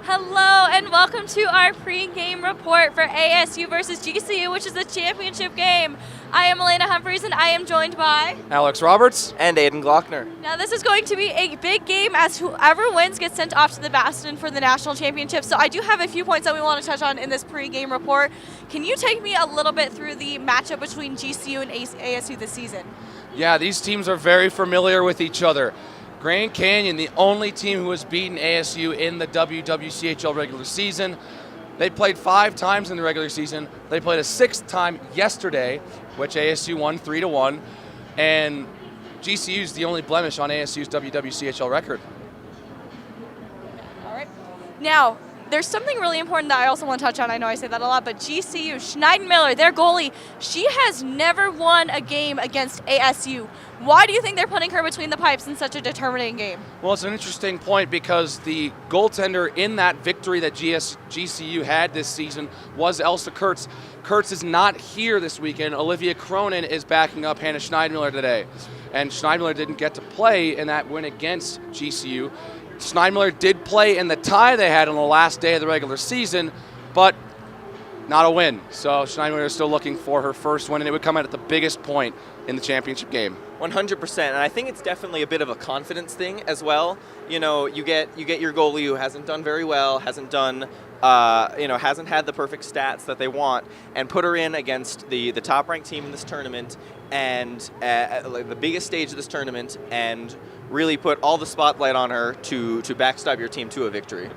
Hello and welcome to our pre-game report for ASU versus GCU, which is the championship game. I am Elena Humphreys and I am joined by Alex Roberts and Aiden Glockner. Now this is going to be a big game as whoever wins gets sent off to the Bastion for the national championship. So I do have a few points that we want to touch on in this pre-game report. Can you take me a little bit through the matchup between GCU and ASU this season? Yeah, these teams are very familiar with each other. Grand Canyon, the only team who has beaten ASU in the WWCHL regular season. They played 5 times in the regular season. They played a 6th time yesterday, which ASU won 3-1. And GCU is the only blemish on ASU's WWCHL record. All right. Now, there's something really important that I also want to touch on. I know I say that a lot, but GCU, Schneidmiller, their goalie, she has never won a game against ASU. Why do you think they're putting her between the pipes in such a determining game? Well, it's an interesting point because the goaltender in that victory that GCU had this season was Elsa Kurtz. Kurtz is not here this weekend. Olivia Cronin is backing up Hannah Schneidmiller today. And Schneidmiller didn't get to play in that win against GCU. Schneidmiller did play in the tie they had on the last day of the regular season, but not a win. So Schneidmiller is still looking for her first win, and it would come out at the biggest point in the championship game. 100%, and I think it's definitely a bit of a confidence thing as well. You know, you get your goalie who hasn't done very well, hasn't done, hasn't had the perfect stats that they want, and put her in against the top-ranked team in this tournament, and like the biggest stage of this tournament, and really put all the spotlight on her to backstop your team to a victory.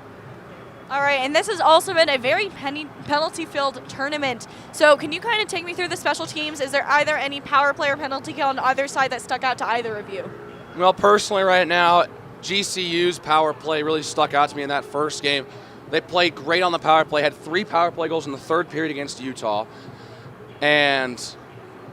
All right, and this has also been a very penalty-filled tournament. So can you kind of take me through the special teams? Is there either any power play or penalty kill on either side that stuck out to either of you? Well, personally right now, GCU's power play really stuck out to me in that first game. They played great on the power play, had 3 power play goals in the 3rd period against Utah. And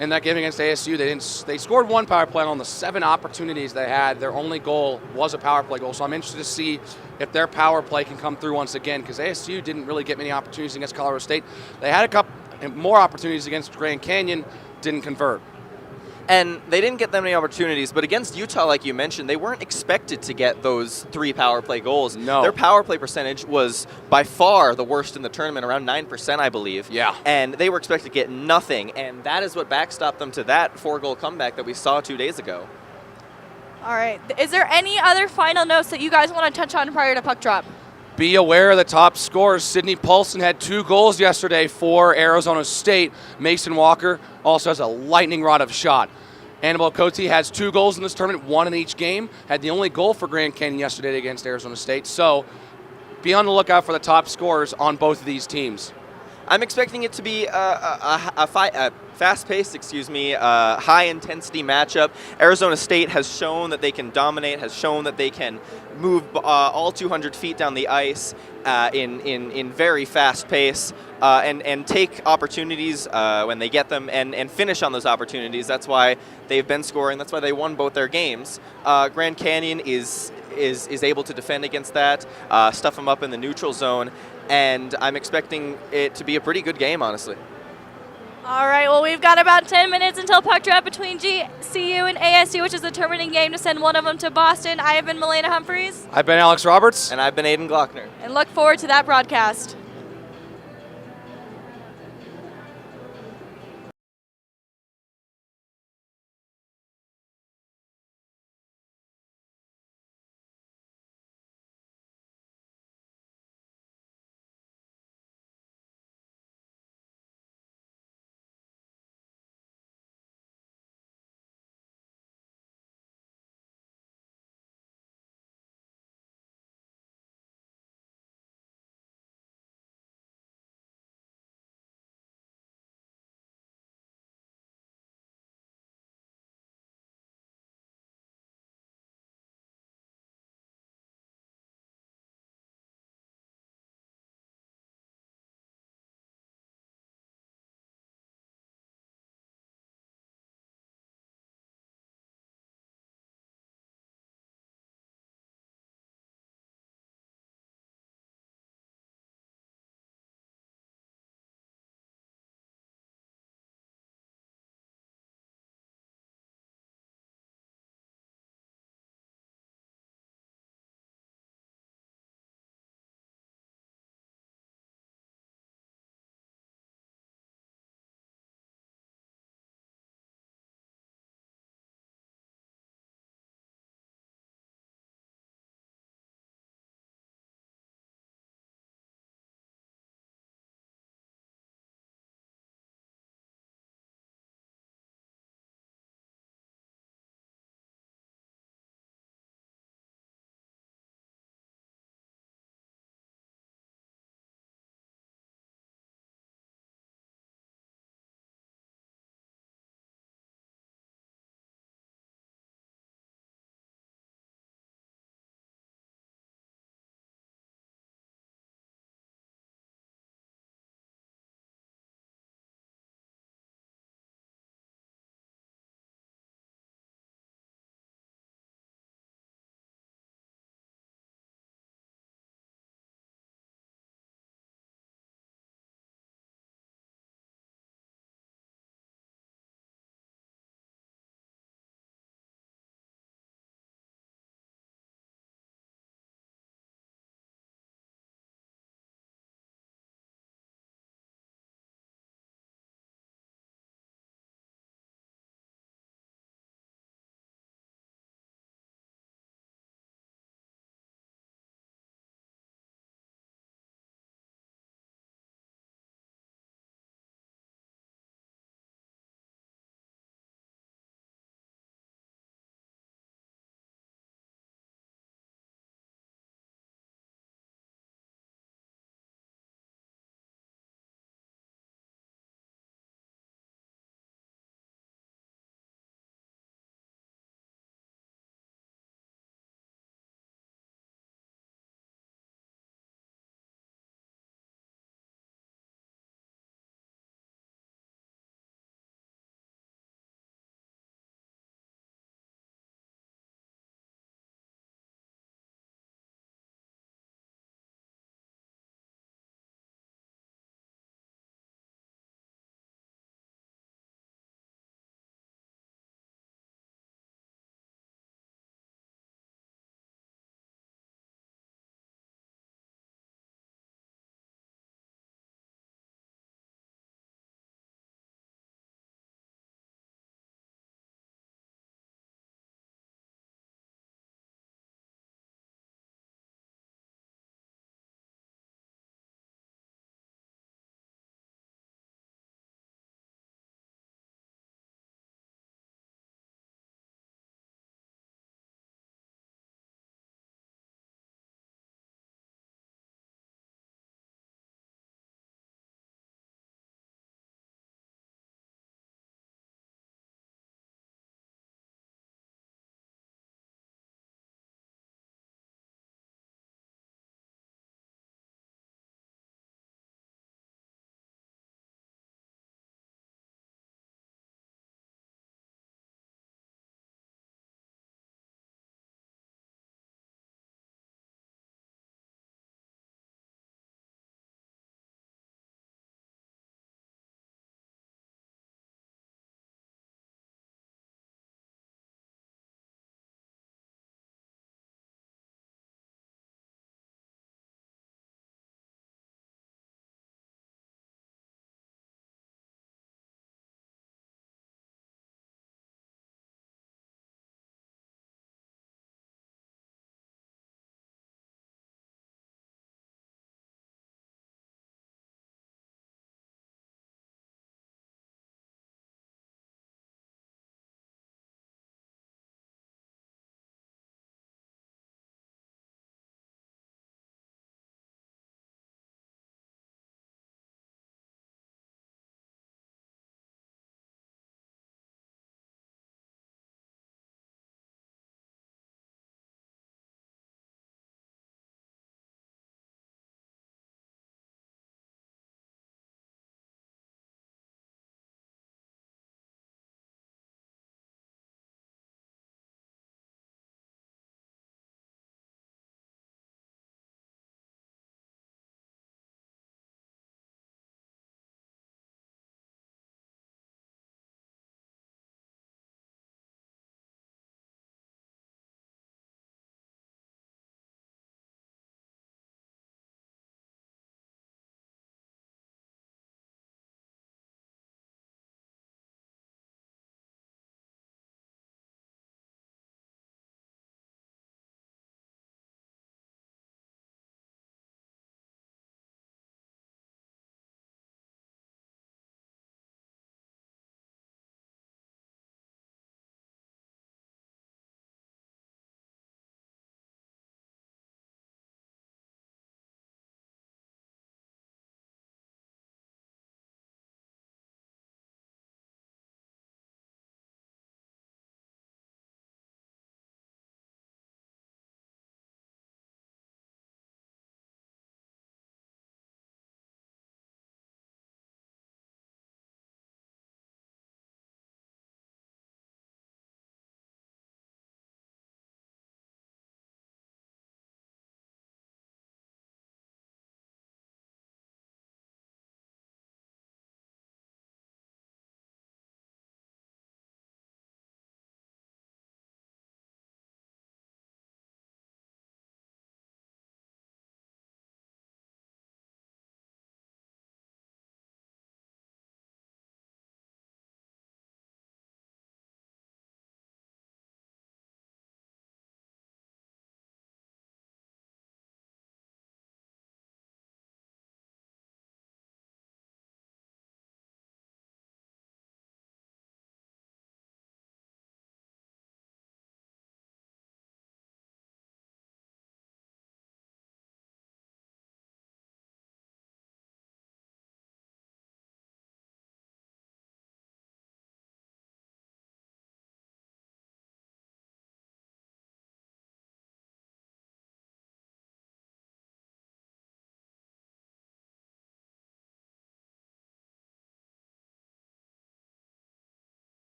in that game against ASU, they scored 1 power play on the 7 opportunities they had. Their only goal was a power play goal. So I'm interested to see if their power play can come through once again, because ASU didn't really get many opportunities against Colorado State. They had a couple more opportunities against Grand Canyon, didn't convert. And they didn't get that many opportunities, but against Utah, like you mentioned, they weren't expected to get those 3 power play goals. No. Their power play percentage was by far the worst in the tournament, around 9%, I believe. Yeah. And they were expected to get nothing, and that is what backstopped them to that 4-goal comeback that we saw 2 days ago. All right. Is there any other final notes that you guys want to touch on prior to puck drop? Be aware of the top scorers. Sydney Paulson had 2 goals yesterday for Arizona State. Mason Walker also has a lightning rod of a shot. Annabelle Cote has 2 goals in this tournament, 1 in each game. Had the only goal for Grand Canyon yesterday against Arizona State. So be on the lookout for the top scorers on both of these teams. I'm expecting it to be a fast-paced, high-intensity matchup. Arizona State has shown that they can dominate, has shown that they can move all 200 feet down the ice in very fast pace and take opportunities when they get them and finish on those opportunities. That's why they've been scoring. That's why they won both their games. Grand Canyon is able to defend against that, stuff them up in the neutral zone, and I'm expecting it to be a pretty good game, honestly. All right, well, we've got about 10 minutes until puck drop between GCU and ASU, which is the determining game to send one of them to Boston. I have been Milena Humphreys. I've been Alex Roberts. And I've been Aiden Glockner. And look forward to that broadcast.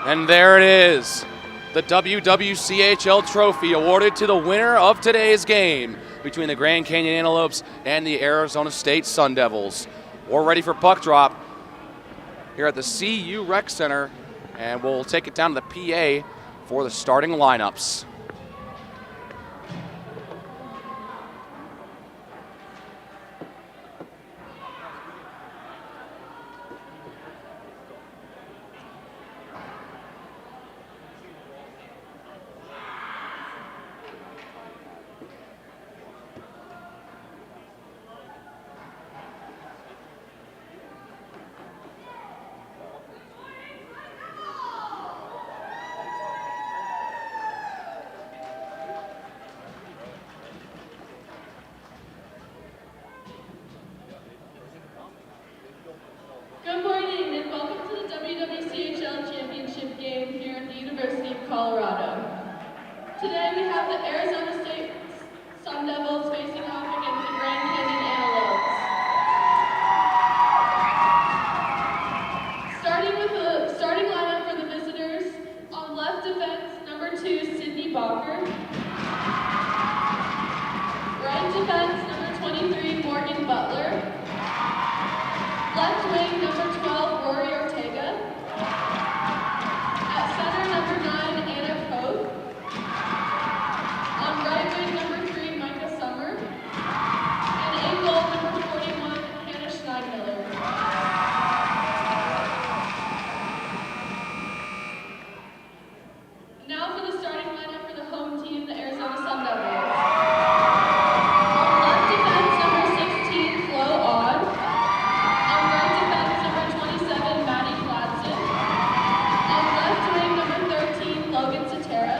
And there it is, the WWCHL trophy awarded to the winner of today's game between the Grand Canyon Antelopes and the Arizona State Sun Devils. We're ready for puck drop here at the CU Rec Center, and we'll take it down to the PA for the starting lineups. Good morning and welcome to the WWCHL Championship game here at the University of Colorado. Today we have the Arizona State Sun Devils facing off against the Grand Canyon Antelopes. Starting with the starting lineup for the visitors, on left defense, number 2, Sydney Bacher. Right defense, number 23, Morgan Butler. Left wing, number 12, Rory Ortega. At center, number 9, Anna Pope. On right wing, number 3, Micah Summer. And in goal, number 41, Hannah Schneidmiller. Now for the starting lineup for the home team, the Arizona Sun Devils. On left defense, number 16, Flo Odd. On right defense, number 27, Maddie Gladson. On left wing, number 13, Logan Satera.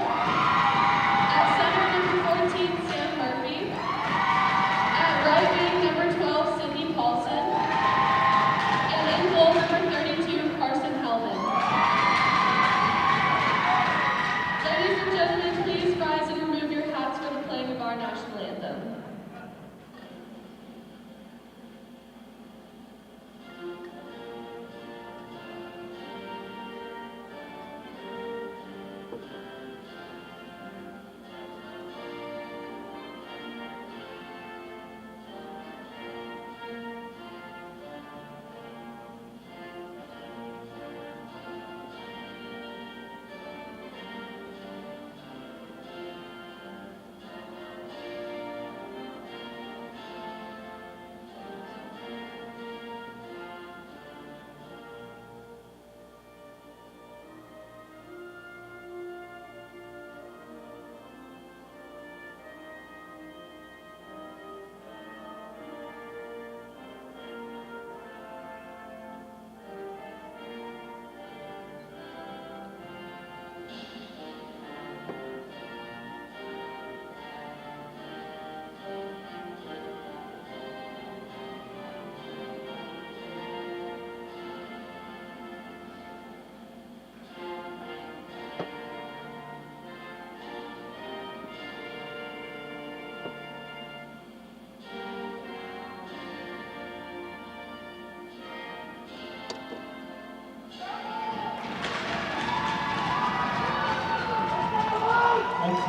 At center, number 14, Sam Murphy. At right wing, number 12, Sydney Paulson. And in goal, number 32, Carson Hellman. Ladies and gentlemen, please rise and remove your hats for the playing of our national anthem.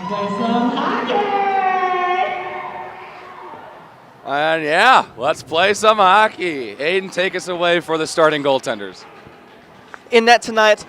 Play some hockey! And yeah, let's play some hockey. Aiden, take us away for the starting goaltenders. In net tonight,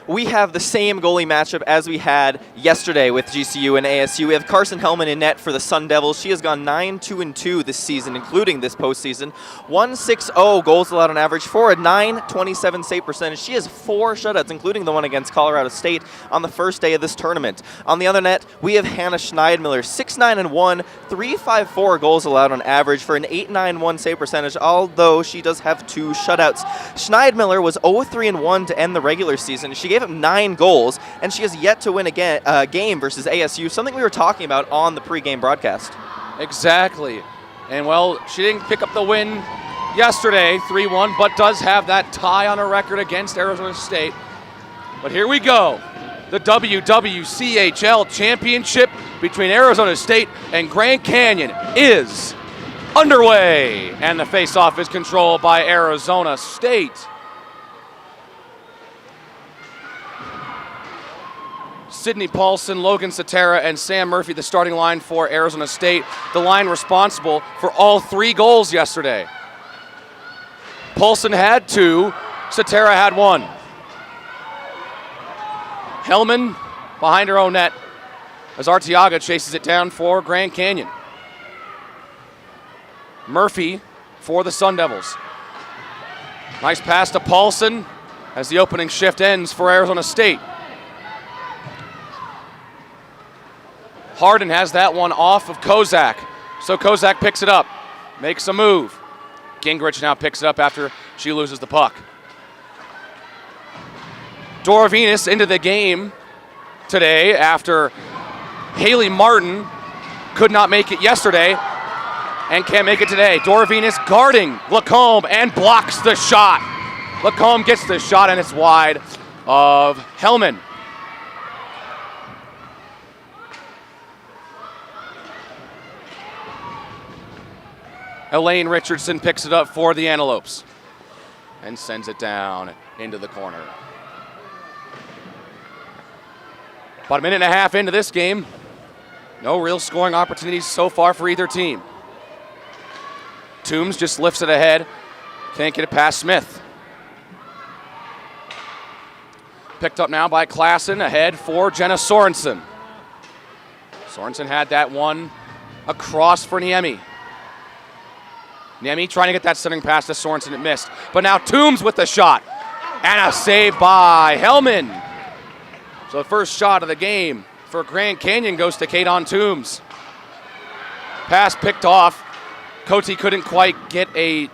we have the same goalie matchup as we had yesterday with GCU and ASU. We have Carson Hellman in net for the Sun Devils. She has gone 9-2-2 this season, including this postseason. 1.60 goals allowed on average for a 9.27 save percentage. She has 4 shutouts, including the one against Colorado State on the first day of this tournament. On the other net, we have Hannah Schneidmiller, 6.9-1, 3.54 goals allowed on average for an 8.91 save percentage, although she does have 2 shutouts. Schneidmiller was 0-3-1 to end the regular season. She gave up 9 goals, and she has yet to win a game versus ASU, something we were talking about on the pregame broadcast. Exactly. And, well, she didn't pick up the win yesterday, 3-1, but does have that tie on her record against Arizona State. But here we go. The WWCHL Championship between Arizona State and Grand Canyon is underway. And the face-off is controlled by Arizona State. Sidney Paulson, Logan Satera, and Sam Murphy, the starting line for Arizona State. The line responsible for all 3 goals yesterday. Paulson had 2, Satera had 1. Hellman behind her own net as Arteaga chases it down for Grand Canyon. Murphy for the Sun Devils. Nice pass to Paulson as the opening shift ends for Arizona State. Harden has that one off of Kozak, so Kozak picks it up, makes a move. Gingrich now picks it up after she loses the puck. Dora Venus into the game today after Haley Martin could not make it yesterday and can't make it today. Dora Venus guarding Lacombe and blocks the shot. Lacombe gets the shot and it's wide of Hellman. Elaine Richardson picks it up for the Antelopes and sends it down into the corner. About a minute and a half into this game, no real scoring opportunities so far for either team. Toombs just lifts it ahead, can't get it past Smith. Picked up now by Klassen, ahead for Jenna Sorensen. Sorensen had that one across for Niemi. Niemi trying to get that centering pass to Sorensen, it missed. But now Toombs with the shot, and a save by Hellman. So the first shot of the game for Grand Canyon goes to Kaydon Toombs. Pass picked off. Cote couldn't quite get a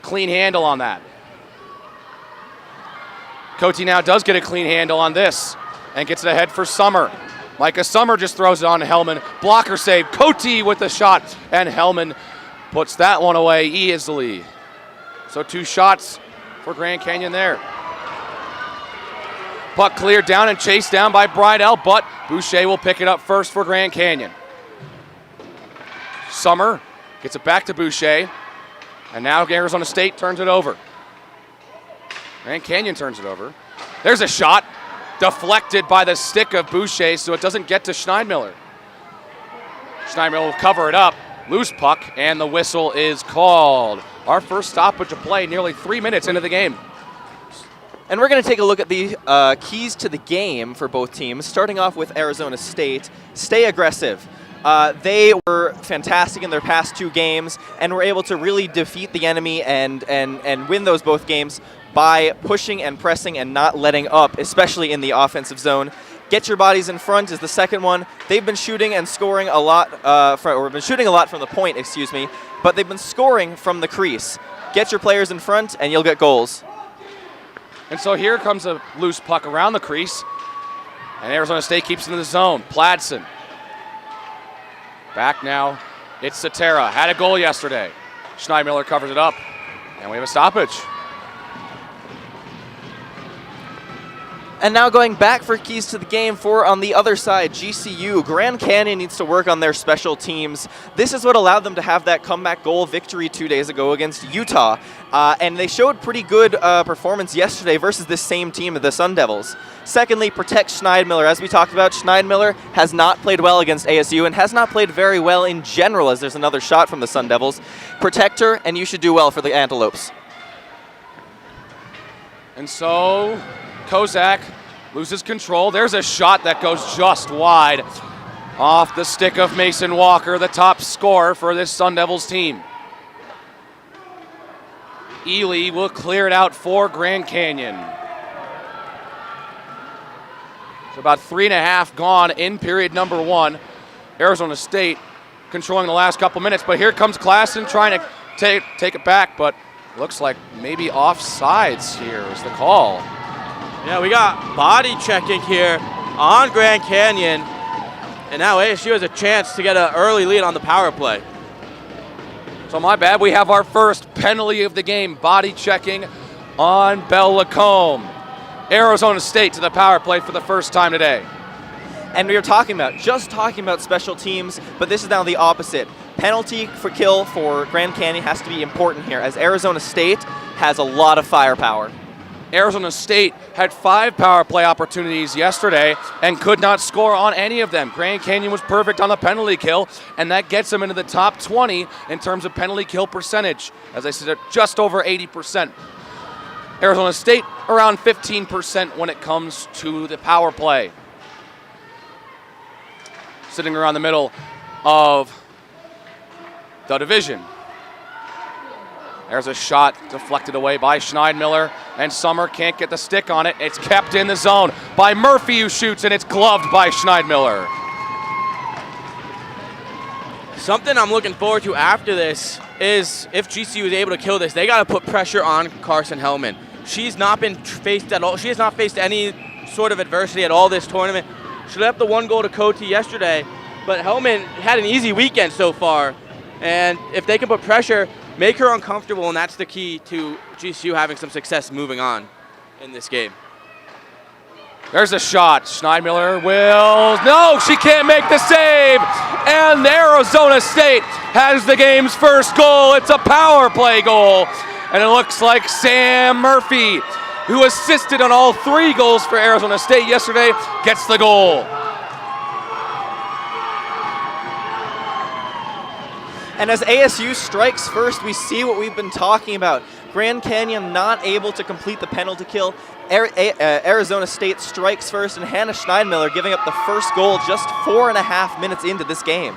clean handle on that. Cote now does get a clean handle on this and gets it ahead for Summer. Micah Summer just throws it on Hellman. Blocker save. Cote with the shot, and Hellman puts that one away easily. So 2 shots for Grand Canyon there. Puck cleared down and chased down by Bridell, but Boucher will pick it up first for Grand Canyon. Summer gets it back to Boucher, and now Arizona State turns it over. Grand Canyon turns it over. There's a shot, deflected by the stick of Boucher, so it doesn't get to Schneidmiller. Schneidmiller will cover it up, loose puck, and the whistle is called. Our first stoppage of play, nearly 3 minutes into the game. And we're going to take a look at the keys to the game for both teams, starting off with Arizona State. Stay aggressive. They were fantastic in their past 2 games and were able to really defeat the enemy and win those both games by pushing and pressing and not letting up, especially in the offensive zone. Get your bodies in front is the second one. They've been shooting and scoring a lot, shooting a lot from the point, but they've been scoring from the crease. Get your players in front and you'll get goals. And so here comes a loose puck around the crease, and Arizona State keeps it in the zone. Pladsen. Back now, it's Satera. Had a goal yesterday. Schneidmiller covers it up, and we have a stoppage. And now going back for keys to the game for, on the other side, GCU. Grand Canyon needs to work on their special teams. This is what allowed them to have that comeback goal victory 2 days ago against Utah. And they showed pretty good performance yesterday versus this same team, the Sun Devils. Secondly, protect Schneidmiller. As we talked about, Schneidmiller has not played well against ASU and has not played very well in general, as there's another shot from the Sun Devils. Protect her, and you should do well for the Antelopes. And so Kozak loses control. There's a shot that goes just wide off the stick of Mason Walker, the top scorer for this Sun Devils team. Ely will clear it out for Grand Canyon. So about 3.5 gone in period number 1. Arizona State controlling the last couple minutes, but here comes Klassen trying to take it back, but looks like maybe offsides here is the call. Yeah, we got body checking here on Grand Canyon, and now ASU has a chance to get an early lead on the power play. So my bad, we have our first penalty of the game, body checking on Belle Lacombe. Arizona State to the power play for the first time today. And we were just talking about special teams, but this is now the opposite. Penalty for kill for Grand Canyon has to be important here, as Arizona State has a lot of firepower. Arizona State had 5 power play opportunities yesterday and could not score on any of them. Grand Canyon was perfect on the penalty kill, and that gets them into the top 20 in terms of penalty kill percentage. As I said, just over 80%. Arizona State around 15% when it comes to the power play. Sitting around the middle of the division. There's a shot deflected away by Schneidmiller, and Summer can't get the stick on it. It's kept in the zone by Murphy, who shoots, and it's gloved by Schneidmiller. Something I'm looking forward to after this is if GCU is able to kill this, they got to put pressure on Carson Hellman. She's not been faced at all. She has not faced any sort of adversity at all this tournament. She left the 1 goal to Cote yesterday, but Hellman had an easy weekend so far. And if they can put pressure, make her uncomfortable, and that's the key to GCU having some success moving on in this game. There's a shot. Schneidmiller will. No, she can't make the save. And Arizona State has the game's first goal. It's a power play goal. And it looks like Sam Murphy, who assisted on all 3 goals for Arizona State yesterday, gets the goal. And as ASU strikes first, we see what we've been talking about. Grand Canyon not able to complete the penalty kill. Arizona State strikes first, and Hannah Schneidmiller giving up the first goal just 4.5 minutes into this game.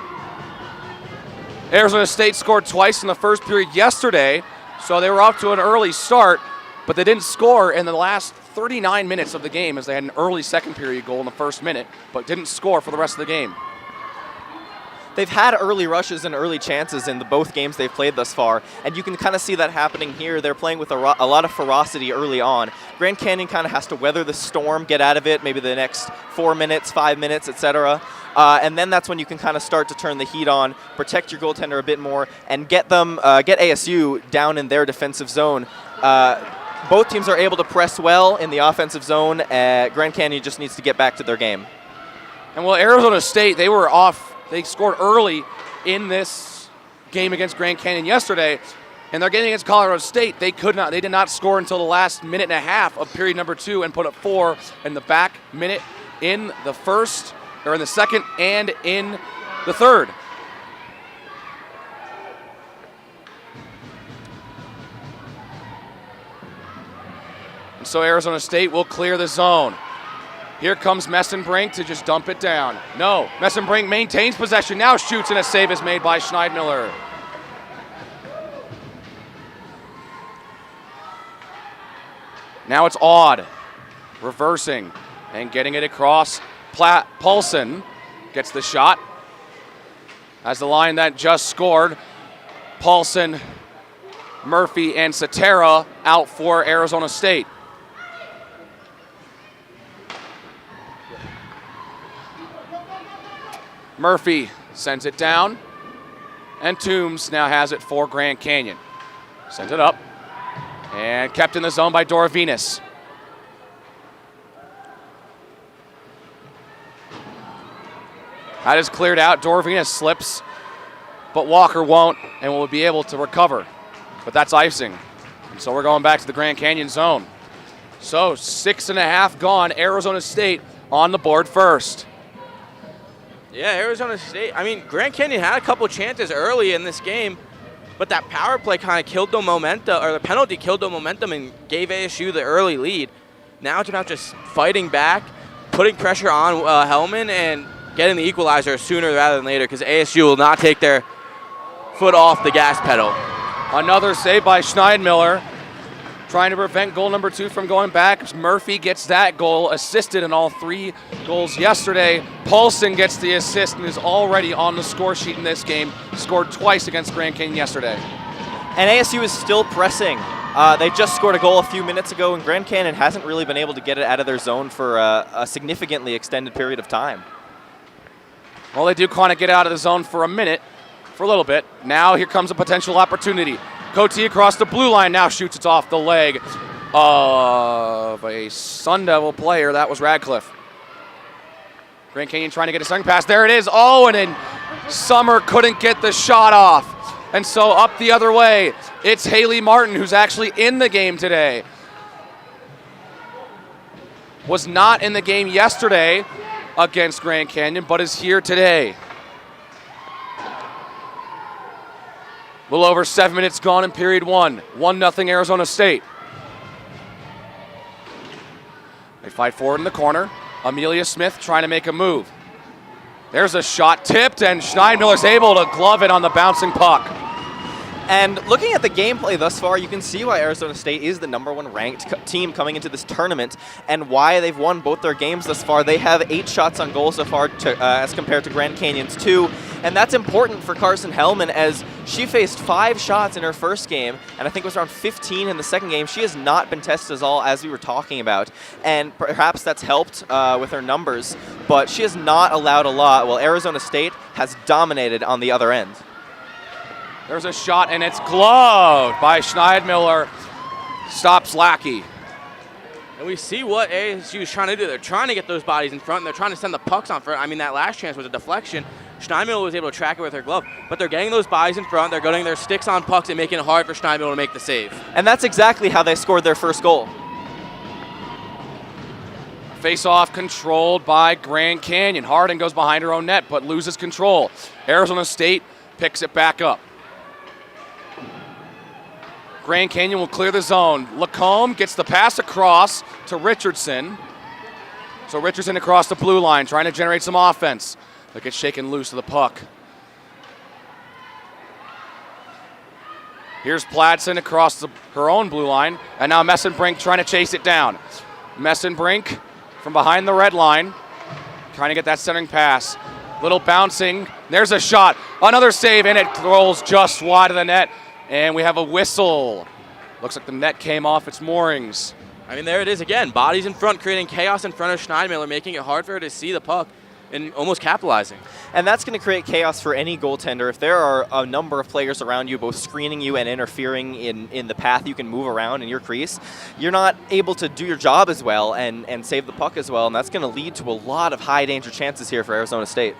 Arizona State scored twice in the first period yesterday, so they were off to an early start, but they didn't score in the last 39 minutes of the game, as they had an early second period goal in the first minute, but didn't score for the rest of the game. They've had early rushes and early chances in the both games they've played thus far, and you can kind of see that happening here. They're playing with a lot of ferocity early on. Grand Canyon kind of has to weather the storm, get out of it, maybe the next 4 minutes, 5 minutes, etc. And then that's when you can kind of start to turn the heat on, protect your goaltender a bit more, and get ASU down in their defensive zone. Both teams are able to press well in the offensive zone. Grand Canyon just needs to get back to their game. And well, Arizona State, they were off. They scored early in this game against Grand Canyon yesterday. In their game against Colorado State, they did not score until the last minute and a half of period number 2 and put up 4 in the back minute in the first, or in the second, and in the third. And so Arizona State will clear the zone. Here comes Messenbrink to just dump it down. No, Messenbrink maintains possession, now shoots, and a save is made by Schneidmiller. Now it's Odd, reversing and getting it across. Paulson gets the shot. As the line that just scored, Paulson, Murphy, and Satera out for Arizona State. Murphy sends it down, and Toombs now has it for Grand Canyon. Sends it up, and kept in the zone by Dora Venus. That is cleared out. Dora Venus slips, but Walker won't and will be able to recover. But that's icing. And so we're going back to the Grand Canyon zone. So 6.5 gone. Arizona State on the board first. Yeah, Arizona State. I mean, Grand Canyon had a couple chances early in this game, but that power play kind of killed the momentum, or the penalty killed the momentum and gave ASU the early lead. Now it's about just fighting back, putting pressure on Hellman, and getting the equalizer sooner rather than later, because ASU will not take their foot off the gas pedal. Another save by Schneidmiller, trying to prevent goal number 2 from going back. Murphy gets that goal, assisted in all 3 goals yesterday. Paulson gets the assist and is already on the score sheet in this game. Scored twice against Grand Canyon yesterday. And ASU is still pressing. They just scored a goal a few minutes ago, and Grand Canyon hasn't really been able to get it out of their zone for a significantly extended period of time. Well, they do kind of get out of the zone for a little bit. Now here comes a potential opportunity. Cote across the blue line now shoots it off the leg of a Sun Devil player. That was Radcliffe. Grand Canyon trying to get a second pass. There it is. Oh, and then Summer couldn't get the shot off. And so up the other way, it's Haley Martin, who's actually in the game today. was not in the game yesterday against Grand Canyon, but is here today. A little over 7 minutes gone in period one. 1-0 Arizona State. They fight forward in the corner. Amelia Smith trying to make a move. There's a shot tipped, and Schneidmiller's able to glove it on the bouncing puck. And looking at the gameplay thus far, you can see why Arizona State is the #1 ranked team coming into this tournament and why they've won both their games thus far. They have 8 shots on goal so far as compared to Grand Canyon's 2. And that's important for Carson Hellman as she faced 5 shots in her first game, and I think it was around 15 in the second game. She has not been tested at all, as we were talking about. And perhaps that's helped with her numbers, but she has not allowed a lot, while Arizona State has dominated on the other end. There's a shot, and it's gloved by Schneidmiller. Stops Lackey. And we see what ASU is trying to do. They're trying to get those bodies in front, and they're trying to send the pucks on front. I mean, that last chance was a deflection. Schneidmiller was able to track it with her glove, but they're getting those bodies in front. They're getting their sticks on pucks and making it hard for Schneidmiller to make the save. And that's exactly how they scored their first goal. Face-off controlled by Grand Canyon. Harding goes behind her own net, but loses control. Arizona State picks it back up. Grand Canyon will clear the zone. Lacombe gets the pass across to Richardson. So Richardson across the blue line, trying to generate some offense. But gets shaken loose of the puck. Here's Pladsen across her own blue line. And now Messenbrink trying to chase it down. Messenbrink from behind the red line, trying to get that centering pass. Little bouncing. There's a shot. Another save, and it rolls just wide of the net. And we have a whistle. Looks like the net came off its moorings. I mean, there it is again. Bodies in front, creating chaos in front of Schneidmiller, making it hard for her to see the puck and almost capitalizing. And that's going to create chaos for any goaltender. If there are a number of players around you, both screening you and interfering in the path you can move around in your crease, you're not able to do your job as well and save the puck as well. And that's going to lead to a lot of high danger chances here for Arizona State.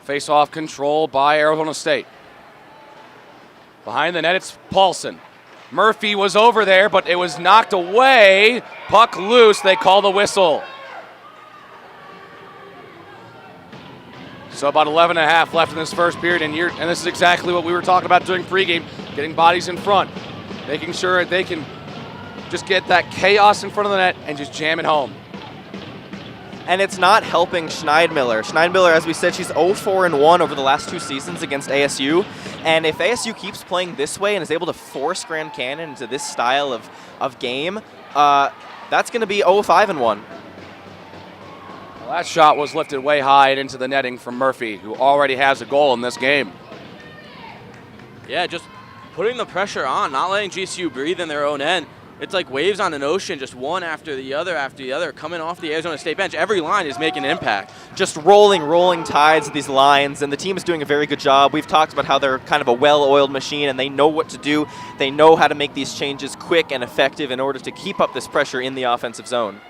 Face-off control by Arizona State. Behind the net, it's Paulson. Murphy was over there, but it was knocked away. Puck loose, they call the whistle. So about 11 and a half left in this first period, and this is exactly what we were talking about during pregame, getting bodies in front, making sure they can just get that chaos in front of the net and just jam it home. And it's not helping Schneidmiller. Schneidmiller, as we said, she's 0-4-1 over the last 2 seasons against ASU. And if ASU keeps playing this way and is able to force Grand Canyon into this style of game, that's going to be 0-5-1. Well, that shot was lifted way high and into the netting from Murphy, who already has a goal in this game. Yeah, just putting the pressure on, not letting GCU breathe in their own end. It's like waves on an ocean, just one after the other, coming off the Arizona State bench. Every line is making an impact. Just rolling tides of these lines, and the team is doing a very good job. We've talked about how they're kind of a well-oiled machine, and they know what to do. They know how to make these changes quick and effective in order to keep up this pressure in the offensive zone.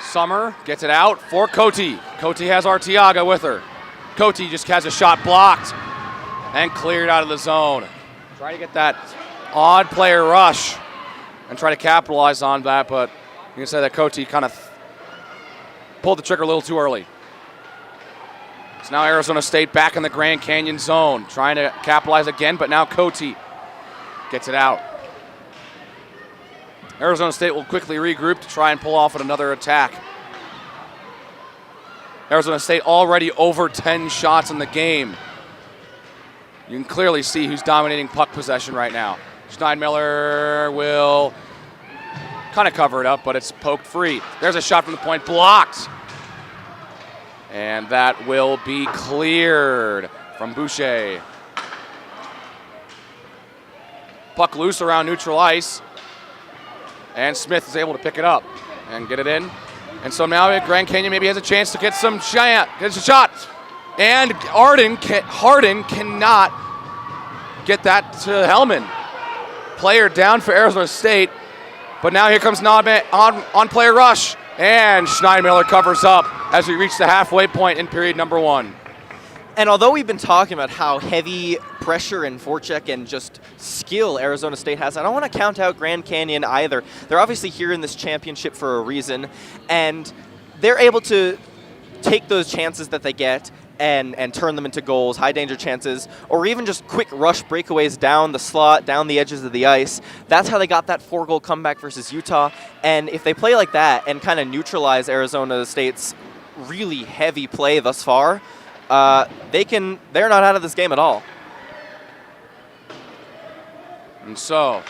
Summer gets it out for Cote. Cote has Arteaga with her. Cote just has a shot blocked and cleared out of the zone. Try to get that odd player rush and try to capitalize on that, but you can say that Cote kind of pulled the trigger a little too early. It's now Arizona State back in the Grand Canyon zone, trying to capitalize again, but now Cote gets it out. Arizona State will quickly regroup to try and pull off another attack. Arizona State already over 10 shots in the game. You can clearly see who's dominating puck possession right now. Schneidmiller will kind of cover it up, but it's poked free. There's a shot from the point, blocked. And that will be cleared from Boucher. Puck loose around neutral ice. And Smith is able to pick it up and get it in. And so now Grand Canyon maybe has a chance to get some shot. Gets a shot. And Hardin cannot get that to Hellman. Player down for Arizona State. But now here comes on player rush. And Schneidmiller covers up as we reach the halfway point in period number 1. And although we've been talking about how heavy pressure and forecheck and just skill Arizona State has, I don't want to count out Grand Canyon either. They're obviously here in this championship for a reason, and they're able to take those chances that they get and turn them into goals, high danger chances, or even just quick rush breakaways down the slot, down the edges of the ice. That's how they got that 4-goal comeback versus Utah. And if they play like that and kind of neutralize Arizona State's really heavy play thus far, they're not out of this game at all. And so,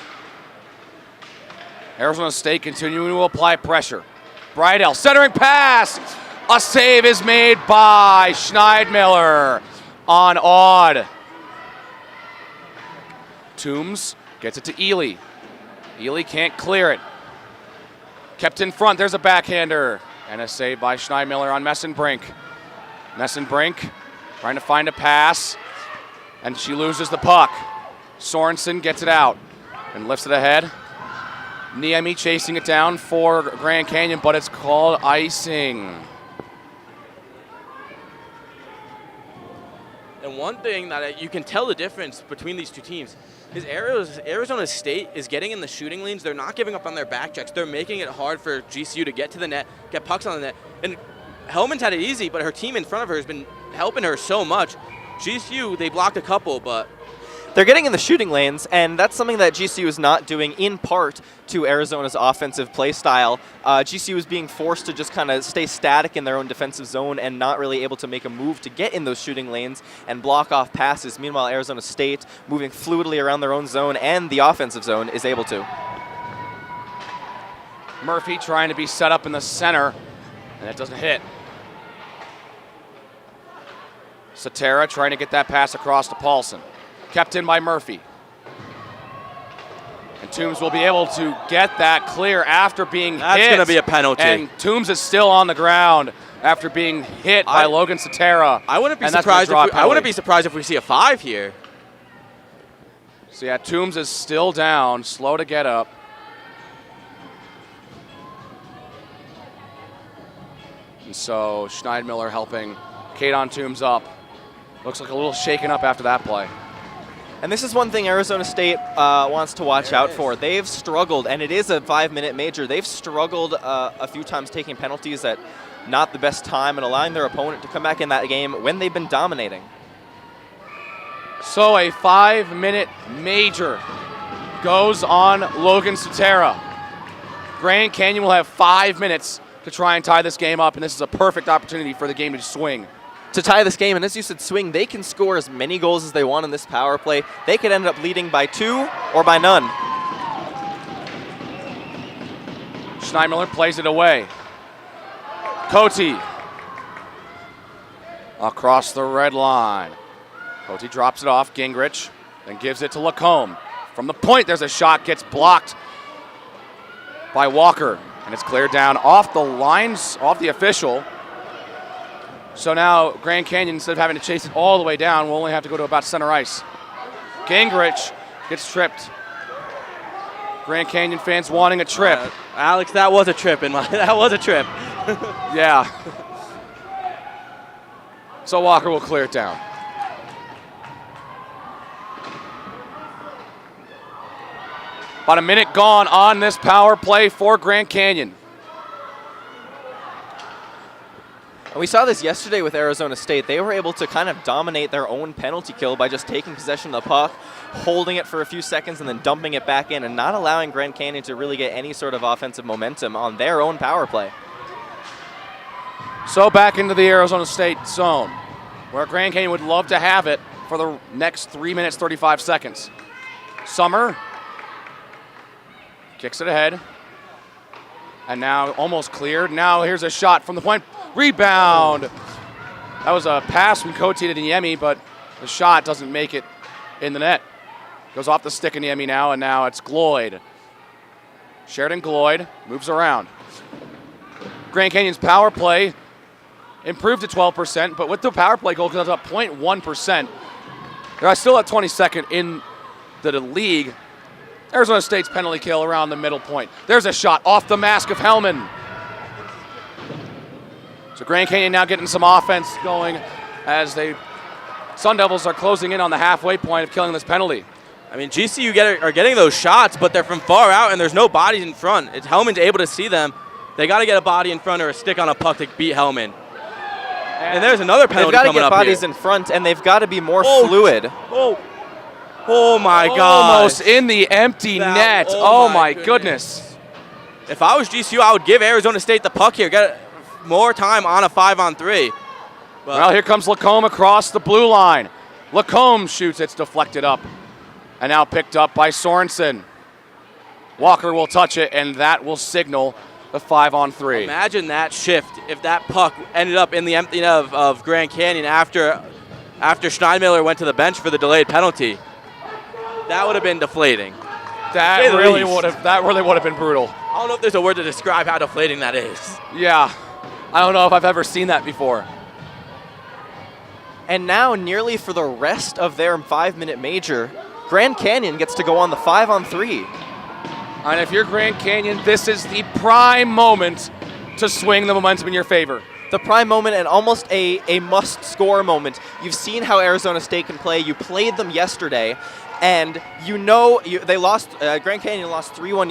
Arizona State continuing to apply pressure. Bridell, centering pass. A save is made by Schneidmiller on Odd. Toombs gets it to Ely. Ely can't clear it. Kept in front, there's a backhander. And a save by Schneidmiller on Messenbrink. Messenbrink trying to find a pass, and she loses the puck. Sorensen gets it out and lifts it ahead. Niemi chasing it down for Grand Canyon, but it's called icing. And one thing that you can tell the difference between these two teams is Arizona State is getting in the shooting lanes. They're not giving up on their back checks. They're making it hard for GCU to get to the net, get pucks on the net. And Hellman's had it easy, but her team in front of her has been helping her so much. GCU, they blocked a couple, but they're getting in the shooting lanes, and that's something that GCU is not doing, in part to Arizona's offensive play style. GCU is being forced to just kind of stay static in their own defensive zone and not really able to make a move to get in those shooting lanes and block off passes. Meanwhile, Arizona State, moving fluidly around their own zone and the offensive zone, is able to. Murphy trying to be set up in the center, and it doesn't hit. Satera trying to get that pass across to Paulson. Kept in by Murphy. And Toombs will be able to get that clear after being hit. That's going to be a penalty. And Toombs is still on the ground after being hit by Logan Satera. I wouldn't be surprised if we see a 5 here. So yeah, Toombs is still down, slow to get up. And so Schneidmiller helping Kadon Toombs up. Looks like a little shaken up after that play. And this is one thing Arizona State wants to watch out for. They've struggled, and it is a 5-minute major. They've struggled a few times taking penalties at not the best time and allowing their opponent to come back in that game when they've been dominating. So a 5-minute major goes on Logan Satera. Grand Canyon will have 5 minutes to try and tie this game up, and this is a perfect opportunity for the game to swing. To tie this game, and as you said, swing, they can score as many goals as they want in this power play. They could end up leading by 2 or by none. Schneidmiller plays it away. Cote across the red line. Cote drops it off, Gingrich, then gives it to Lacombe. From the point, there's a shot, gets blocked by Walker, and it's cleared down off the lines, off the official. So now Grand Canyon, instead of having to chase it all the way down, will only have to go to about center ice. Gingrich gets tripped. Grand Canyon fans wanting a trip. Alex, that was a trip. That was a trip. Yeah. So Walker will clear it down. About a minute gone on this power play for Grand Canyon. And we saw this yesterday with Arizona State. They were able to kind of dominate their own penalty kill by just taking possession of the puck, holding it for a few seconds, and then dumping it back in, and not allowing Grand Canyon to really get any sort of offensive momentum on their own power play. So back into the Arizona State zone, where Grand Canyon would love to have it for the next 3 minutes, 35 seconds. Summer kicks it ahead. And now almost cleared. Now here's a shot from the point. Rebound. That was a pass from Cote to Niemi, but the shot doesn't make it in the net. Goes off the stick of Niemi now, and now it's Gloyd. Sheridan Gloyd moves around. Grand Canyon's power play improved to 12%, but with the power play goal, goes up 0.1%. They're still at 22nd in the league. Arizona State's penalty kill around the middle point. There's a shot off the mask of Hellman. So Grand Canyon now getting some offense going as they Sun Devils are closing in on the halfway point of killing this penalty. I mean, GCU are getting those shots, but they're from far out, and there's no bodies in front. It's Hellman's able to see them. They got to get a body in front or a stick on a puck to beat Hellman. And there's another penalty coming up here. They've got to get bodies in front, and they've got to be more fluid. Oh my God! Almost in the empty net. Oh my goodness. If I was GCU, I would give Arizona State the puck here. Get more time on a 5-on-3. But Well, here comes Lacombe across the blue line. Lacombe shoots. It's deflected up. And now picked up by Sorensen. Walker will touch it, and that will signal the 5-on-3. imagine that shift if that puck ended up in the empty net of Grand Canyon after Schneidmiller went to the bench for the delayed penalty. That would have been deflating. That really would have been brutal. I don't know if there's a word to describe how deflating that is. Yeah. I don't know if I've ever seen that before. And now, nearly for the rest of their 5-minute major, Grand Canyon gets to go on the 5-on-3. And if you're Grand Canyon, this is the prime moment to swing the momentum in your favor. The prime moment and almost a must-score moment. You've seen how Arizona State can play. You played them yesterday, and they lost. Grand Canyon lost 3-1.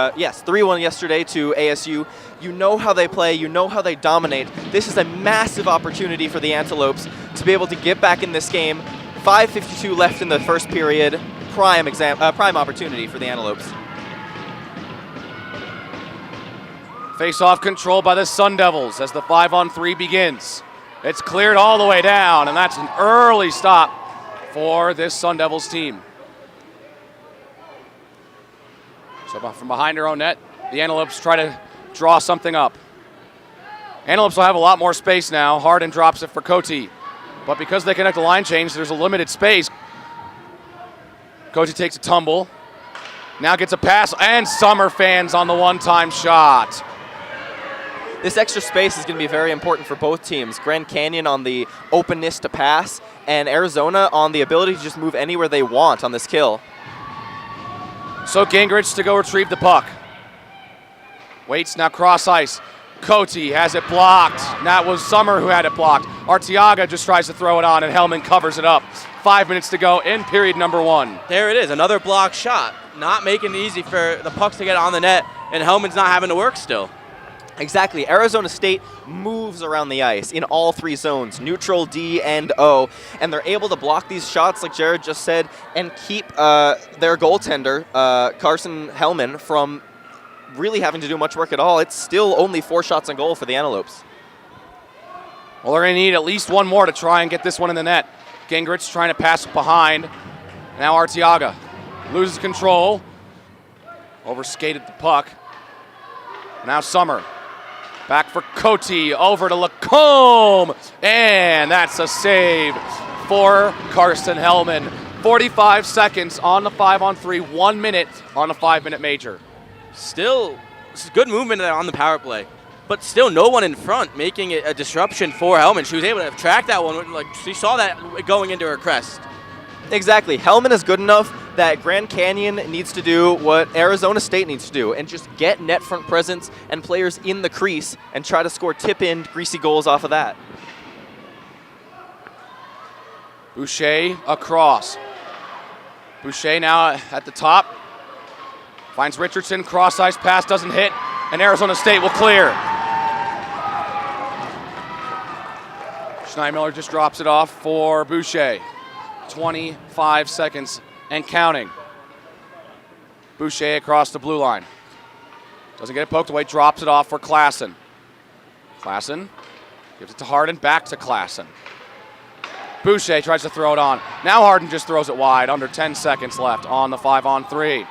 3-1 yesterday to ASU. You know how they play. You know how they dominate. This is a massive opportunity for the Antelopes to be able to get back in this game. 5:52 left in the first period. Prime opportunity for the Antelopes. Face-off control by the Sun Devils as the 5-on-3 begins. It's cleared all the way down, and that's an early stop for this Sun Devils team. So from behind their own net, the Antelopes try to draw something up. Antelopes will have a lot more space now. Harden drops it for Cote. But because they connect the line change, there's a limited space. Cote takes a tumble. Now gets a pass, and Summer fans on the one-time shot. This extra space is going to be very important for both teams. Grand Canyon on the openness to pass, and Arizona on the ability to just move anywhere they want on this kill. So Gingrich to go retrieve the puck. Waits now cross ice. Cote has it blocked. That was Summer who had it blocked. Arteaga just tries to throw it on, and Hellman covers it up. 5 minutes to go in period number 1. There it is, another block shot. Not making it easy for the pucks to get on the net, and Hellman's not having to work still. Exactly. Arizona State moves around the ice in all 3 zones, neutral, D, and O, and they're able to block these shots, like Jared just said, and keep their goaltender, Carson Hellman, from really having to do much work at all. It's still only 4 shots on goal for the Antelopes. Well, they're going to need at least one more to try and get this one in the net. Gingrich trying to pass behind. Now Arteaga loses control. Overskated the puck. Now Summer. Back for Cote, over to Lacombe, and that's a save for Carson Hellman. 45 seconds on the 5-on-3, 1 minute on a 5-minute major. Still, good movement on the power play, but still no one in front, making it a disruption for Hellman. She was able to track that one, like she saw that going into her crest. Exactly. Hellman is good enough that Grand Canyon needs to do what Arizona State needs to do and just get net front presence and players in the crease and try to score tip-in greasy goals off of that. Boucher across. Boucher now at the top. Finds Richardson, cross-ice pass doesn't hit, and Arizona State will clear. Schneidmiller just drops it off for Boucher. 25 seconds and counting. Boucher across the blue line. Doesn't get it poked away, drops it off for Klassen. Klassen gives it to Harden, back to Klassen. Boucher tries to throw it on. Now Harden just throws it wide, under 10 seconds left on the 5-on-3.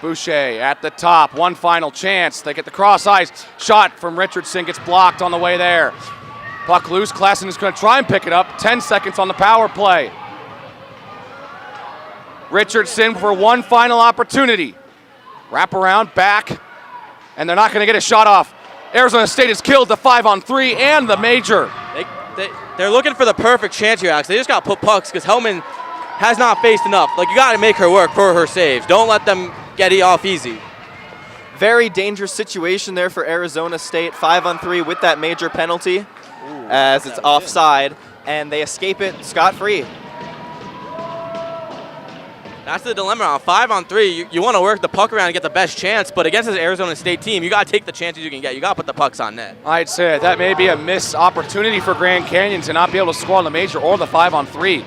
Boucher at the top, one final chance. They get the cross ice. Shot from Richardson gets blocked on the way there. Puck loose, Klassen is going to try and pick it up. 10 seconds on the power play. Richardson for one final opportunity. Wrap around, back, and they're not going to get a shot off. Arizona State has killed the 5-on-3 and the major. They're looking for the perfect chance here, Alex. They just got to put pucks because Hellman has not faced enough. Like, you got to make her work for her saves. Don't let them get it off easy. Very dangerous situation there for Arizona State. 5-on-3 with that major penalty. As it's offside. and they escape it scot-free. That's the dilemma. On 5-on-3, you want to work the puck around and get the best chance, but against this Arizona State team, you got to take the chances you can get. You got to put the pucks on net. I'd say that may be a missed opportunity for Grand Canyon to not be able to score on the major or the 5-on-3.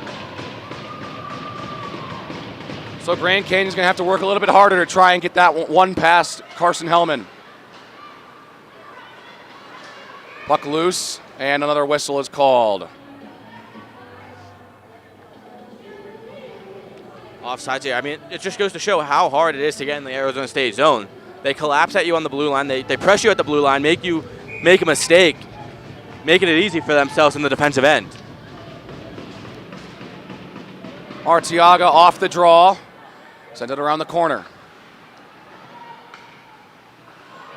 So Grand Canyon's going to have to work a little bit harder to try and get that one past Carson Hellman. Puck loose, and another whistle is called. Offsides here. I mean, it just goes to show how hard it is to get in the Arizona State zone. They collapse at you on the blue line. They press you at the blue line, make you make a mistake, making it easy for themselves in the defensive end. Arteaga off the draw. Sent it around the corner.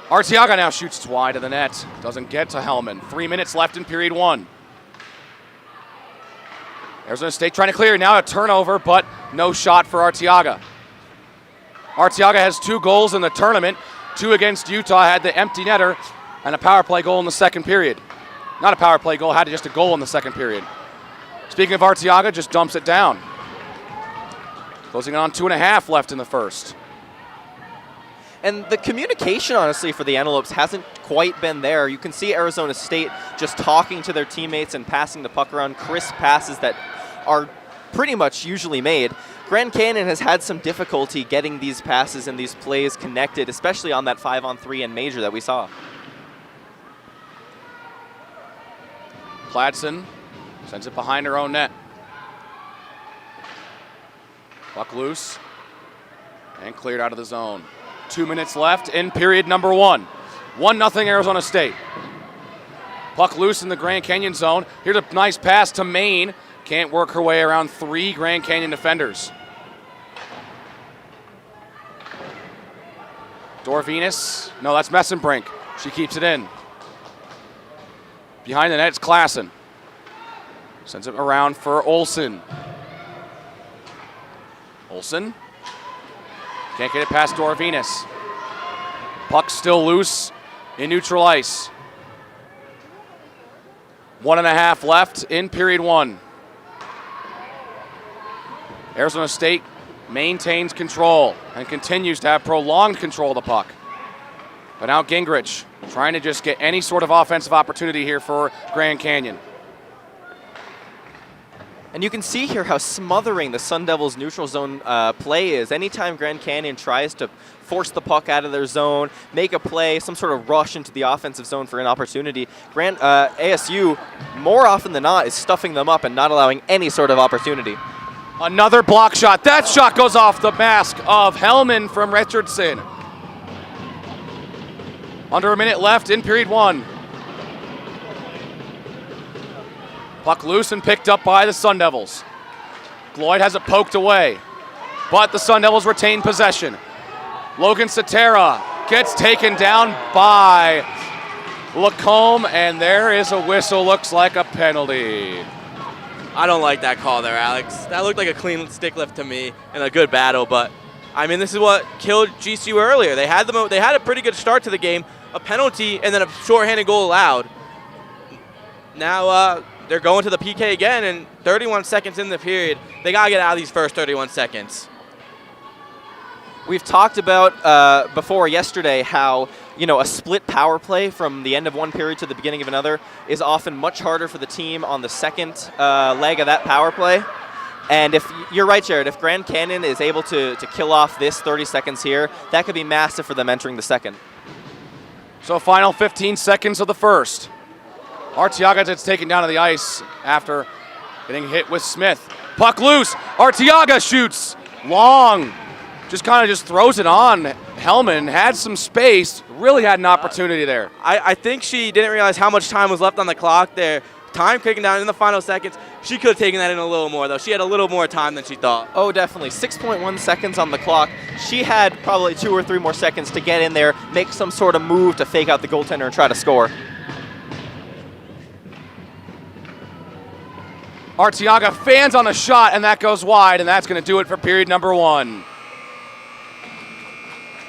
Arteaga now shoots wide of the net. Doesn't get to Hellman. 3 minutes left in period one. Arizona State trying to clear. Now a turnover, but no shot for Arteaga. Arteaga has 2 goals in the tournament. 2 against Utah, had the empty netter, and a power play goal in the second period. Not a power play goal, had just a goal in the second period. Speaking of Arteaga, just dumps it down. Closing on 2.5 left in the first. And the communication, honestly, for the Antelopes hasn't quite been there. You can see Arizona State just talking to their teammates and passing the puck around, crisp passes that are pretty much usually made. Grand Canyon has had some difficulty getting these passes and these plays connected, especially on that 5-on-3 and major that we saw. Pladsen sends it behind her own net. Puck loose and cleared out of the zone. 2 minutes left in period number one. 1-0 Arizona State. Puck loose in the Grand Canyon zone. Here's a nice pass to Maine. Can't work her way around 3 Grand Canyon defenders. Dorvenus. No, that's Messenbrink. She keeps it in. Behind the net, it's Klassen. Sends it around for Olsen. Olsen. Can't get it past Dorvenus. Puck still loose in neutral ice. 1.5 left in period one. Arizona State maintains control and continues to have prolonged control of the puck. But now Gingrich trying to just get any sort of offensive opportunity here for Grand Canyon. And you can see here how smothering the Sun Devils' neutral zone play is. Anytime Grand Canyon tries to force the puck out of their zone, make a play, some sort of rush into the offensive zone for an opportunity, ASU, more often than not, is stuffing them up and not allowing any sort of opportunity. Another block shot. That shot goes off the mask of Hellman from Richardson. Under a minute left in period one. Puck loose and picked up by the Sun Devils. Gloyd has it poked away, but the Sun Devils retain possession. Logan Satera gets taken down by Lacombe, and there is a whistle. Looks like a penalty. I don't like that call there, Alex. That looked like a clean stick lift to me and a good battle, but I mean, this is what killed GCU earlier. They had a pretty good start to the game, a penalty, and then a shorthanded goal allowed. Now they're going to the PK again, and 31 seconds in the period. They got to get out of these first 31 seconds. We've talked about before yesterday how, a split power play from the end of one period to the beginning of another is often much harder for the team on the second leg of that power play. And if you're right, Jared, if Grand Canyon is able to kill off this 30 seconds here, that could be massive for them entering the second. So final 15 seconds of the first. Arteaga gets taken down to the ice after getting hit with Smith. Puck loose. Arteaga shoots long. Just throws it on. Hellman had some space. Really had an opportunity there. I think she didn't realize how much time was left on the clock there. Time kicking down in the final seconds. She could have taken that in a little more, though. She had a little more time than she thought. Oh, definitely. 6.1 seconds on the clock. She had probably 2 or 3 more seconds to get in there, make some sort of move to fake out the goaltender and try to score. Arteaga fans on a shot, and that goes wide, and that's going to do it for period number one.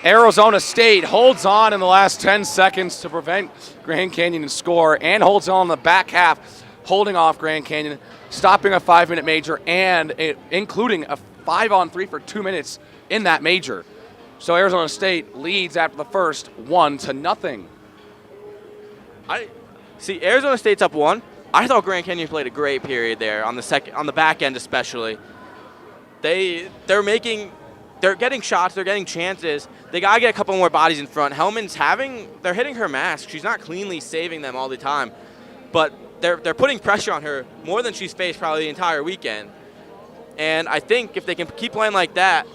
Arizona State holds on in the last 10 seconds to prevent Grand Canyon to score and holds on in the back half holding off Grand Canyon, stopping a 5-minute major, and including a 5-on-3 for 2 minutes in that major. So Arizona State leads after the first 1-0. I see Arizona State's up 1. I thought Grand Canyon played a great period there on the back end especially. They're getting shots, they're getting chances. They gotta get a couple more bodies in front. They're hitting her mask. She's not cleanly saving them all the time, but they're putting pressure on her more than she's faced probably the entire weekend. And I think if they can keep playing like that,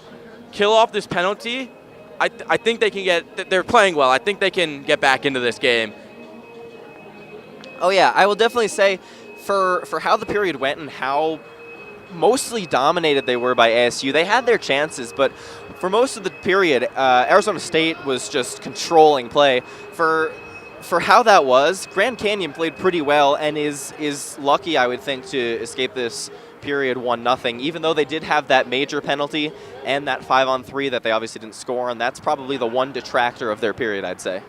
kill off this penalty, I think they can get. They're playing well. I think they can get back into this game. Oh yeah, I will definitely say for how the period went and how mostly dominated they were by ASU, they had their chances, but for most of the period, Arizona State was just controlling play. For how that was, Grand Canyon played pretty well and is lucky, I would think, to escape this period 1-0, even though they did have that major penalty and that 5-on-3 that they obviously didn't score, and that's probably the one detractor of their period, I'd say.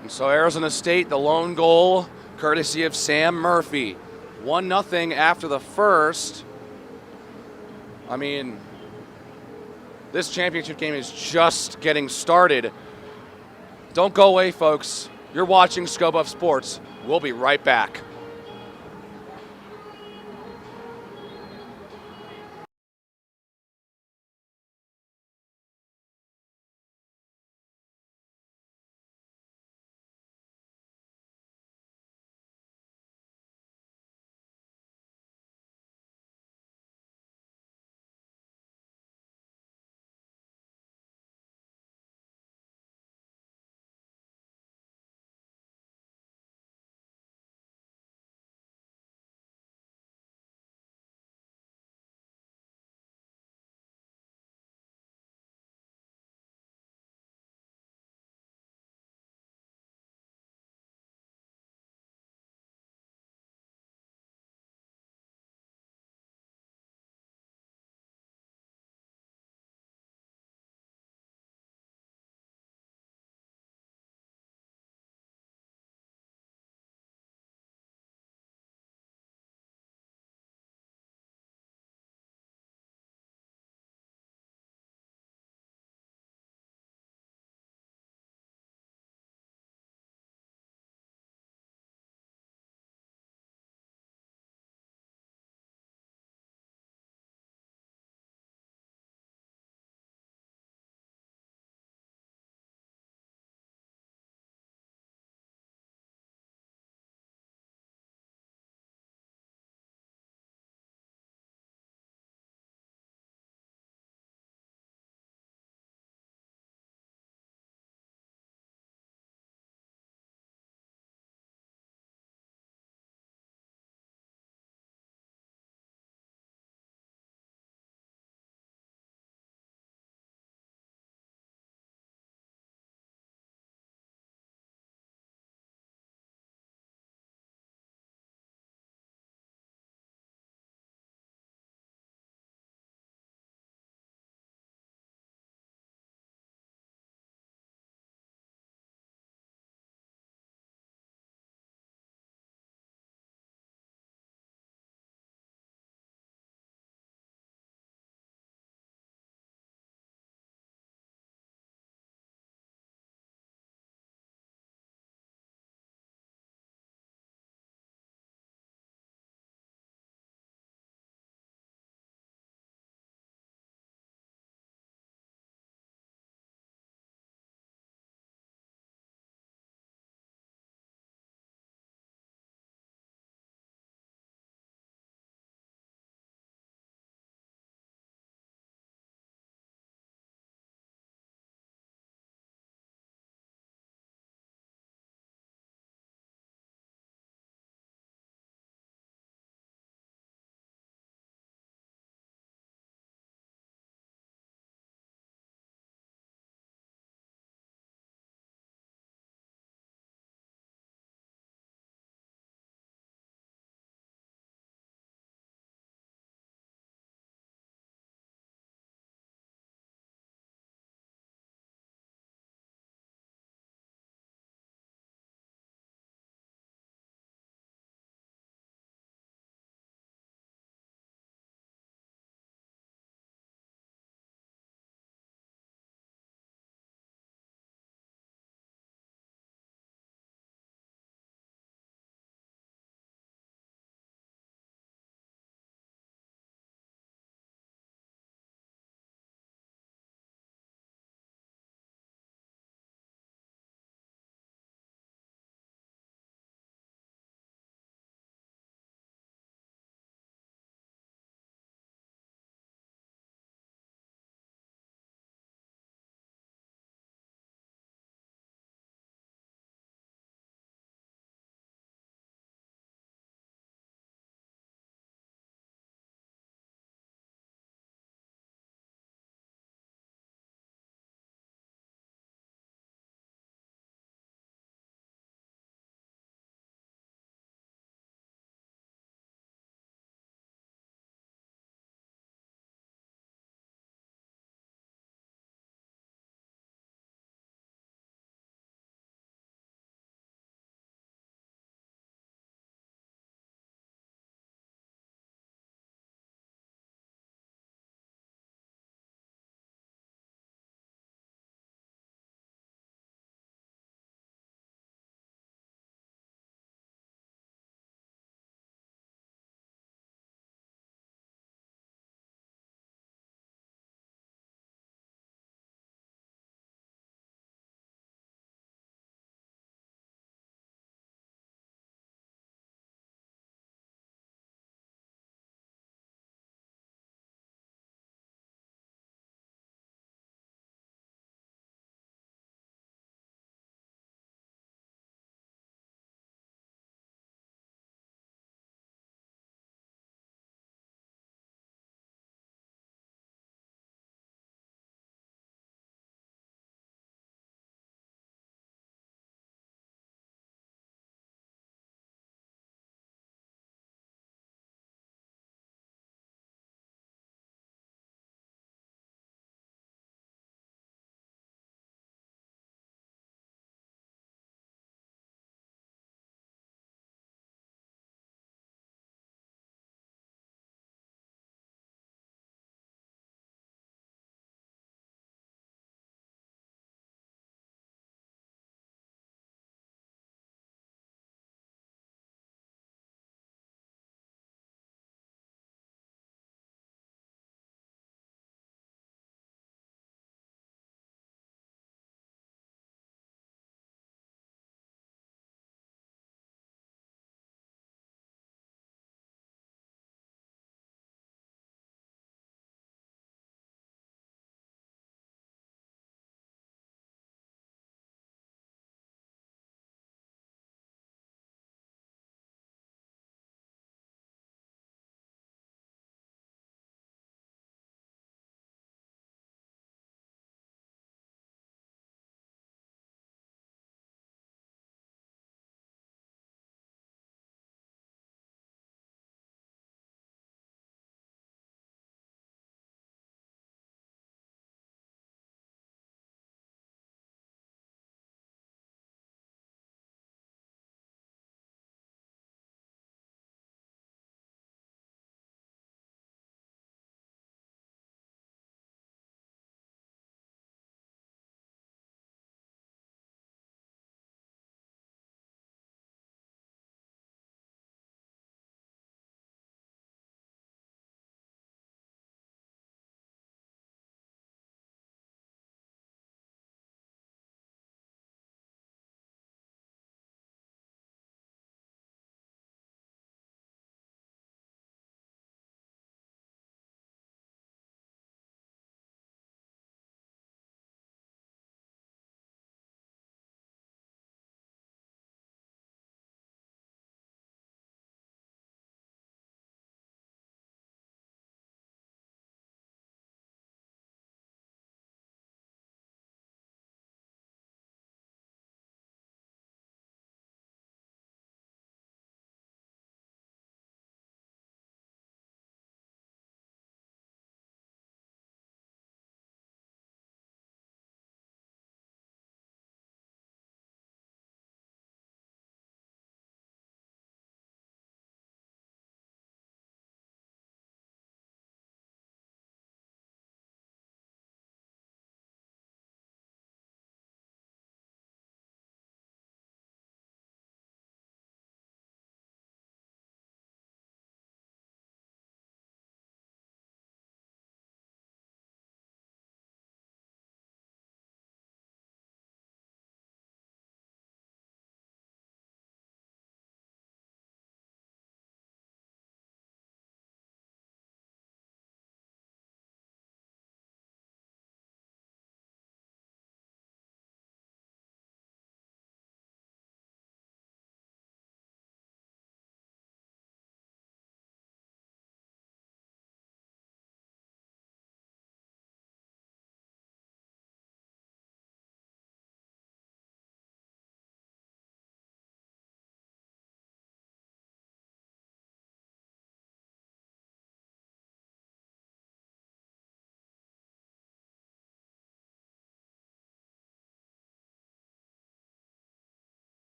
And so Arizona State, the lone goal, courtesy of Sam Murphy. 1-0 after the first. I mean, this championship game is just getting started. Don't go away, folks. You're watching Scope Up Sports. We'll be right back.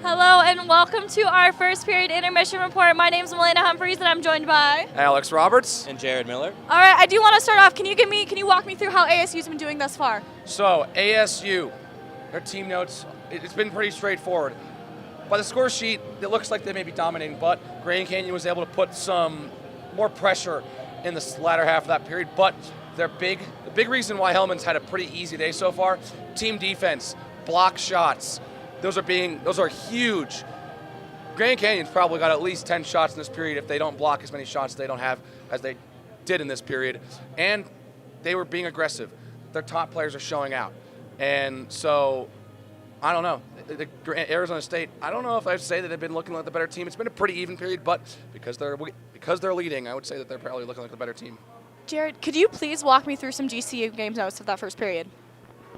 Hello and welcome to our first period intermission report. My name is Melena Humphreys and I'm joined by Alex Roberts. And Jared Miller. All right, I do want to start off. Can you walk me through how ASU's been doing thus far? So ASU, their team notes, it's been pretty straightforward. By the score sheet, it looks like they may be dominating, but Grand Canyon was able to put some more pressure in the latter half of that period. But the big reason why Hellman's had a pretty easy day so far, team defense, block shots. Those are huge. Grand Canyon's probably got at least 10 shots in this period if they don't block as many shots they don't have as they did in this period. And they were being aggressive. Their top players are showing out. And so, I don't know. Arizona State, I don't know if I'd say that they've been looking like the better team. It's been a pretty even period, but because they're leading, I would say that they're probably looking like the better team. Jared, could you please walk me through some GCU game notes of that first period?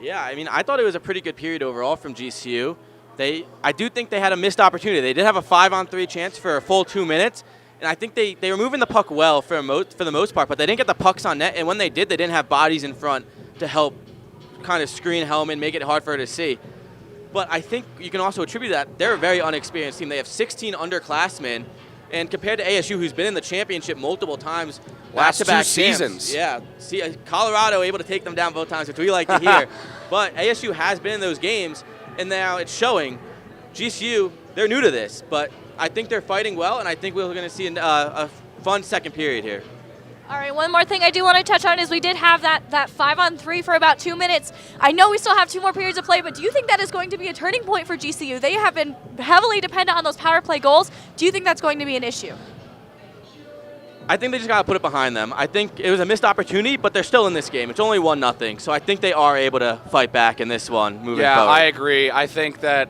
Yeah, I mean, I thought it was a pretty good period overall from GCU. I do think they had a missed opportunity. They did have a 5-on-3 chance for a full 2 minutes, and I think they were moving the puck well for the most part, but they didn't get the pucks on net, and when they did, they didn't have bodies in front to help kind of screen Hellman, make it hard for her to see. But I think you can also attribute that they're a very unexperienced team. They have 16 underclassmen, and compared to ASU, who's been in the championship multiple times, last 2 back-to-back seasons. Yeah, see, Colorado able to take them down both times, which we like to hear. But ASU has been in those games, and now it's showing. GCU, they're new to this, but I think they're fighting well, and I think we're going to see a fun second period here. All right, one more thing I do want to touch on is we did have that 5-on-3 for about 2 minutes. I know we still have 2 more periods of play, but do you think that is going to be a turning point for GCU? They have been heavily dependent on those power play goals. Do you think that's going to be an issue? I think they just got to put it behind them. I think it was a missed opportunity, but they're still in this game. It's only 1-0, so I think they are able to fight back in this one moving forward. Yeah, I agree. I think that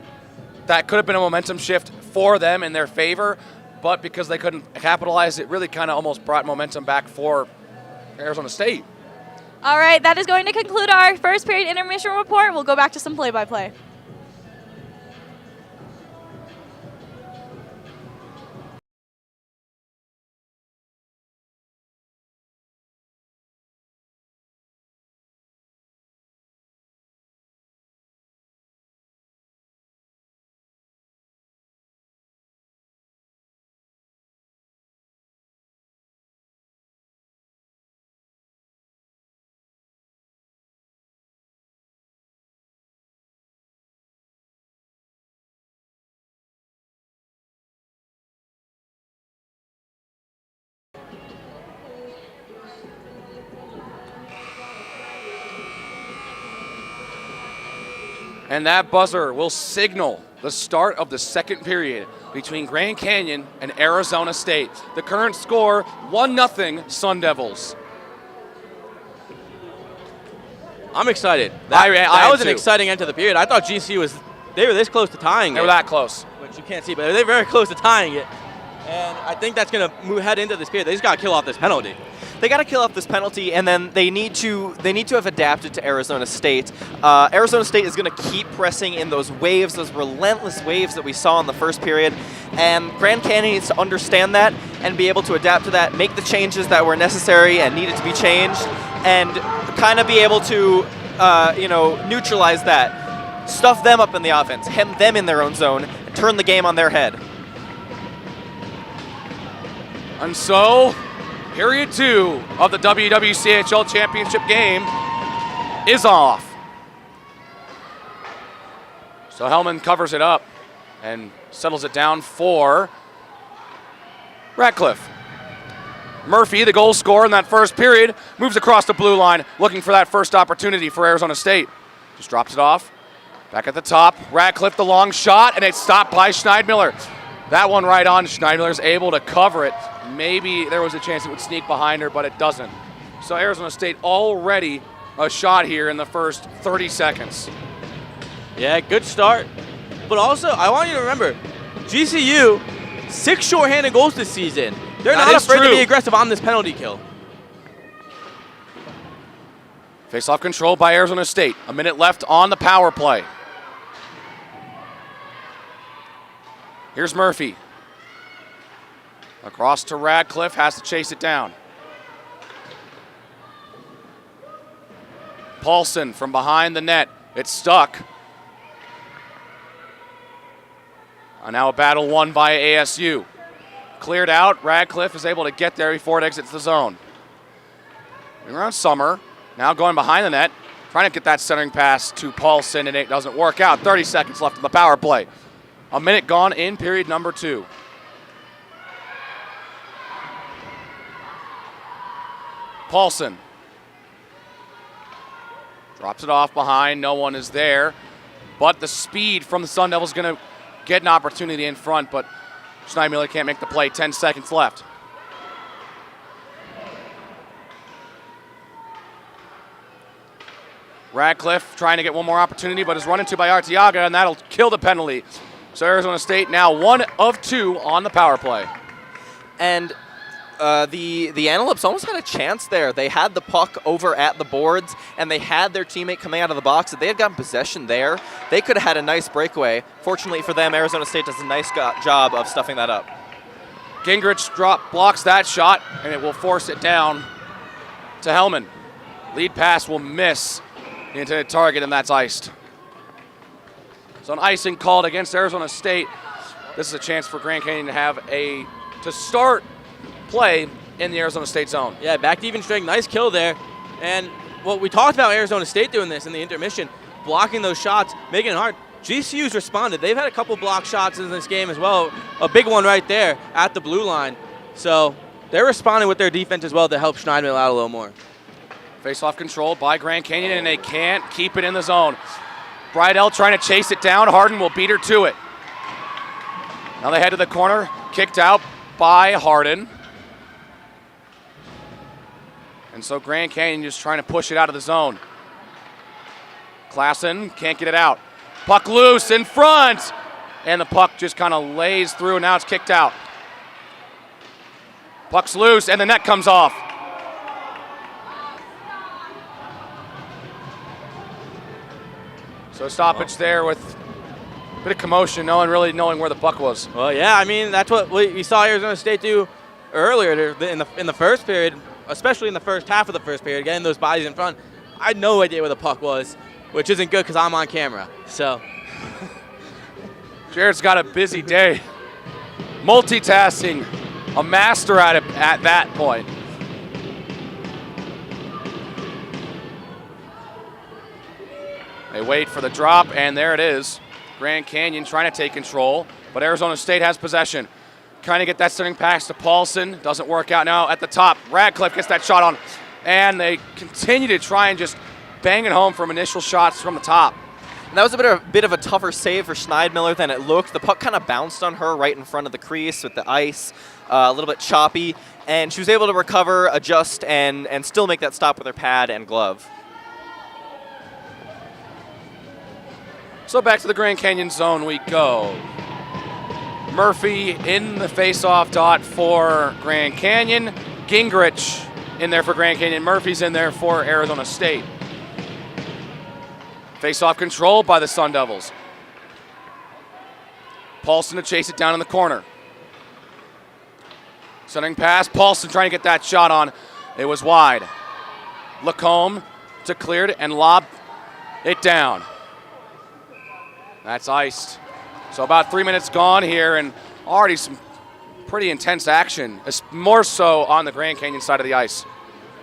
could have been a momentum shift for them in their favor, but because they couldn't capitalize, it really kind of almost brought momentum back for Arizona State. All right, that is going to conclude our first period intermission report. We'll go back to some play-by-play. And that buzzer will signal the start of the second period between Grand Canyon and Arizona State. The current score, 1-0 Sun Devils. I'm excited. I That was am an too. exciting end to the period. I thought GCU they were this close to tying They it. were that close. Which you can't see, but they're very close to tying it. And I think that's going to head into this period. They just got to kill off this penalty. They got to kill off this penalty, and then they need to have adapted to Arizona State. Arizona State is going to keep pressing in those waves, those relentless waves that we saw in the first period, and Grand Canyon needs to understand that and be able to adapt to that, make the changes that were necessary and needed to be changed, and kind of be able to neutralize that, stuff them up in the offense, hem them in their own zone, and turn the game on their head. And so, period 2 of the WWCHL championship game is off. So Hellman covers it up and settles it down for Radcliffe. Murphy, the goal scorer in that first period, moves across the blue line, looking for that first opportunity for Arizona State. Just drops it off. Back at the top, Radcliffe, the long shot, and it's stopped by Schneidmiller. That one right on. Schneidmiller's able to cover it. Maybe there was a chance it would sneak behind her, but it doesn't. So Arizona State already a shot here in the first 30 seconds. Yeah, good start. But also, I want you to remember, GCU, 6 shorthanded goals this season. They're That not is afraid to true. be aggressive on this penalty kill. Face-off control by Arizona State. A minute left on the power play. Here's Murphy. Across to Radcliffe, has to chase it down. Paulson from behind the net. It's stuck. Now a battle won by ASU. Cleared out. Radcliffe is able to get there before it exits the zone. Around Summer, now going behind the net, trying to get that centering pass to Paulson, and it doesn't work out. 30 seconds left in the power play. A minute gone in period number 2. Paulson drops it off behind. No one is there. But the speed from the Sun Devils is going to get an opportunity in front, but Schneidmiller can't make the play. 10 seconds left. Radcliffe trying to get one more opportunity, but is run into by Arteaga, and that'll kill the penalty. So Arizona State now 1 of 2 on the power play. And the Antelopes almost had a chance there. They had the puck over at the boards, and they had their teammate coming out of the box. If they had gotten possession there, they could have had a nice breakaway. Fortunately for them, Arizona State does a nice job of stuffing that up. Gingrich blocks that shot, and it will force it down to Hellman. Lead pass will miss into the target, and that's iced. So an icing called against Arizona State. This is a chance for Grand Canyon to start play in the Arizona State zone. Yeah, back to even strength. Nice kill there. And what we talked about Arizona State doing this in the intermission, blocking those shots, making it hard. GCU's responded. They've had a couple block shots in this game as well. A big one right there at the blue line. So they're responding with their defense as well to help Schneidmiller out a little more. Face-off controlled by Grand Canyon, and they can't keep it in the zone. Bridell trying to chase it down. Harden will beat her to it. Now they head to the corner, kicked out by Harden. And so Grand Canyon just trying to push it out of the zone. Klassen can't get it out. Puck loose in front. And the puck just kind of lays through, and now it's kicked out. Puck's loose, and the net comes off. So stoppage there with a bit of commotion, no one really knowing where the puck was. Well, yeah, I mean, that's what we saw Arizona State do earlier in the first period, especially in the first half of the first period, getting those bodies in front. I had no idea where the puck was, which isn't good because I'm on camera. So Jared's got a busy day. Multitasking, a master at it at that point. They wait for the drop, and there it is. Grand Canyon trying to take control, but Arizona State has possession. Trying to get that centering pass to Paulson. Doesn't work out now at the top. Radcliffe gets that shot on, and they continue to try and just bang it home from initial shots from the top. And that was a bit of a tougher save for Schneidmiller than it looked. The puck kind of bounced on her right in front of the crease with the ice, a little bit choppy, and she was able to recover, adjust, and still make that stop with her pad and glove. So back to the Grand Canyon zone we go. Murphy in the face-off dot for Grand Canyon. Gingrich in there for Grand Canyon. Murphy's in there for Arizona State. Face-off controlled by the Sun Devils. Paulson to chase it down in the corner. Sending pass. Paulson trying to get that shot on. It was wide. Lacombe to cleared and lob it down. That's iced. So about 3 minutes gone here, and already some pretty intense action, more so on the Grand Canyon side of the ice.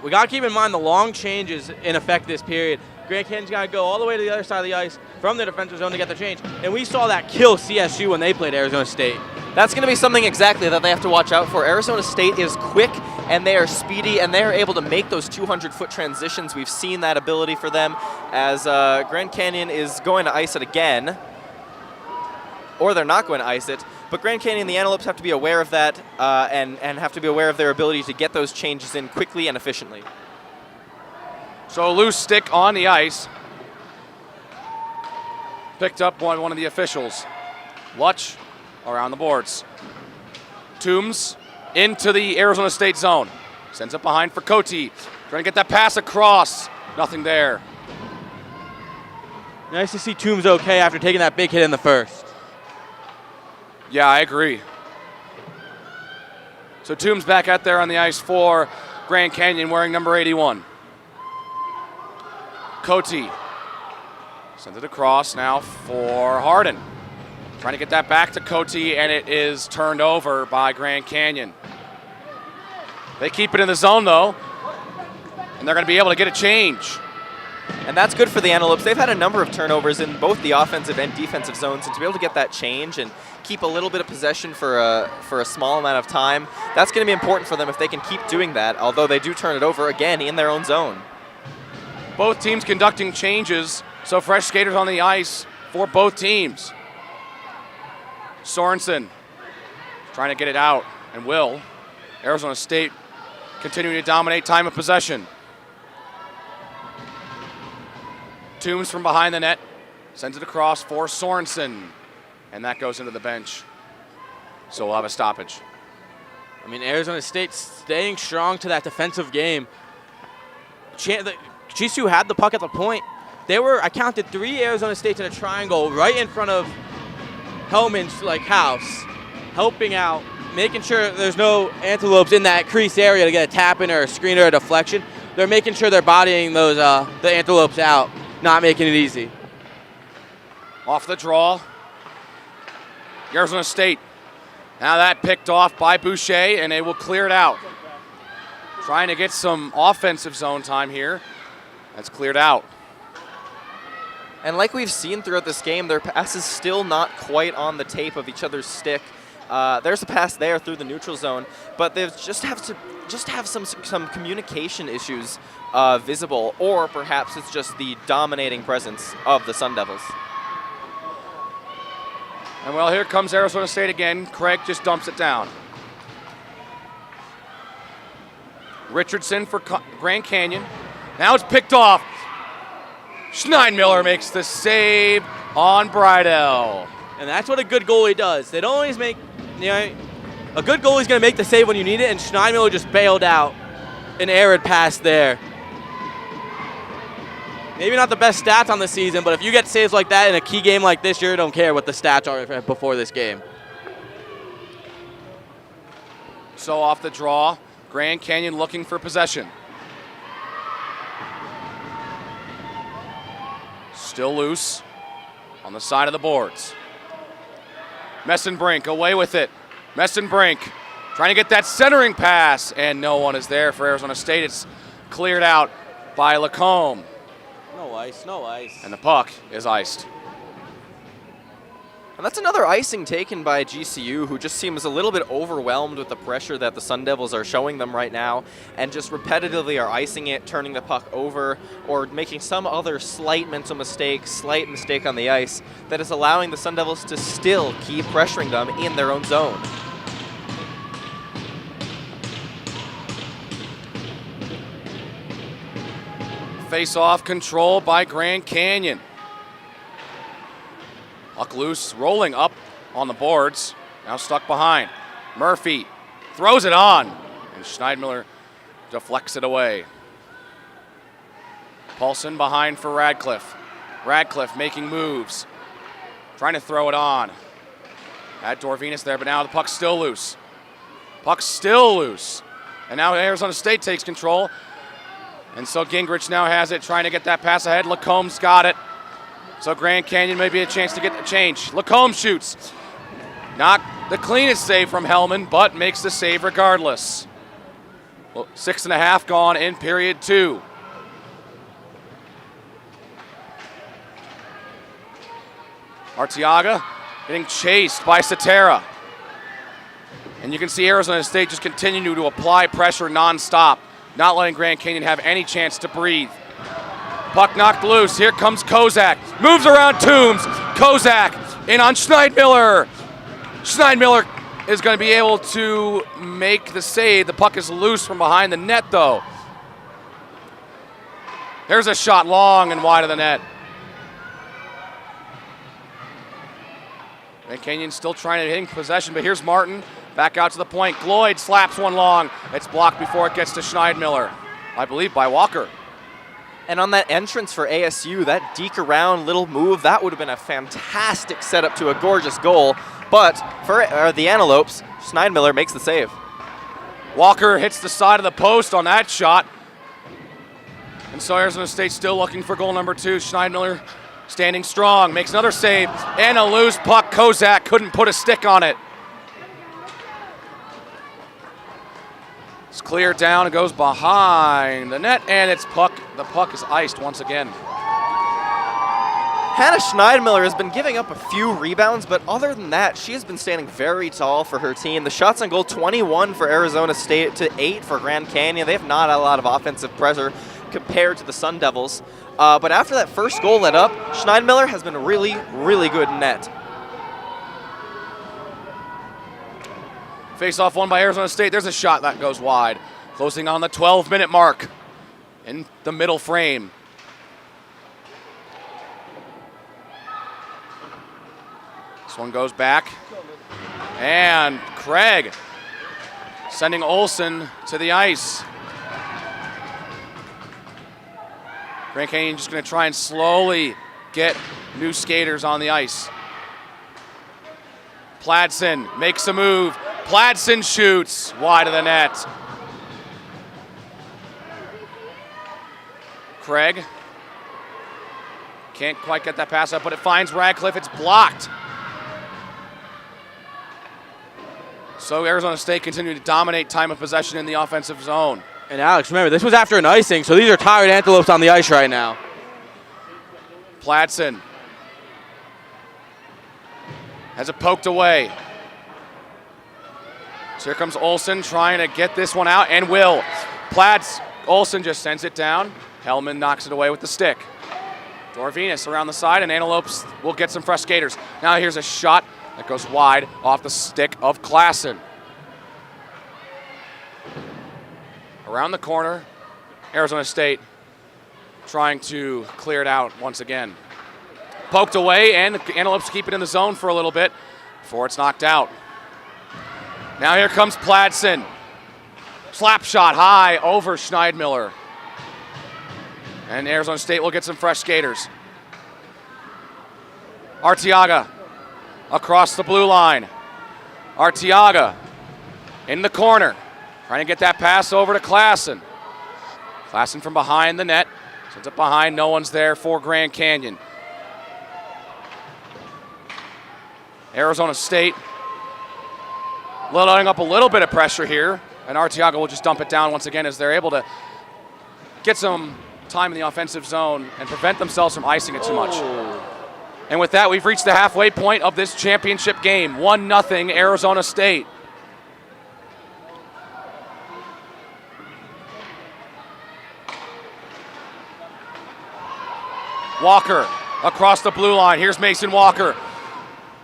We got to keep in mind the long changes in effect this period. Grand Canyon's got to go all the way to the other side of the ice from the defensive zone to get the change. And we saw that kill CSU when they played Arizona State. That's going to be something exactly that they have to watch out for. Arizona State is quick, and they are speedy, and they are able to make those 200-foot transitions. We've seen that ability for them as Grand Canyon is going to ice it again. Or they're not going to ice it. But Grand Canyon and the Antelopes have to be aware of that and have to be aware of their ability to get those changes in quickly and efficiently. So a loose stick on the ice. Picked up by one of the officials. Lutch around the boards. Toombs into the Arizona State zone. Sends it behind for Cote. Trying to get that pass across. Nothing there. Nice to see Toombs okay after taking that big hit in the first. Yeah, I agree. So Toombs back out there on the ice for Grand Canyon wearing number 81. Cote sends it across now for Harden. Trying to get that back to Coty, and it is turned over by Grand Canyon. They keep it in the zone, though, and they're going to be able to get a change. And that's good for the Antelopes. They've had a number of turnovers in both the offensive and defensive zones, and to be able to get that change and keep a little bit of possession for a small amount of time, that's going to be important for them if they can keep doing that, although they do turn it over again in their own zone. Both teams conducting changes, so fresh skaters on the ice for both teams. Sorensen trying to get it out, and will. Arizona State continuing to dominate time of possession. Toombs from behind the net, sends it across for Sorensen, and that goes into the bench. So we'll have a stoppage. I mean, Arizona State staying strong to that defensive game. GCU had the puck at the point. I counted 3 Arizona States in a triangle right in front of Hellman's house, helping out, making sure there's no Antelopes in that crease area to get a tap in or a screen or a deflection. They're making sure they're bodying those the Antelopes out, not making it easy. Off the draw, Arizona State. Now that picked off by Boucher, and they will clear it out. Trying to get some offensive zone time here. That's cleared out. And like we've seen throughout this game, their pass is still not quite on the tape of each other's stick. There's a pass there through the neutral zone, but they just have some communication issues visible, or perhaps it's just the dominating presence of the Sun Devils. And well, here comes Arizona State again. Craig just dumps it down. Richardson for Grand Canyon. Now it's picked off. Schneidmiller makes the save on Bridell. And that's what a good goalie does. They don't always make, a good goalie's going to make the save when you need it, and Schneidmiller just bailed out an arid pass there. Maybe not the best stats on the season, but if you get saves like that in a key game like this, you don't care what the stats are before this game. So off the draw, Grand Canyon looking for possession. Still loose on the side of the boards. Messenbrink away with it. Messenbrink trying to get that centering pass, and no one is there for Arizona State. It's cleared out by Lacombe. No ice, no ice. And the puck is iced. And that's another icing taken by GCU, who just seems a little bit overwhelmed with the pressure that the Sun Devils are showing them right now, and just repetitively are icing it, turning the puck over, or making some other slight mental mistake, slight mistake on the ice that is allowing the Sun Devils to still keep pressuring them in their own zone. Face-off control by Grand Canyon. Puck loose, rolling up on the boards. Now stuck behind. Murphy throws it on, and Schneidmiller deflects it away. Paulson behind for Radcliffe. Radcliffe making moves, trying to throw it on. Had Dorvinus there, but now the puck's still loose. Puck's still loose. And now Arizona State takes control. And so Gingrich now has it, trying to get that pass ahead. Lacombe's got it. So Grand Canyon may be a chance to get the change. Lacombe shoots. Not the cleanest save from Hellman, but makes the save regardless. Well, 6.5 gone in period 2. Arteaga getting chased by Satera. And you can see Arizona State just continue to apply pressure nonstop, not letting Grand Canyon have any chance to breathe. Puck knocked loose. Here comes Kozak. Moves around Toombs. Kozak in on Schneidmiller. Schneidmiller is going to be able to make the save. The puck is loose from behind the net, though. There's a shot long and wide of the net. Grand Canyon still trying to hit possession, but here's Martin. Back out to the point. Gloyd slaps one long. It's blocked before it gets to Schneidmiller, I believe by Walker. And on that entrance for ASU, that deke around little move, that would have been a fantastic setup to a gorgeous goal. But for the Antelopes, Schneidmiller makes the save. Walker hits the side of the post on that shot. And so Arizona State still looking for goal number 2. Schneidmiller standing strong, makes another save, and a loose puck. Kozak couldn't put a stick on it. It's cleared down and goes behind the net, and the puck is iced once again. Hannah Schneidmiller has been giving up a few rebounds, but other than that, she has been standing very tall for her team. The shots on goal, 21 for Arizona State to 8 for Grand Canyon. They have not a lot of offensive pressure compared to the Sun Devils. But after that first goal let up, Schneidmiller has been really, really good in net. Face-off won by Arizona State. There's a shot that goes wide. Closing on the 12-minute mark in the middle frame. This one goes back. And Craig sending Olsen to the ice. Grand Canyon just going to try and slowly get new skaters on the ice. Pladsen makes a move. Pladsen shoots wide of the net. Craig can't quite get that pass up, but it finds Radcliffe. It's blocked. So Arizona State continuing to dominate time of possession in the offensive zone. And Alex, remember, this was after an icing, so these are tired antelopes on the ice right now. Pladsen has it poked away. So here comes Olsen trying to get this one out, and will. Olsen just sends it down. Hellman knocks it away with the stick. Dorvenus around the side, and Antelopes will get some fresh skaters. Now here's a shot that goes wide off the stick of Klassen. Around the corner, Arizona State trying to clear it out once again. Poked away, and the Antelopes keep it in the zone for a little bit before it's knocked out. Now here comes Pladsen. Slap shot high over Schneidmiller. And Arizona State will get some fresh skaters. Arteaga across the blue line. Arteaga in the corner. Trying to get that pass over to Klassen. Klassen from behind the net. Sends it behind. No one's there for Grand Canyon. Arizona State letting up a little bit of pressure here. And Arteaga will just dump it down once again as they're able to get some time in the offensive zone and prevent themselves from icing it too much. And with that, we've reached the halfway point of this championship game. 1-0 Arizona State. Walker across the blue line. Here's Mason Walker.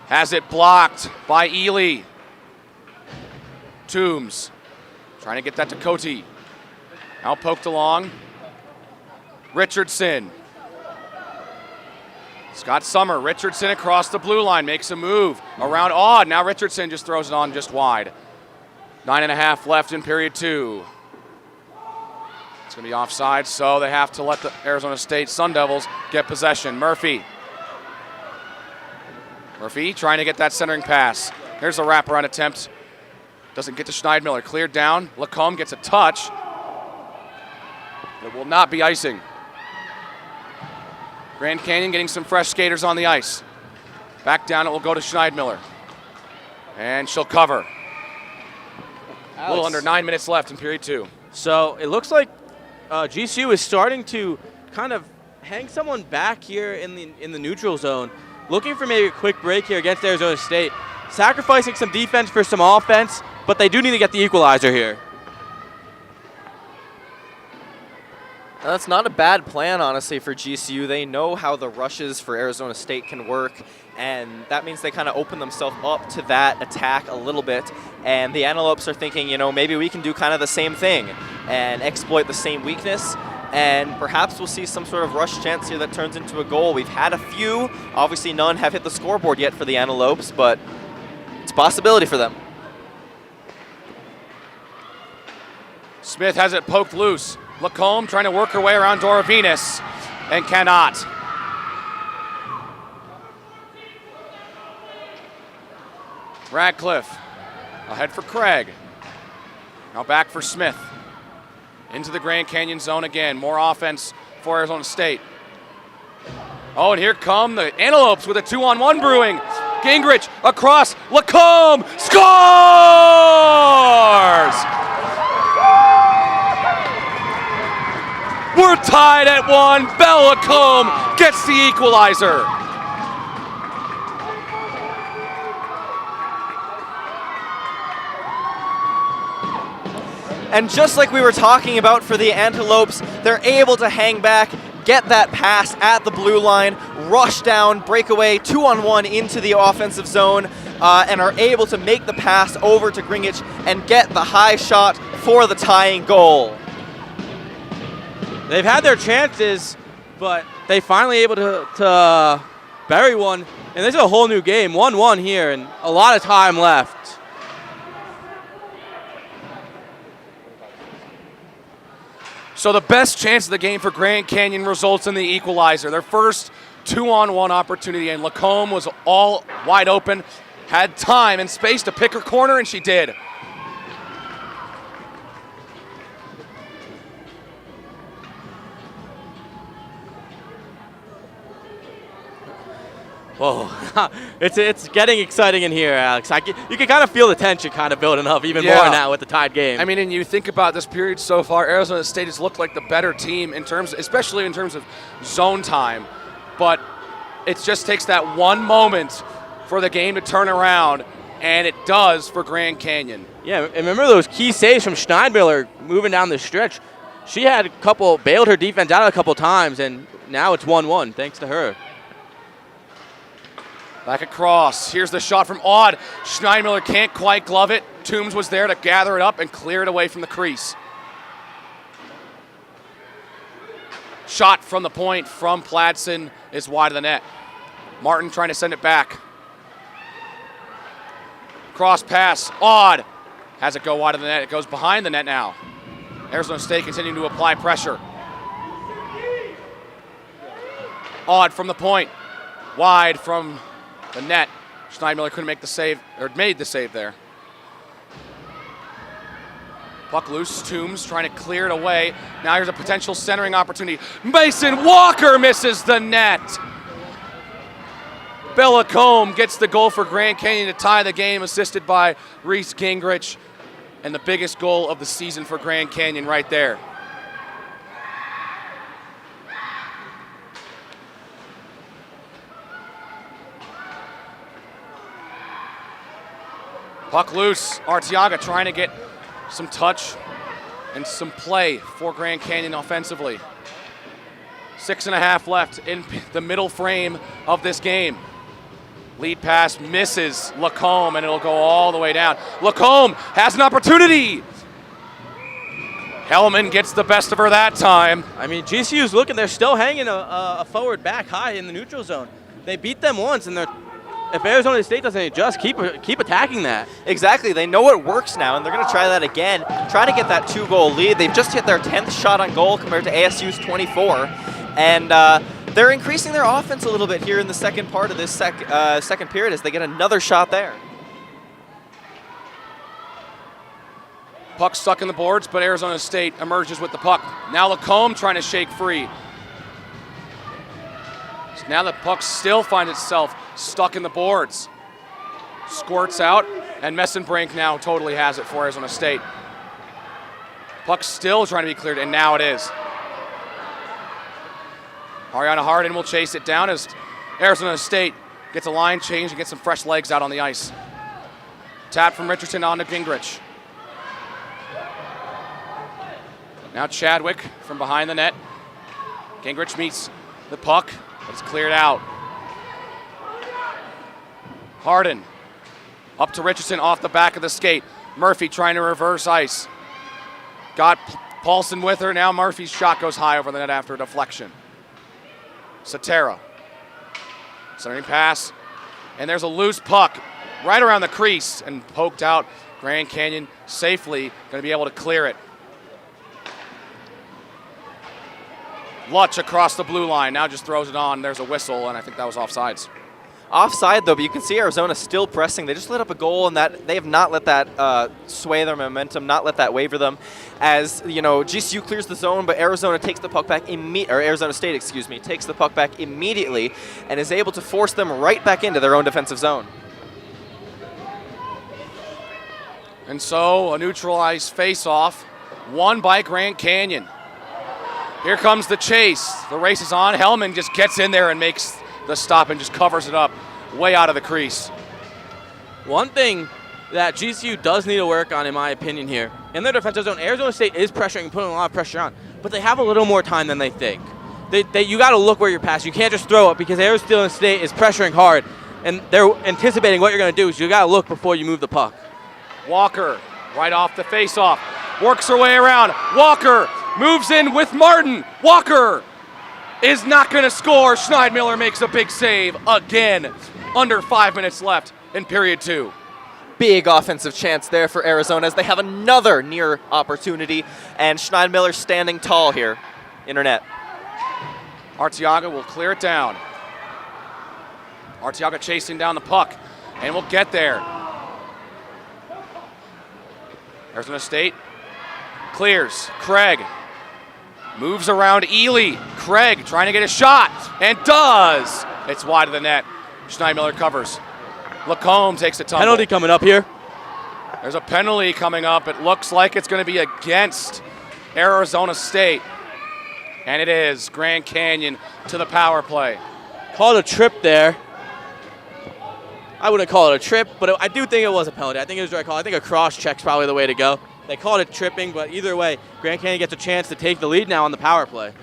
Has it blocked by Ely. Toombs trying to get that to Cote. Now poked along. Richardson. Scott Summer. Richardson across the blue line. Makes a move around Odd. Now Richardson just throws it on just wide. 9.5 left in period 2. It's going to be offside, so they have to let the Arizona State Sun Devils get possession. Murphy trying to get that centering pass. Here's a wraparound attempt. Doesn't get to Schneidmiller. Cleared down. Lacombe gets a touch. It will not be icing. Grand Canyon getting some fresh skaters on the ice. Back down, it will go to Schneidmiller. And she'll cover. A little under 9 minutes left in period 2. So it looks like GCU is starting to kind of hang someone back here in the neutral zone, looking for maybe a quick break here against Arizona State, sacrificing some defense for some offense, but they do need to get the equalizer here. That's not a bad plan, honestly, for GCU. They know how the rushes for Arizona State can work, and that means they kind of open themselves up to that attack a little bit. And the Antelopes are thinking, you know, maybe we can do kind of the same thing and exploit the same weakness, and perhaps we'll see some sort of rush chance here that turns into a goal. We've had a few. Obviously, none have hit the scoreboard yet for the Antelopes, but it's a possibility for them. Smith has it poked loose. Lacombe trying to work her way around Dora Venus and cannot. Radcliffe ahead for Craig. Now back for Smith. Into the Grand Canyon zone again. More offense for Arizona State. Oh, and here come the Antelopes with a 2-on-1 brewing. Gingrich across, Lacombe scores! We're tied at 1. Belle Lacombe gets the equalizer. And just like we were talking about for the Antelopes, they're able to hang back, get that pass at the blue line, rush down, breakaway, 2-on-1 into the offensive zone, and are able to make the pass over to Gingrich and get the high shot for the tying goal. They've had their chances, but they finally able to bury one. And this is a whole new game, 1-1 here, and a lot of time left. So the best chance of the game for Grand Canyon results in the equalizer. Their first 2-on-1 opportunity, and Lacombe was all wide open, had time and space to pick her corner, and she did. Whoa, it's getting exciting in here, Alex. You can kind of feel the tension kind of building up even more now with the tied game. I mean, and you think about this period so far, Arizona State has looked like the better team in terms, especially in terms of zone time. But it just takes that one moment for the game to turn around, and it does for Grand Canyon. Yeah, and remember those key saves from Schneidmiller moving down the stretch. She had bailed her defense out a couple times, and now it's 1-1 thanks to her. Back across. Here's the shot from Odd. Schneidmiller can't quite glove it. Toombs was there to gather it up and clear it away from the crease. Shot from the point from Pladsen is wide of the net. Martin trying to send it back. Cross pass. Odd has it go wide of the net. It goes behind the net now. Arizona State continuing to apply pressure. Odd from the point. Wide from the net. Schneidmiller couldn't make the save, or made the save there. Puck loose, Toombs trying to clear it away. Now here's a potential centering opportunity. Mason Walker misses the net. Belle Lacombe gets the goal for Grand Canyon to tie the game, assisted by Reese Gingrich, and the biggest goal of the season for Grand Canyon right there. Puck loose, Arteaga trying to get some touch and some play for Grand Canyon offensively. 6.5 left in the middle frame of this game. Lead pass misses Lacombe, and it'll go all the way down. Lacombe has an opportunity. Hellman gets the best of her that time. I mean, GCU's looking, they're still hanging a forward back high in the neutral zone. They beat them once, and if Arizona State doesn't adjust, keep attacking that. Exactly. They know it works now, and they're going to try that again, try to get that 2-goal lead. They've just hit their 10th shot on goal compared to ASU's 24, and they're increasing their offense a little bit here in the second part of this second period as they get another shot there. Puck stuck in the boards, but Arizona State emerges with the puck. Now Lacombe trying to shake free. Now the puck still finds itself stuck in the boards. Squirts out, and Messenbrink now totally has it for Arizona State. Puck still trying to be cleared, and now it is. Ariana Hardin will chase it down as Arizona State gets a line change and gets some fresh legs out on the ice. Tap from Richardson on to Gingrich. Now Chadwick from behind the net. Gingrich meets the puck, but it's cleared out. Hardin up to Richardson off the back of the skate. Murphy trying to reverse ice. Got Paulson with her. Now Murphy's shot goes high over the net after a deflection. Satera. Centering pass. And there's a loose puck right around the crease and poked out. Grand Canyon safely going to be able to clear it. Lutch across the blue line. Now just throws it on. There's a whistle, and I think that was offsides. Offside though, but you can see Arizona still pressing. They just let up a goal, and that they have not let that sway their momentum, not let that waver them. As GCU clears the zone, but Arizona takes the puck back Arizona State, excuse me, takes the puck back immediately and is able to force them right back into their own defensive zone. And so a neutralized face-off, won by Grand Canyon. Here comes the chase. The race is on. Hellman just gets in there and makes the stop and just covers it up way out of the crease. One thing that GCU does need to work on, in my opinion here, in their defensive zone, Arizona State is pressuring and putting a lot of pressure on, but they have a little more time than they think. You got to look where you're passing. You can't just throw it because Arizona State is pressuring hard, and they're anticipating what you're going to do, so you got to look before you move the puck. Walker, right off the face-off, works her way around. Walker moves in with Martin. Walker is not going to score. Schneidmiller makes a big save again. Under 5 minutes left in period 2. Big offensive chance there for Arizona as they have another near opportunity, and Schneidmiller standing tall here in her net. Arteaga will clear it down. Arteaga chasing down the puck, and will get there. Arizona State clears. Craig moves around Ely. Craig trying to get a shot, and does. It's wide of the net. Schneidmiller covers. Lacombe takes a tumble. Penalty coming up here. There's a penalty coming up. It looks like it's going to be against Arizona State. And it is. Grand Canyon to the power play. Called a trip there. I wouldn't call it a trip, but I do think it was a penalty. I think it was the right call. I think a cross check's probably the way to go. They called it tripping, but either way, Grand Canyon gets a chance to take the lead now on the power play.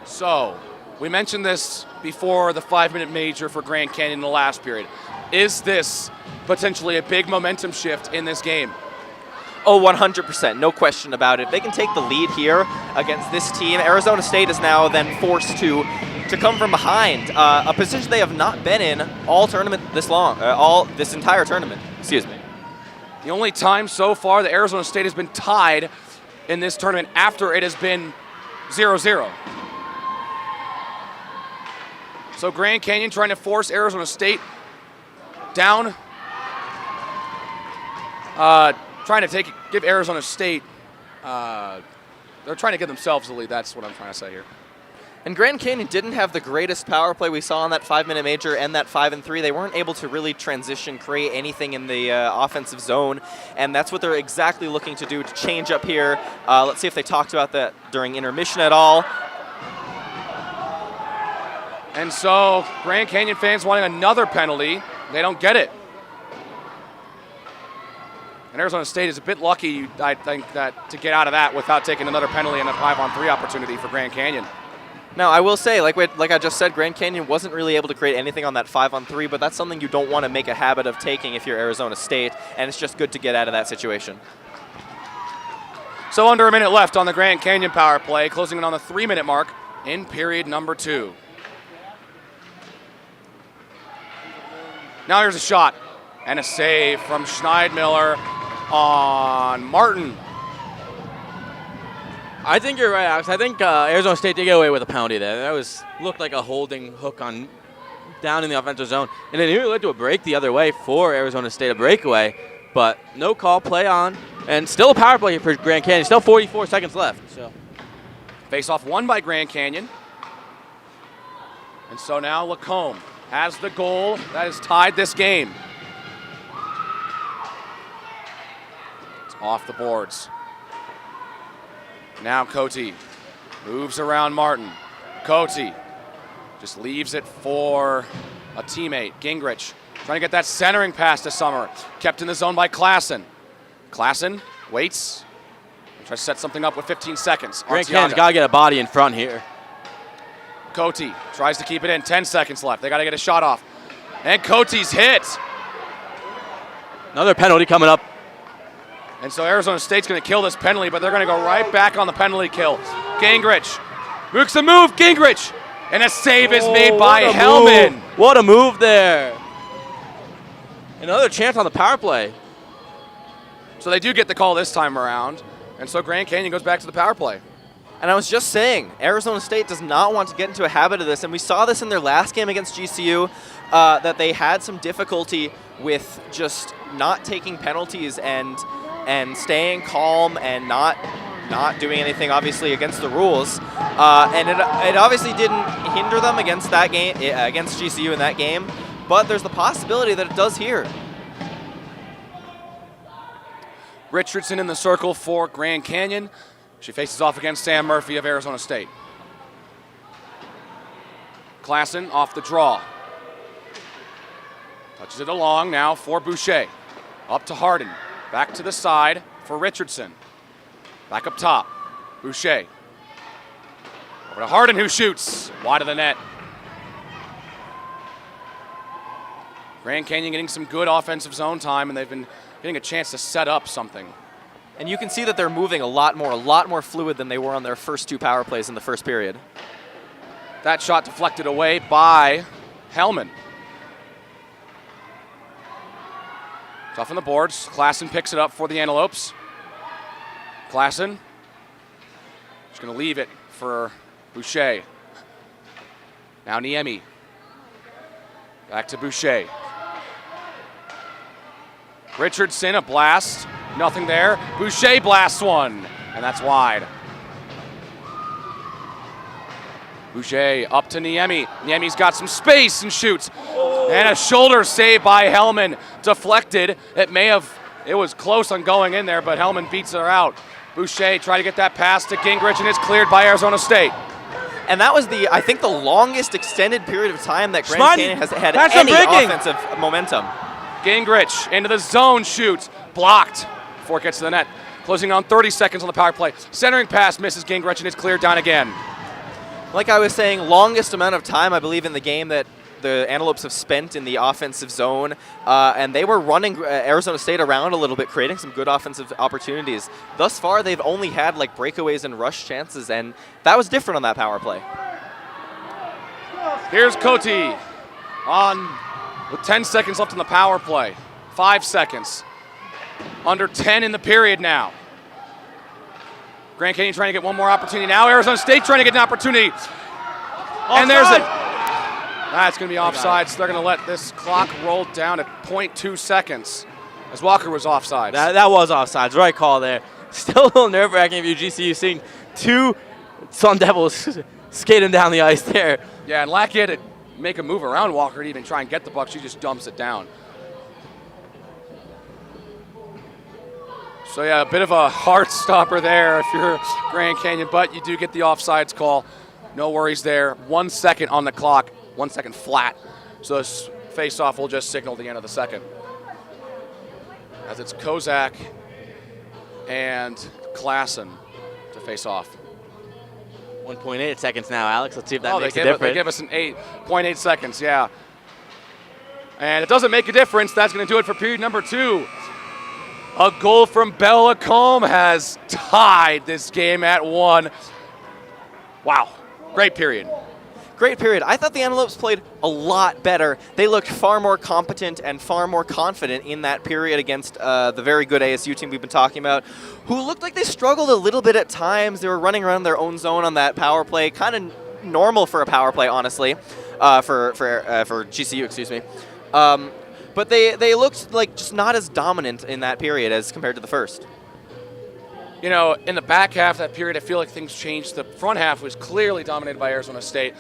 So, we mentioned this before the 5-minute major for Grand Canyon in the last period. Is this potentially a big momentum shift in this game? Oh, 100%, no question about it. If they can take the lead here against this team, Arizona State is now then forced to come from behind, a position they have not been in all tournament this entire tournament. Excuse me. The only time so far that Arizona State has been tied in this tournament after it has been 0-0. So Grand Canyon trying to force Arizona State down, trying to give Arizona State, they're trying to give themselves the lead. That's what I'm trying to say here. And Grand Canyon didn't have the greatest power play we saw in that 5-minute major and that 5-3. They weren't able to really transition, create anything in the offensive zone, and that's what they're exactly looking to do to change up here. Let's see if they talked about that during intermission at all. And so Grand Canyon fans wanting another penalty. They don't get it. And Arizona State is a bit lucky, I think, that to get out of that without taking another penalty and a 5-on-3 opportunity for Grand Canyon. Now, I will say, like I just said, Grand Canyon wasn't really able to create anything on that 5-on-3, but that's something you don't want to make a habit of taking if you're Arizona State, and it's just good to get out of that situation. So under a minute left on the Grand Canyon power play, closing in on the 3-minute mark in period number 2. Now here's a shot and a save from Schneidmiller on Martin. I think you're right, Alex. I think Arizona State did get away with a penalty there. That looked like a holding hook on down in the offensive zone. And it nearly led to a break the other way for Arizona State, a breakaway. But no call, play on. And still a power play for Grand Canyon. Still 44 seconds left. So Face-off won by Grand Canyon. And so now Lacombe has the goal that has tied this game. It's off the boards. Now Cote moves around Martin. Cote just leaves it for a teammate, Gingrich. Trying to get that centering pass to Summer. Kept in the zone by Klassen. Klassen waits. Tries to set something up with 15 seconds. Grand Canyon's got to get a body in front here. Cote tries to keep it in. 10 seconds left. They got to get a shot off. And Cote's hit. Another penalty coming up. And so Arizona State's going to kill this penalty, but they're going to go right back on the penalty kill. Gingrich makes a move. Gingrich. And a save is made by Hellman. What a move there. Another chance on the power play. So they do get the call this time around. And so Grand Canyon goes back to the power play. And I was just saying, Arizona State does not want to get into a habit of this, and we saw this in their last game against GCU, that they had some difficulty with just not taking penalties and staying calm and not doing anything, obviously, against the rules. And it obviously didn't hinder them against that game, against GCU in that game, but there's the possibility that it does here. Richardson in the circle for Grand Canyon. She faces off against Sam Murphy of Arizona State. Klassen off the draw. Touches it along now for Boucher. Up to Harden. Back to the side for Richardson. Back up top. Boucher. Over to Harden, who shoots wide of the net. Grand Canyon getting some good offensive zone time, and they've been getting a chance to set up something. And you can see that they're moving a lot more fluid than they were on their first 2 power plays in the first period. That shot deflected away by Hellman. Tough on the boards. Klassen picks it up for the Antelopes. Klassen. Just going to leave it for Boucher. Now Niemi. Back to Boucher. Richardson, a blast. Nothing there. Boucher blasts one, and that's wide. Boucher up to Niemi. Niemi's got some space and shoots. And a shoulder save by Hellman. Deflected. It was close on going in there, but Hellman beats her out. Boucher tried to get that pass to Gingrich, and it's cleared by Arizona State. And that was I think the longest extended period of time that Grand Canyon has had any offensive momentum. Gingrich into the zone, shoots, blocked before it gets to the net. Closing on 30 seconds on the power play. Centering pass misses Gingrich, and it's cleared down again. Like I was saying, longest amount of time, I believe, in the game that the Antelopes have spent in the offensive zone, and they were running Arizona State around a little bit, creating some good offensive opportunities. Thus far, they've only had like breakaways and rush chances, and that was different on that power play. Here's Cote with 10 seconds left on the power play. 5 seconds. Under 10 in the period now. Grand Canyon trying to get one more opportunity now. Arizona State trying to get an opportunity. And there's it. That's going to be offside, so they're going to let this clock roll down at 0.2 seconds as Walker was offside. That was offside. Right call there. Still a little nerve-wracking if you're GCU seeing 2 Sun Devils skating down the ice there. Yeah, and Lackey had to make a move around Walker to even try and get the puck. She just dumps it down. So yeah, a bit of a heart stopper there if you're Grand Canyon, but you do get the offsides call. No worries there. 1 second on the clock, 1 second flat. So this face-off will just signal the end of the second. As it's Kozak and Klassen to face off. 1.8 seconds now, Alex. Let's see if that makes a difference. They give us an 8.8 seconds, yeah. And it doesn't make a difference. That's going to do it for period number 2. A goal from Bella Combe has tied this game at 1. Wow, great period. Great period. I thought the Antelopes played a lot better. They looked far more competent and far more confident in that period against the very good ASU team we've been talking about, who looked like they struggled a little bit at times. They were running around their own zone on that power play, kind of normal for a power play, honestly, for GCU, excuse me. But they looked like just not as dominant in that period as compared to the first. You know, in the back half of that period, I feel like things changed. The front half was clearly dominated by Arizona State,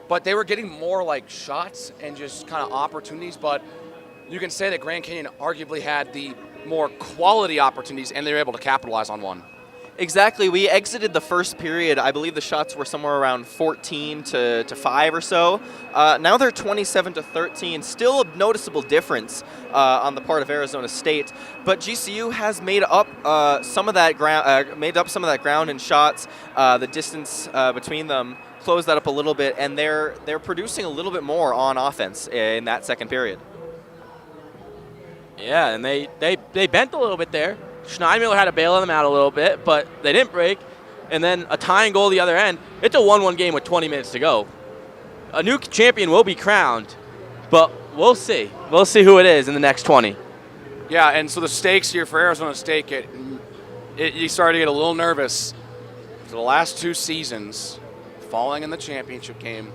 but they were getting more like shots and just kind of opportunities. But you can say that Grand Canyon arguably had the more quality opportunities, and they were able to capitalize on one. Exactly. We exited the first period. I believe the shots were somewhere around 14 to 5 or so. Now they're 27 to 13. Still a noticeable difference on the part of Arizona State, but GCU has made up some of that ground in shots. The distance between them closed that up a little bit, and they're producing a little bit more on offense in that second period. Yeah, and they bent a little bit there. Schneidmiller had to bail them out a little bit, but they didn't break. And then a tying goal the other end. It's a 1-1 game with 20 minutes to go. A new champion will be crowned, but we'll see. We'll see who it is in the next 20. Yeah, and so the stakes here for Arizona State, you started to get a little nervous for the last 2 seasons, falling in the championship game.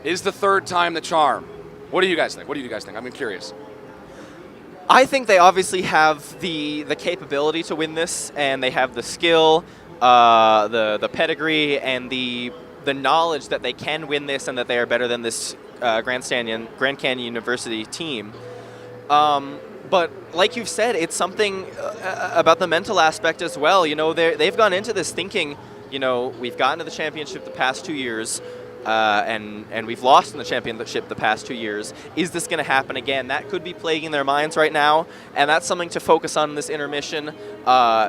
Is the third time the charm? What do you guys think? I'm curious. I think they obviously have the capability to win this, and they have the skill, the pedigree, and the knowledge that they can win this, and that they are better than this Grand Canyon University team. But like you've said, it's something about the mental aspect as well. You know, they've gone into this thinking, you know, we've gotten to the championship the past 2 years. And we've lost in the championship the past 2 years. Is this going to happen again? That could be plaguing their minds right now, and that's something to focus on in this intermission.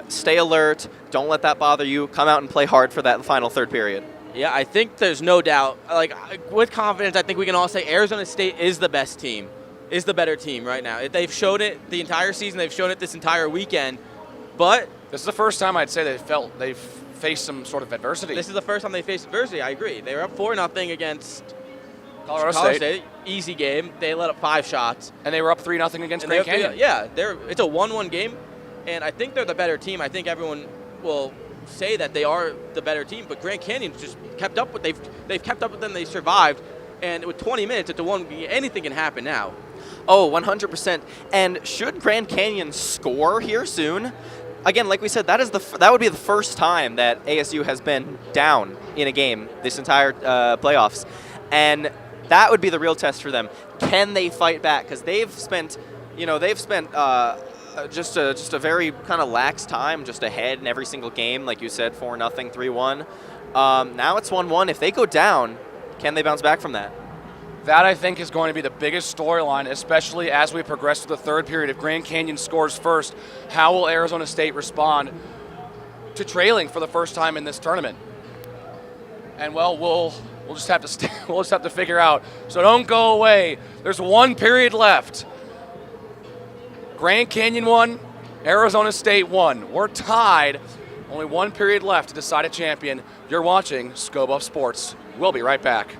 Stay alert. Don't let that bother you. Come out and play hard for that final third period. Yeah, I think there's no doubt. Like, with confidence, I think we can all say Arizona State is the best team, is the better team right now. They've shown it the entire season. They've shown it this entire weekend. But this is the first time I'd say they've faced some sort of adversity. This is the first time they faced adversity. I agree. They were up 4-0 against Colorado State. Easy game. They let up 5 shots. And they were up 3-0 against Grand Canyon. Yeah, it's a 1-1 game, and I think they're the better team. I think everyone will say that they are the better team, but Grand Canyon just kept up with they've kept up with them. They survived, and with 20 minutes, it's a 1. Anything can happen now. Oh, 100%. And should Grand Canyon score here soon? Again, like we said, that would be the first time that ASU has been down in a game this entire playoffs, and that would be the real test for them. Can they fight back? Because they've spent just a very kind of lax time, just ahead in every single game, like you said, 4-0, 3-1. Now it's 1-1. If they go down, can they bounce back from that? That, I think, is going to be the biggest storyline, especially as we progress to the third period. If Grand Canyon scores first, how will Arizona State respond to trailing for the first time in this tournament? And well, we'll just have to we'll just have to figure out. So don't go away. There's 1 period left. Grand Canyon won, Arizona State won. We're tied. Only 1 period left to decide a champion. You're watching Scobuff Sports. We'll be right back.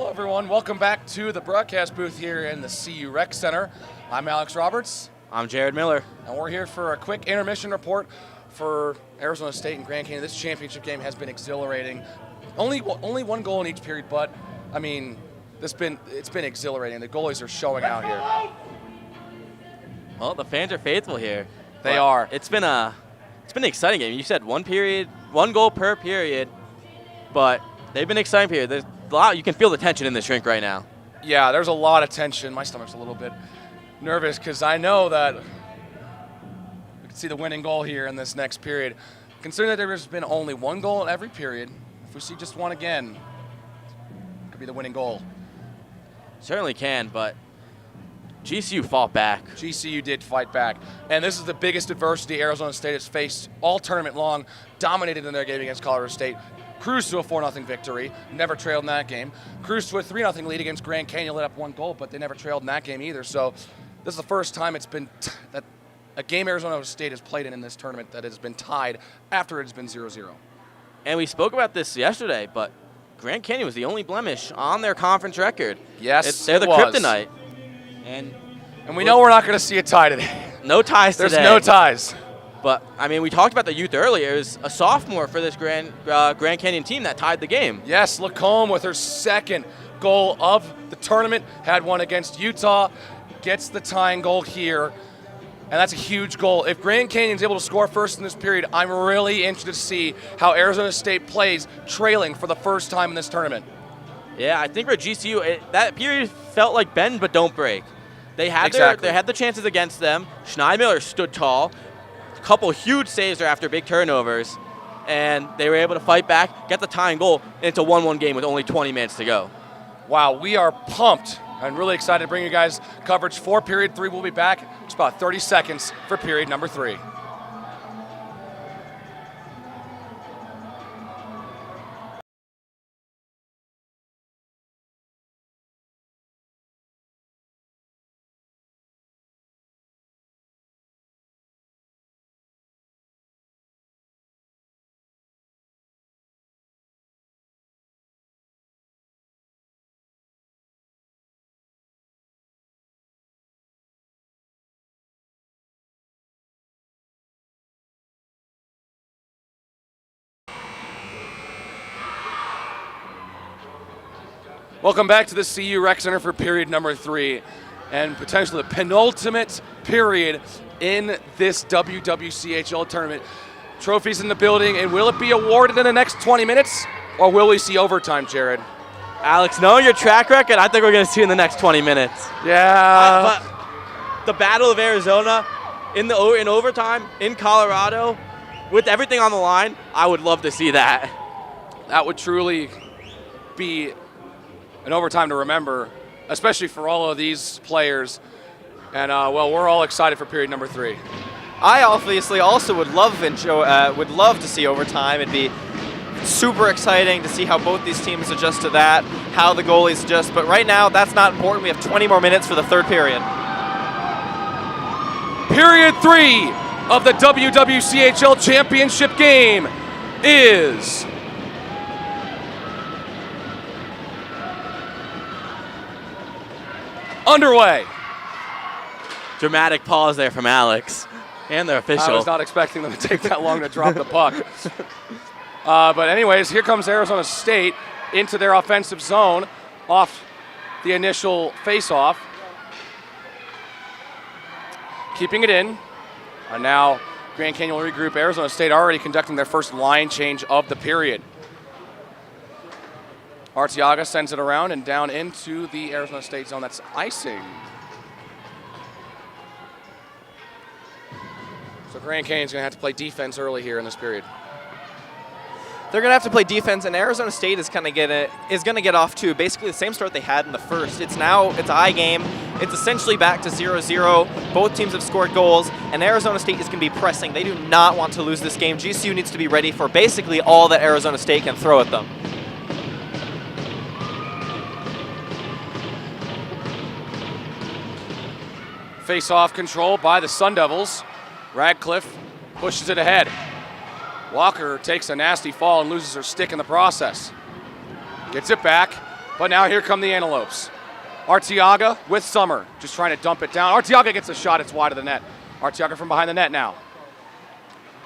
Hello, everyone. Welcome back to the broadcast booth here in the CU Rec Center. I'm Alex Roberts. I'm Jared Miller. And we're here for a quick intermission report for Arizona State and Grand Canyon. This championship game has been exhilarating. Only one goal in each period, but, I mean, it's been exhilarating. The goalies are showing out here. Well, the fans are faithful here. They are. It's been an exciting game. You said one goal per period, but they've been exciting period. There's a lot. You can feel the tension in this rink right now. Yeah, there's a lot of tension. My stomach's a little bit nervous because I know that we can see the winning goal here in this next period. Considering that there's been only one goal in every period, if we see just one again, it could be the winning goal. Certainly can, but GCU fought back. GCU did fight back. And this is the biggest adversity Arizona State has faced all tournament long, dominated in their game against Colorado State. Cruised to a 4-0 victory, never trailed in that game. Cruised to a 3-0 lead against Grand Canyon, let up one goal, but they never trailed in that game either. So this is the first time it's been that a game Arizona State has played in this tournament that has been tied after it's been 0-0. And we spoke about this yesterday, but Grand Canyon was the only blemish on their conference record. Yes, they're the kryptonite. And we know we're not going to see a tie today. No ties today. There's no ties. But, I mean, we talked about the youth earlier. It was a sophomore for this Grand Canyon team that tied the game. Yes, Lacombe with her second goal of the tournament. Had one against Utah. Gets the tying goal here. And that's a huge goal. If Grand Canyon's able to score first in this period, I'm really interested to see how Arizona State plays trailing for the first time in this tournament. Yeah, I think for GCU, that period felt like bend but don't break. They had the chances against them. Schneidmiller stood tall. A couple huge saves after big turnovers, and they were able to fight back, get the tying goal, and it's a 1-1 game with only 20 minutes to go. Wow, we are pumped and really excited to bring you guys coverage for period 3. We'll be back in just about 30 seconds for period number 3. Welcome back to the CU Rec Center for period number 3 and potentially the penultimate period in this WWCHL tournament. Trophies in the building, and will it be awarded in the next 20 minutes, or will we see overtime, Jared? Alex, knowing your track record, I think we're going to see in the next 20 minutes. Yeah. But the Battle of Arizona in overtime in Colorado, with everything on the line, I would love to see that. That would truly be an overtime to remember, especially for all of these players. And, well, we're all excited for period number 3. I obviously also would love to see overtime. It'd be super exciting to see how both these teams adjust to that, how the goalies adjust. But right now, that's not important. We have 20 more minutes for the third period. Period 3 of the WWCHL championship game is underway. Dramatic pause there from Alex and their official. I was not expecting them to take that long to drop the puck. But anyways, here comes Arizona State into their offensive zone off the initial face-off. Keeping it in. And now Grand Canyon will regroup. Arizona State already conducting their first line change of the period. Arteaga sends it around and down into the Arizona State zone. That's icing. So Grand Canyon's going to have to play defense early here in this period. They're going to have to play defense, and Arizona State is going to get off to basically the same start they had in the first. It's a high game. It's essentially back to 0-0. Both teams have scored goals, and Arizona State is going to be pressing. They do not want to lose this game. GCU needs to be ready for basically all that Arizona State can throw at them. Face-off control by the Sun Devils. Radcliffe pushes it ahead. Walker takes a nasty fall and loses her stick in the process. Gets it back. But now here come the Antelopes. Arteaga with Summer, just trying to dump it down. Arteaga gets a shot, it's wide of the net. Arteaga from behind the net now.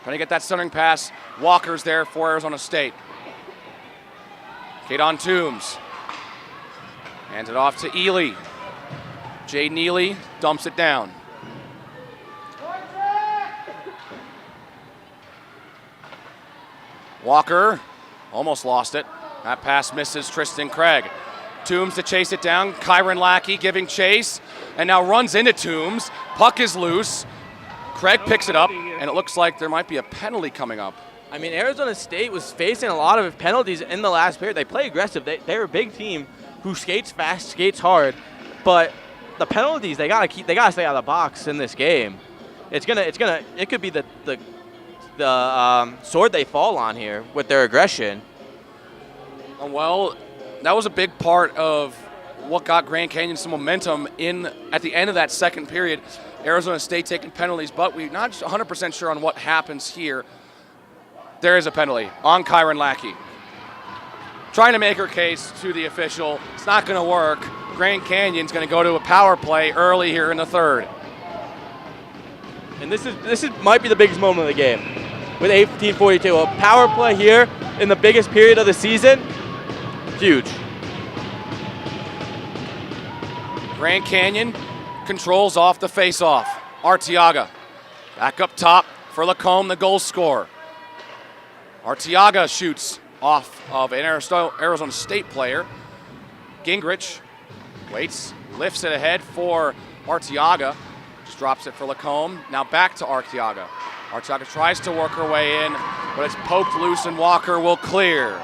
Trying to get that centering pass. Walker's there for Arizona State. Kaden Toombs. Hands it off to Ely. Jaden Ely dumps it down. Walker almost lost it. That pass misses Tristan Craig. Toombs to chase it down. Kyron Lackey giving chase and now runs into Toombs. Puck is loose. Craig picks it up and it looks like there might be a penalty coming up. I mean, Arizona State was facing a lot of penalties in the last period. They play aggressive. They're a big team who skates fast, skates hard, but the penalties they gotta stay out of the box in this game. It could be the sword they fall on here with their aggression. Well, that was a big part of what got Grand Canyon some momentum at the end of that second period. Arizona State taking penalties, but we're not 100% sure on what happens here. There is a penalty on Kyron Lackey. Trying to make her case to the official. It's not going to work. Grand Canyon's going to go to a power play early here in the third. And this might be the biggest moment of the game. With 18:42, a power play here in the biggest period of the season, huge. Grand Canyon controls off the face-off. Arteaga back up top for Lacombe, the goal scorer. Arteaga shoots off of an Arizona State player. Gingrich waits, lifts it ahead for Arteaga. Just drops it for Lacombe. Now back to Arteaga. Arteaga tries to work her way in, but it's poked loose and Walker will clear.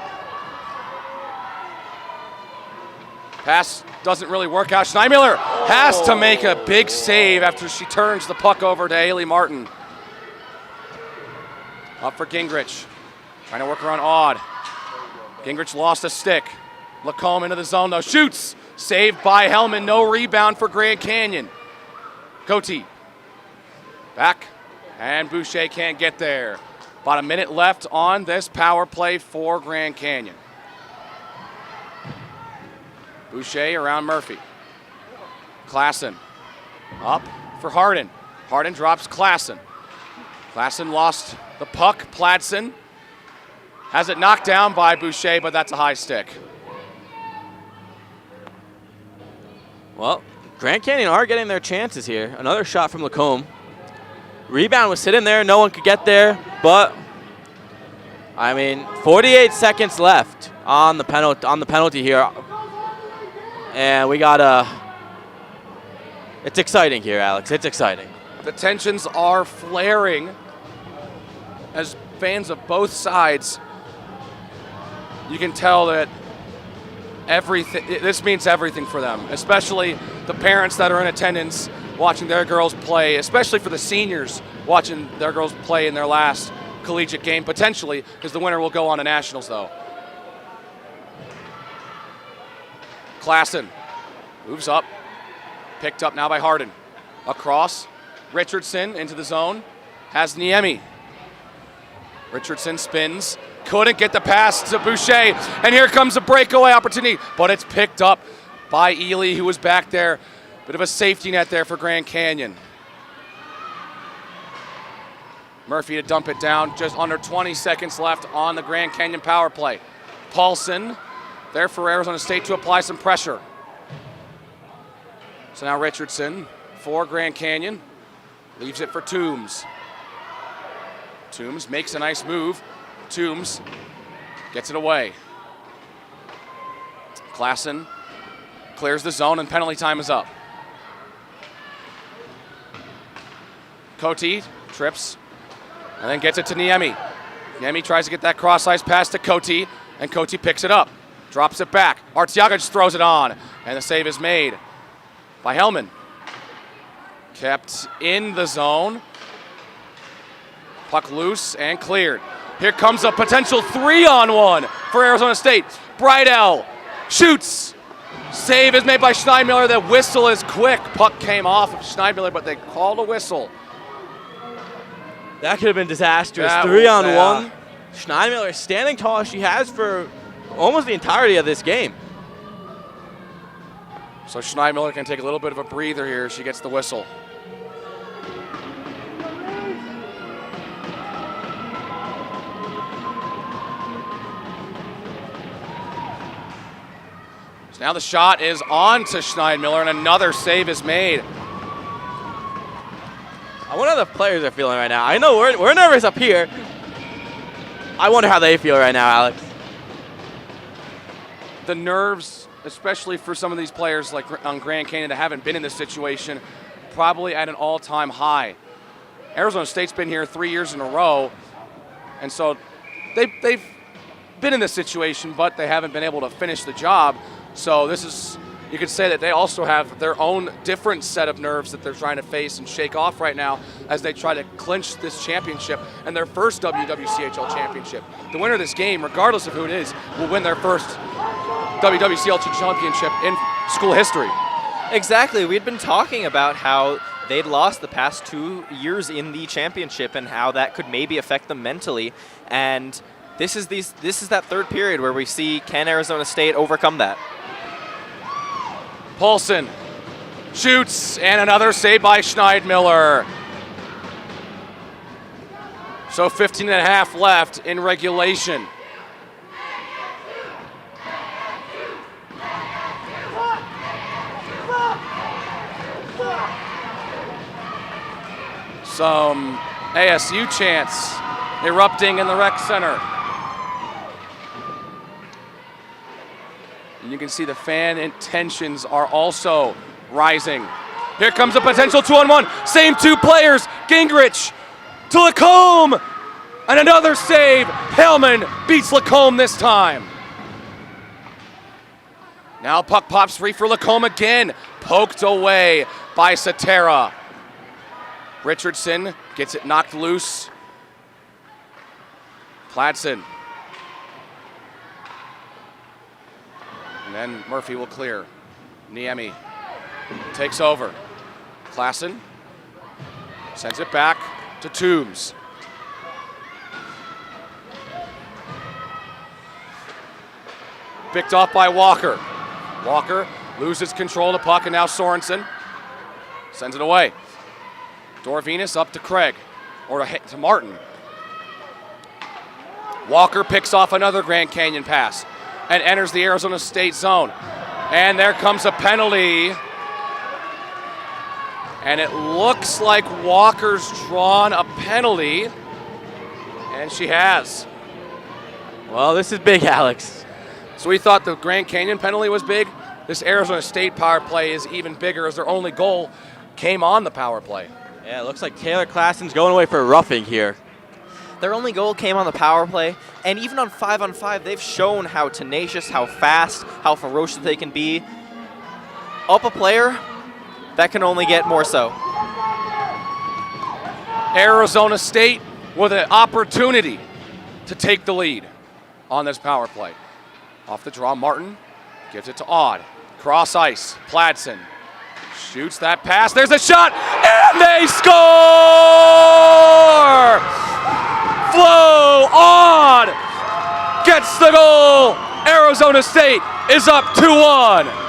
Pass doesn't really work out. Schneimiller has to make a big save after she turns the puck over to Haley Martin. Up for Gingrich. Trying to work around Odd. Gingrich lost a stick. Lacombe into the zone though. Shoots! Saved by Hellman. No rebound for Grand Canyon. Cote. Back. And Boucher can't get there. About a minute left on this power play for Grand Canyon. Boucher around Murphy. Klassen up for Hardin. Hardin drops Klassen. Klassen lost the puck. Pladsen has it knocked down by Boucher, but that's a high stick. Well, Grand Canyon are getting their chances here. Another shot from Lacombe. Rebound was sitting there. No one could get there, but I mean, 48 seconds left on the penalty here. And we got it's exciting here, Alex. It's exciting. The tensions are flaring as fans of both sides. You can tell that this means everything for them, especially the parents that are in attendance watching their girls play, especially for the seniors watching their girls play in their last collegiate game, potentially, because the winner will go on to nationals, though. Klassen moves up, picked up now by Hardin. Across, Richardson into the zone, has Niemi. Richardson spins, couldn't get the pass to Boucher, and here comes a breakaway opportunity, but it's picked up by Ely, who was back there. Bit of a safety net there for Grand Canyon. Murphy to dump it down, just under 20 seconds left on the Grand Canyon power play. Paulson there for Arizona State to apply some pressure. So now Richardson for Grand Canyon, leaves it for Toombs. Toombs makes a nice move. Toombs gets it away. Klassen clears the zone and penalty time is up. Cote trips and then gets it to Niemi. Niemi tries to get that cross-ice pass to Cote, and Cote picks it up, drops it back. Arteaga just throws it on, and the save is made by Hellman. Kept in the zone. Puck loose and cleared. Here comes a potential 3-on-1 for Arizona State. Brydell shoots. Save is made by Schneidmiller. The whistle is quick. Puck came off of Schneidmiller, but they called a whistle. That could have been disastrous. 3-on-1. Schneidmiller standing tall as she has for almost the entirety of this game. So Schneidmiller can take a little bit of a breather here. She gets the whistle. So now the shot is on to Schneidmiller, and another save is made. I wonder how the players are feeling right now. I know we're nervous up here. I wonder how they feel right now, Alex. The nerves, especially for some of these players like on Grand Canyon that haven't been in this situation, probably at an all-time high. Arizona State's been here 3 years in a row, and so they've been in this situation, but they haven't been able to finish the job. So this is, you could say that they also have their own different set of nerves that they're trying to face and shake off right now as they try to clinch this championship and their first WWCHL championship. The winner of this game, regardless of who it is, will win their first WWCHL championship in school history. Exactly. We'd been talking about how they'd lost the past 2 years in the championship and how that could maybe affect them mentally. And this is that third period where we see, can Arizona State overcome that? Paulson shoots, and another save by Schneidmiller. So 15 and a half left in regulation. Some ASU chants erupting in the rec center. And you can see the fan intentions are also rising. Here comes a potential 2-on-1. Same two players. Gingrich to Lacombe. And another save. Hellman beats Lacombe this time. Now puck pops free for Lacombe again. Poked away by Satera. Richardson gets it knocked loose. Pladsen. And then Murphy will clear. Niemi takes over. Klassen sends it back to Toombs. Picked off by Walker. Walker loses control of the puck, and now Sorensen sends it away. Dorvenus up to Craig, or to Martin. Walker picks off another Grand Canyon pass and enters the Arizona State zone. And there comes a penalty. And it looks like Walker's drawn a penalty. And she has. Well, this is big, Alex. So we thought the Grand Canyon penalty was big. This Arizona State power play is even bigger as their only goal came on the power play. Yeah, it looks like Taylor Klassen's going away for a roughing here. Their only goal came on the power play, and even on 5-on-5, they've shown how tenacious, how fast, how ferocious they can be. Up a player, that can only get more so. Arizona State with an opportunity to take the lead on this power play. Off the draw, Martin gives it to Odd. Cross ice, Pladsen shoots that pass. There's a shot, and they score! Flo Odd gets the goal. Arizona State is up 2-1.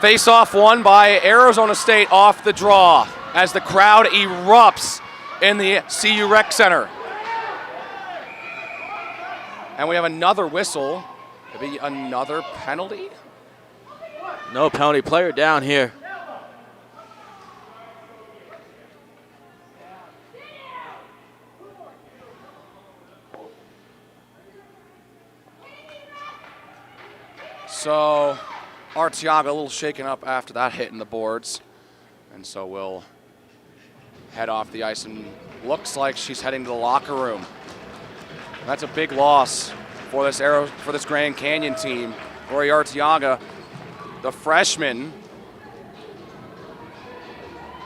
Face-off won by Arizona State off the draw as the crowd erupts in the CU Rec Center. And we have another whistle. Maybe another penalty? No penalty, player down here. So Arteaga a little shaken up after that hit in the boards. And so we'll head off the ice, and looks like she's heading to the locker room. That's a big loss for this Grand Canyon team. Rory Arteaga, the freshman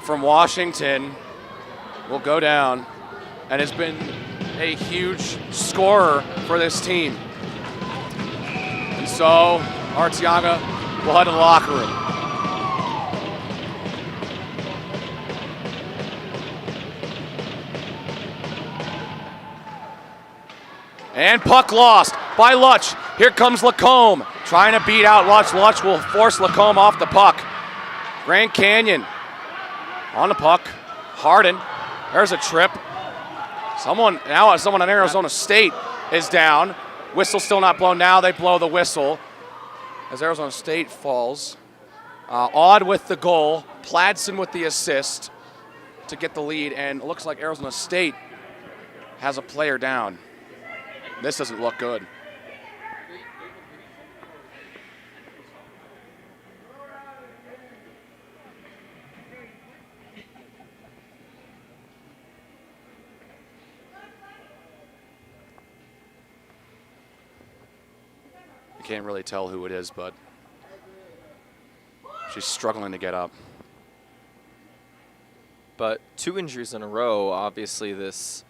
from Washington, will go down and has been a huge scorer for this team. And so Arteaga will head to the locker room. And puck lost by Lutch. Here comes Lacombe trying to beat out Lutch. Lutch will force Lacombe off the puck. Grand Canyon on the puck. Harden, there's a trip. Someone on Arizona State is down. Whistle still not blown. Now they blow the whistle as Arizona State falls. Odd with the goal. Pladson with the assist to get the lead. And it looks like Arizona State has a player down. This doesn't look good. You can't really tell who it is, but she's struggling to get up. But 2 injuries in a row, obviously this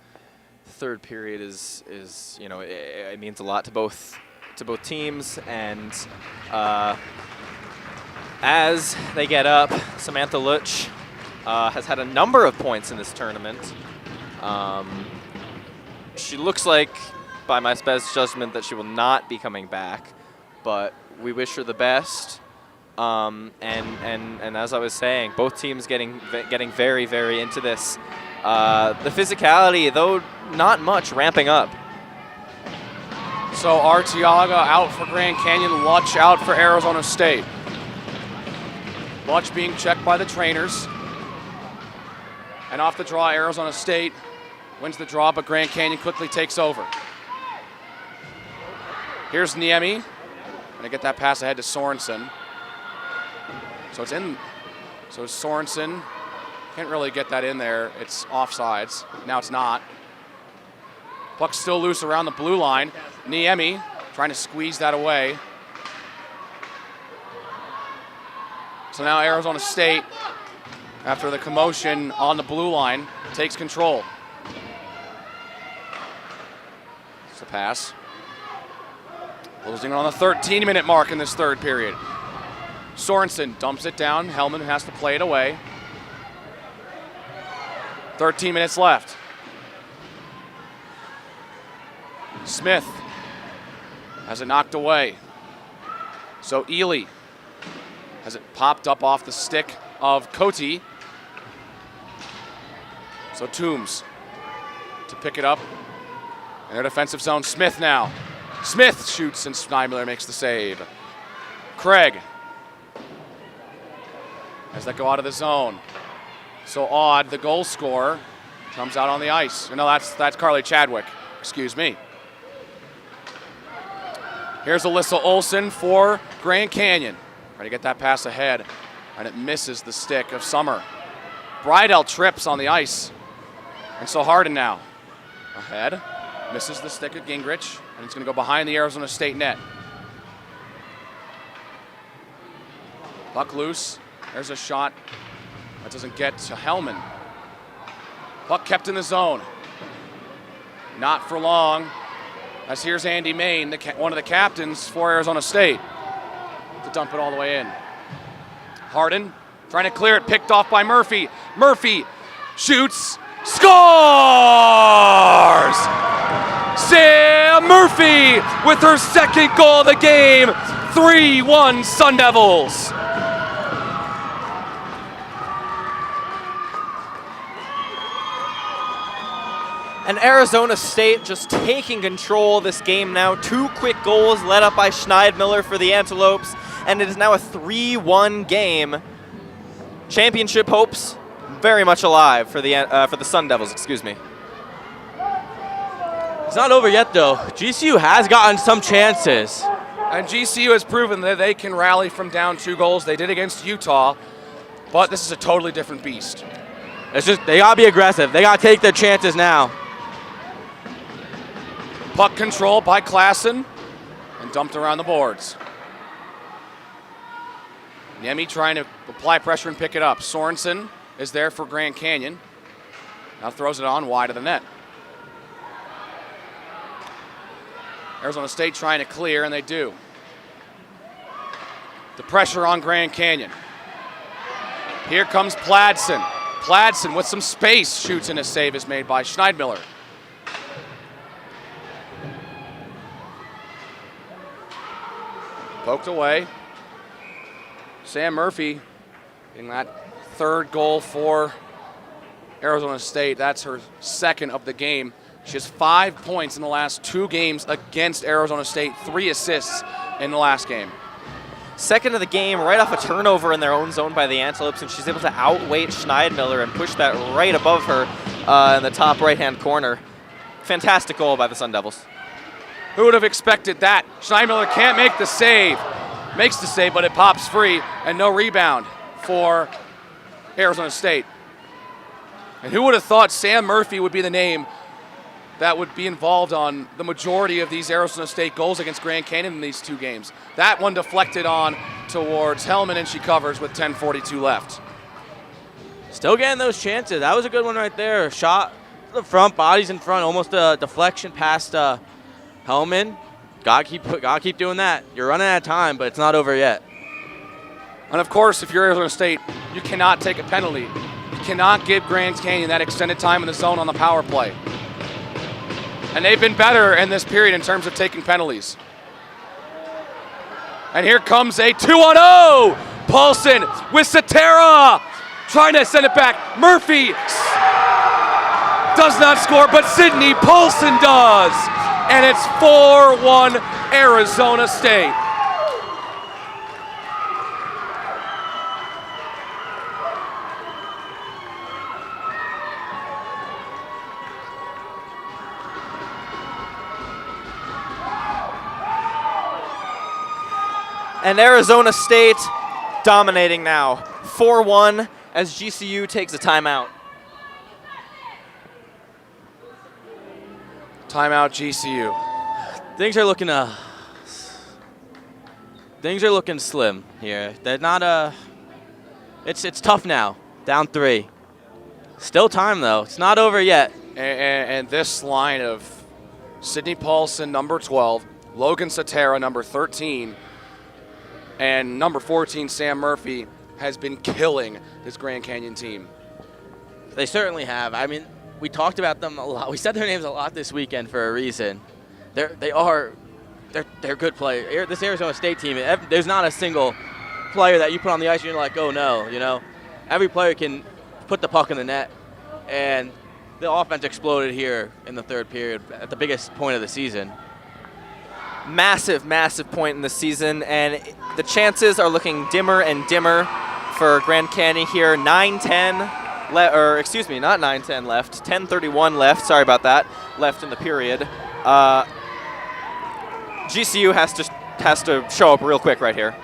third period is you know, it means a lot to both teams, and as they get up, Samantha Lutch has had a number of points in this tournament. She looks like, by my best judgment, that she will not be coming back, but we wish her the best. And as I was saying, both teams getting very, very into this. The physicality, though not much, ramping up. So Arteaga out for Grand Canyon, Lutch out for Arizona State. Lutch being checked by the trainers. And off the draw, Arizona State wins the draw, but Grand Canyon quickly takes over. Here's Niemi. Gonna get that pass ahead to Sorensen. So it's in. So Sorensen can't really get that in there. It's offsides. Now it's not. Puck's still loose around the blue line. Niemi trying to squeeze that away. So now Arizona State, after the commotion on the blue line, takes control. It's a pass. Closing on the 13-minute mark in this third period. Sorensen dumps it down. Hellman has to play it away. 13 minutes left. Smith has it knocked away. So Ely has it popped up off the stick of Cote. So Toombs to pick it up in their defensive zone. Smith now. Smith shoots and Schneidmiller makes the save. Craig as that go out of the zone. So Odd, the goal scorer, comes out on the ice. No, that's Carly Chadwick. Excuse me. Here's Alyssa Olsen for Grand Canyon. Trying to get that pass ahead, and it misses the stick of Summer. Bridell trips on the ice. And so Harden now ahead, misses the stick of Gingrich, and it's going to go behind the Arizona State net. Puck loose. There's a shot that doesn't get to Hellman. Puck kept in the zone. Not for long, as here's Andy Main, one of the captains for Arizona State, to dump it all the way in. Harden trying to clear it, picked off by Murphy. Murphy shoots, scores! Sam Murphy with her second goal of the game. 3-1 Sun Devils. And Arizona State just taking control of this game now. 2 quick goals led up by Schneidmiller for the Antelopes, and it is now a 3-1 game. Championship hopes very much alive for the Sun Devils. Excuse me. It's not over yet, though. GCU has gotten some chances. And GCU has proven that they can rally from down 2 goals. They did against Utah, but this is a totally different beast. It's just they gotta be aggressive. They gotta take their chances now. Puck control by Klassen and dumped around the boards. Niemi trying to apply pressure and pick it up. Sorensen is there for Grand Canyon. Now throws it on wide of the net. Arizona State trying to clear, and they do. The pressure on Grand Canyon. Here comes Pladsen. Pladsen with some space shoots, and a save is made by Schneidmiller. Poked away. Sam Murphy getting that third goal for Arizona State. That's her second of the game. She has 5 points in the last 2 games against Arizona State, 3 assists in the last game. Second of the game, right off a turnover in their own zone by the Antelopes, and she's able to outweight Schneidmiller and push that right above her in the top right-hand corner. Fantastic goal by the Sun Devils. Who would have expected that? Schneidmiller can't make the save. Makes the save, but it pops free, and no rebound for Arizona State. And who would have thought Sam Murphy would be the name that would be involved on the majority of these Arizona State goals against Grand Canyon in these 2 games? That one deflected on towards Hellman, and she covers with 10:42 left. Still getting those chances. That was a good one right there. Shot to the front, bodies in front, almost a deflection past Hellman. Gotta keep doing that. You're running out of time, but it's not over yet. And of course, if you're Arizona State, you cannot take a penalty. You cannot give Grand Canyon that extended time in the zone on the power play. And they've been better in this period in terms of taking penalties. And here comes a 2-on-0. Paulson with Satera trying to send it back. Murphy does not score, but Sydney Paulson does. And it's 4-1 Arizona State. And Arizona State dominating now. 4-1 as GCU takes a timeout. Timeout GCU. Things are looking slim here. They're not it's tough now. Down 3. Still time though. It's not over yet. And this line of Sydney Paulson, number 12, Logan Satera, number 13, and number 14, Sam Murphy, has been killing this Grand Canyon team. They certainly have. I mean, we talked about them a lot. We said their names a lot this weekend for a reason. They're good players. This Arizona State team, there's not a single player that you put on the ice and you're like, oh no, you know. Every player can put the puck in the net, and the offense exploded here in the third period at the biggest point of the season. Massive, massive point in the season, and the chances are looking dimmer and dimmer for Grand Canyon here. 9-10 or excuse me, not 9-10 left, 10:31 left, sorry about that, left in the period. GCU has to show up real quick right here.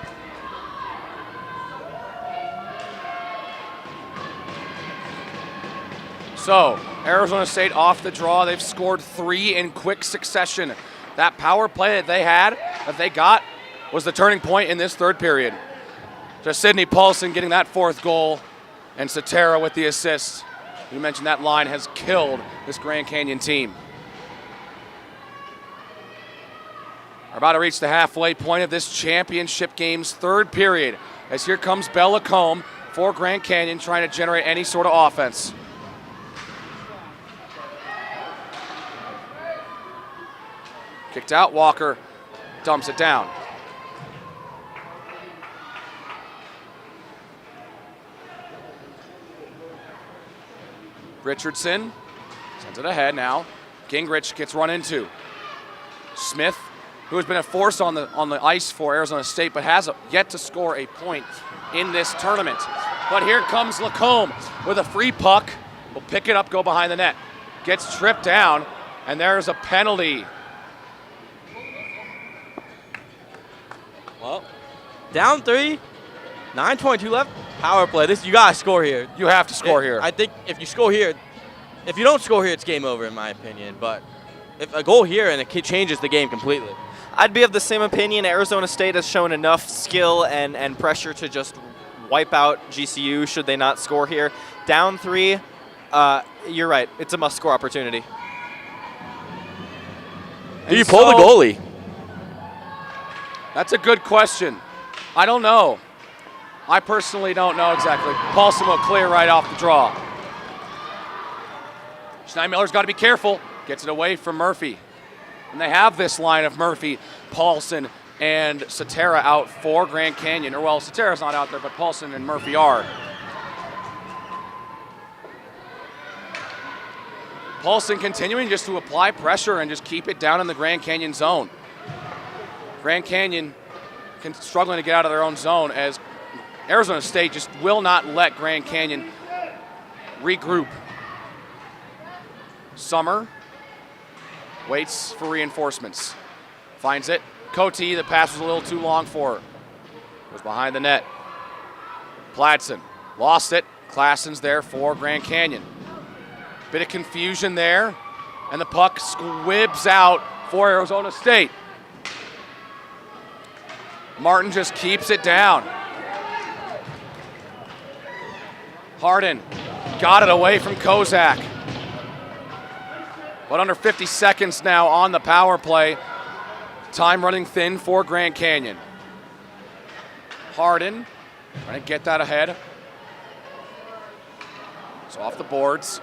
So, Arizona State off the draw. They've scored 3 in quick succession. That power play that they got, was the turning point in this third period. Just Sydney Paulson getting that 4th goal, and Satera with the assist. You mentioned that line has killed this Grand Canyon team. We're about to reach the halfway point of this championship game's third period, as here comes Bella Combe for Grand Canyon, trying to generate any sort of offense. Kicked out, Walker dumps it down. Richardson sends it ahead now. Gingrich gets run into. Smith, who has been a force on the ice for Arizona State, but has yet to score a point in this tournament. But here comes Lacombe with a free puck. Will pick it up, go behind the net. Gets tripped down, and there's a penalty. Well, down 3, 9:22 left. Power play. You gotta score here. You have to score here. I think if you score here, if you don't score here, it's game over in my opinion. But if a goal here and it changes the game completely. I'd be of the same opinion. Arizona State has shown enough skill and pressure to just wipe out GCU should they not score here. Down 3, You're right. It's a must-score opportunity. Do you pull the goalie? That's a good question. I don't know. I personally don't know exactly. Paulson will clear right off the draw. Schneidmiller's got to be careful. Gets it away from Murphy. And they have this line of Murphy, Paulson, and Satara out for Grand Canyon. Or, well, Satara's not out there, but Paulson and Murphy are. Paulson continuing just to apply pressure and just keep it down in the Grand Canyon zone. Grand Canyon struggling to get out of their own zone as Arizona State just will not let Grand Canyon regroup. Summer waits for reinforcements. Finds it. Cote, the pass was a little too long for her. Was behind the net. Pladsen lost it. Klassen's there for Grand Canyon. Bit of confusion there, and the puck squibs out for Arizona State. Martin just keeps it down. Harden got it away from Kozak. But under 50 seconds now on the power play. Time running thin for Grand Canyon. Harden trying to get that ahead. It's off the boards.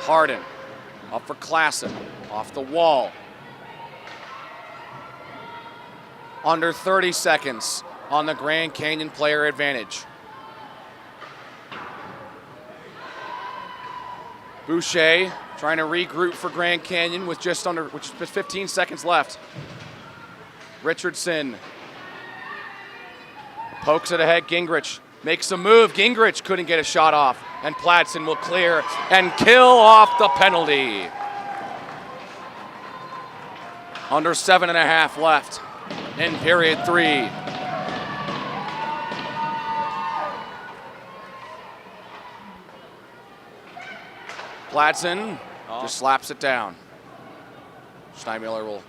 Harden up for Klassen, off the wall. Under 30 seconds on the Grand Canyon player advantage. Boucher trying to regroup for Grand Canyon with just 15 seconds left. Richardson pokes it ahead. Gingrich makes a move. Gingrich couldn't get a shot off, and Pladsen will clear and kill off the penalty. Under 7.5 left in period 3. Pladsen just slaps it down. Schneidmiller will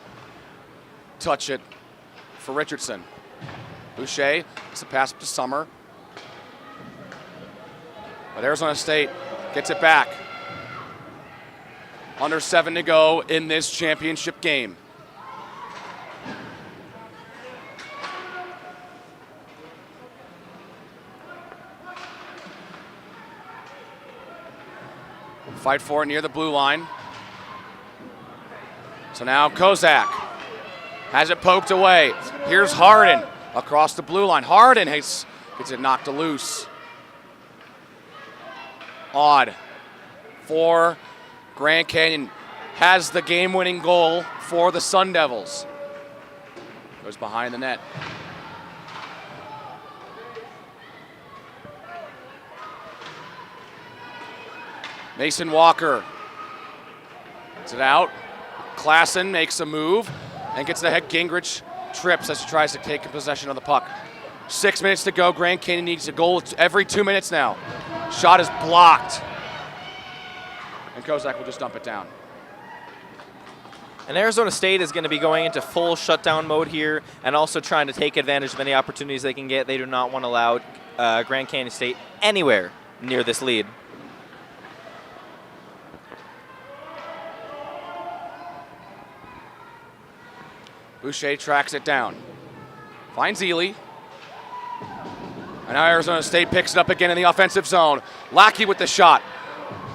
touch it for Richardson. Boucher, it's a pass up to Summer. But Arizona State gets it back. Under 7 to go in this championship game. Fight for it near the blue line. So now Kozak has it poked away. Here's Harden across the blue line. Harden gets it knocked loose. Odd for Grand Canyon. Has the game-winning goal for the Sun Devils. Goes behind the net. Mason Walker gets it out. Klassen makes a move and gets the head. Gingrich trips as he tries to take possession of the puck. 6 minutes to go. Grand Canyon needs a goal every 2 minutes now. Shot is blocked. And Kozak will just dump it down. And Arizona State is going to be going into full shutdown mode here and also trying to take advantage of any opportunities they can get. They do not want to allow Grand Canyon State anywhere near this lead. Boucher tracks it down. Finds Ely. And now Arizona State picks it up again in the offensive zone. Lackey with the shot.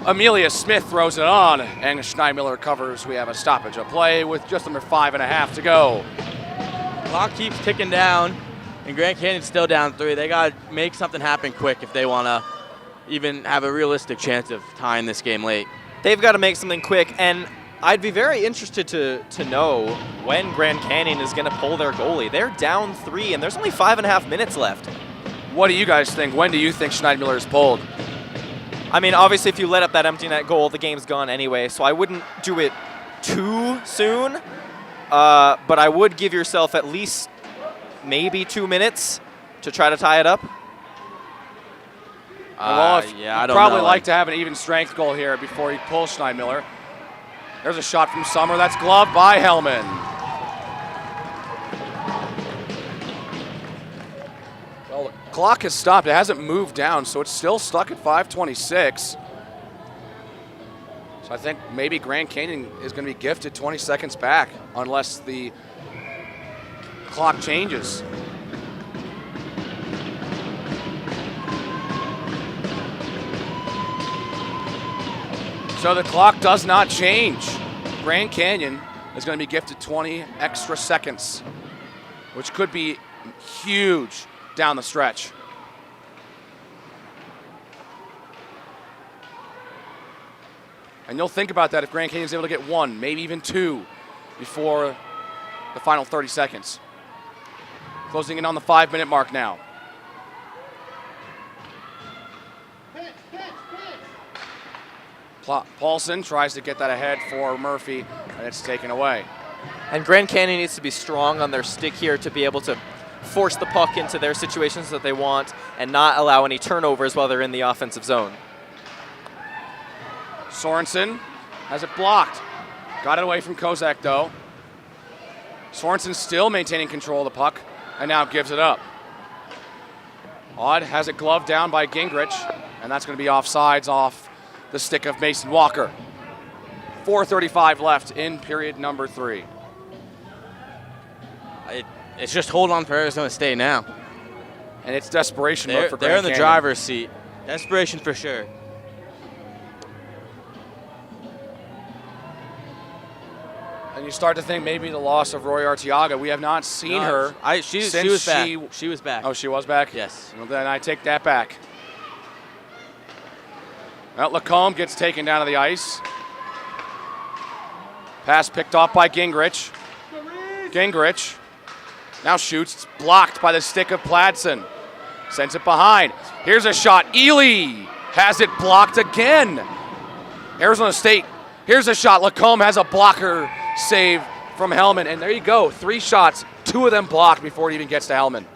Amelia Smith throws it on, and Schneidmiller covers. We have a stoppage of play with just under 5.5 to go. Clock keeps ticking down, and Grand Canyon's still down 3. They got to make something happen quick if they want to even have a realistic chance of tying this game late. They've got to make something quick, and I'd be very interested to know when Grand Canyon is going to pull their goalie. They're down 3, and there's only 5.5 minutes left. What do you guys think? When do you think Schneidmiller is pulled? I mean, obviously, if you let up that empty net goal, the game's gone anyway, so I wouldn't do it too soon, but I would give yourself at least maybe 2 minutes to try to tie it up. Well, yeah, I don't probably know. like to have an even strength goal here before he pulls Schneidmiller. There's a shot from Summer. That's gloved by Hellman. Well, clock has stopped. It hasn't moved down, so it's still stuck at 5:26. So I think maybe Grand Canyon is going to be gifted 20 seconds back unless the clock changes. So the clock does not change. Grand Canyon is going to be gifted 20 extra seconds, which could be huge down the stretch. And you'll think about that if Grand Canyon is able to get 1, maybe even 2 before the final 30 seconds. Closing in on the 5-minute mark now. Paulson tries to get that ahead for Murphy, and it's taken away. And Grand Canyon needs to be strong on their stick here to be able to force the puck into their situations that they want and not allow any turnovers while they're in the offensive zone. Sorensen has it blocked. Got it away from Kozak, though. Sorensen still maintaining control of the puck, and now gives it up. Odd has it gloved down by Gingrich, and that's going to be offsides off the stick of Mason Walker. 4:35 left in period number 3. It's just hold on for Arizona State now. And it's desperation mode for Grand They're in the Canyon. driver's seat. Desperation for sure. And you start to think maybe the loss of Roy Arteaga. We have not seen her She since was back. She was back. Oh, she was back? Yes. Well, then I take that back. Well, Lacombe gets taken down to the ice. Pass picked off by Gingrich. Gingrich now shoots. It's blocked by the stick of Pladsen. Sends it behind. Here's a shot. Ely has it blocked again. Arizona State. Here's a shot. Lacombe has a blocker save from Hellman. And there you go. 3 shots. 2 of them blocked before it even gets to Hellman.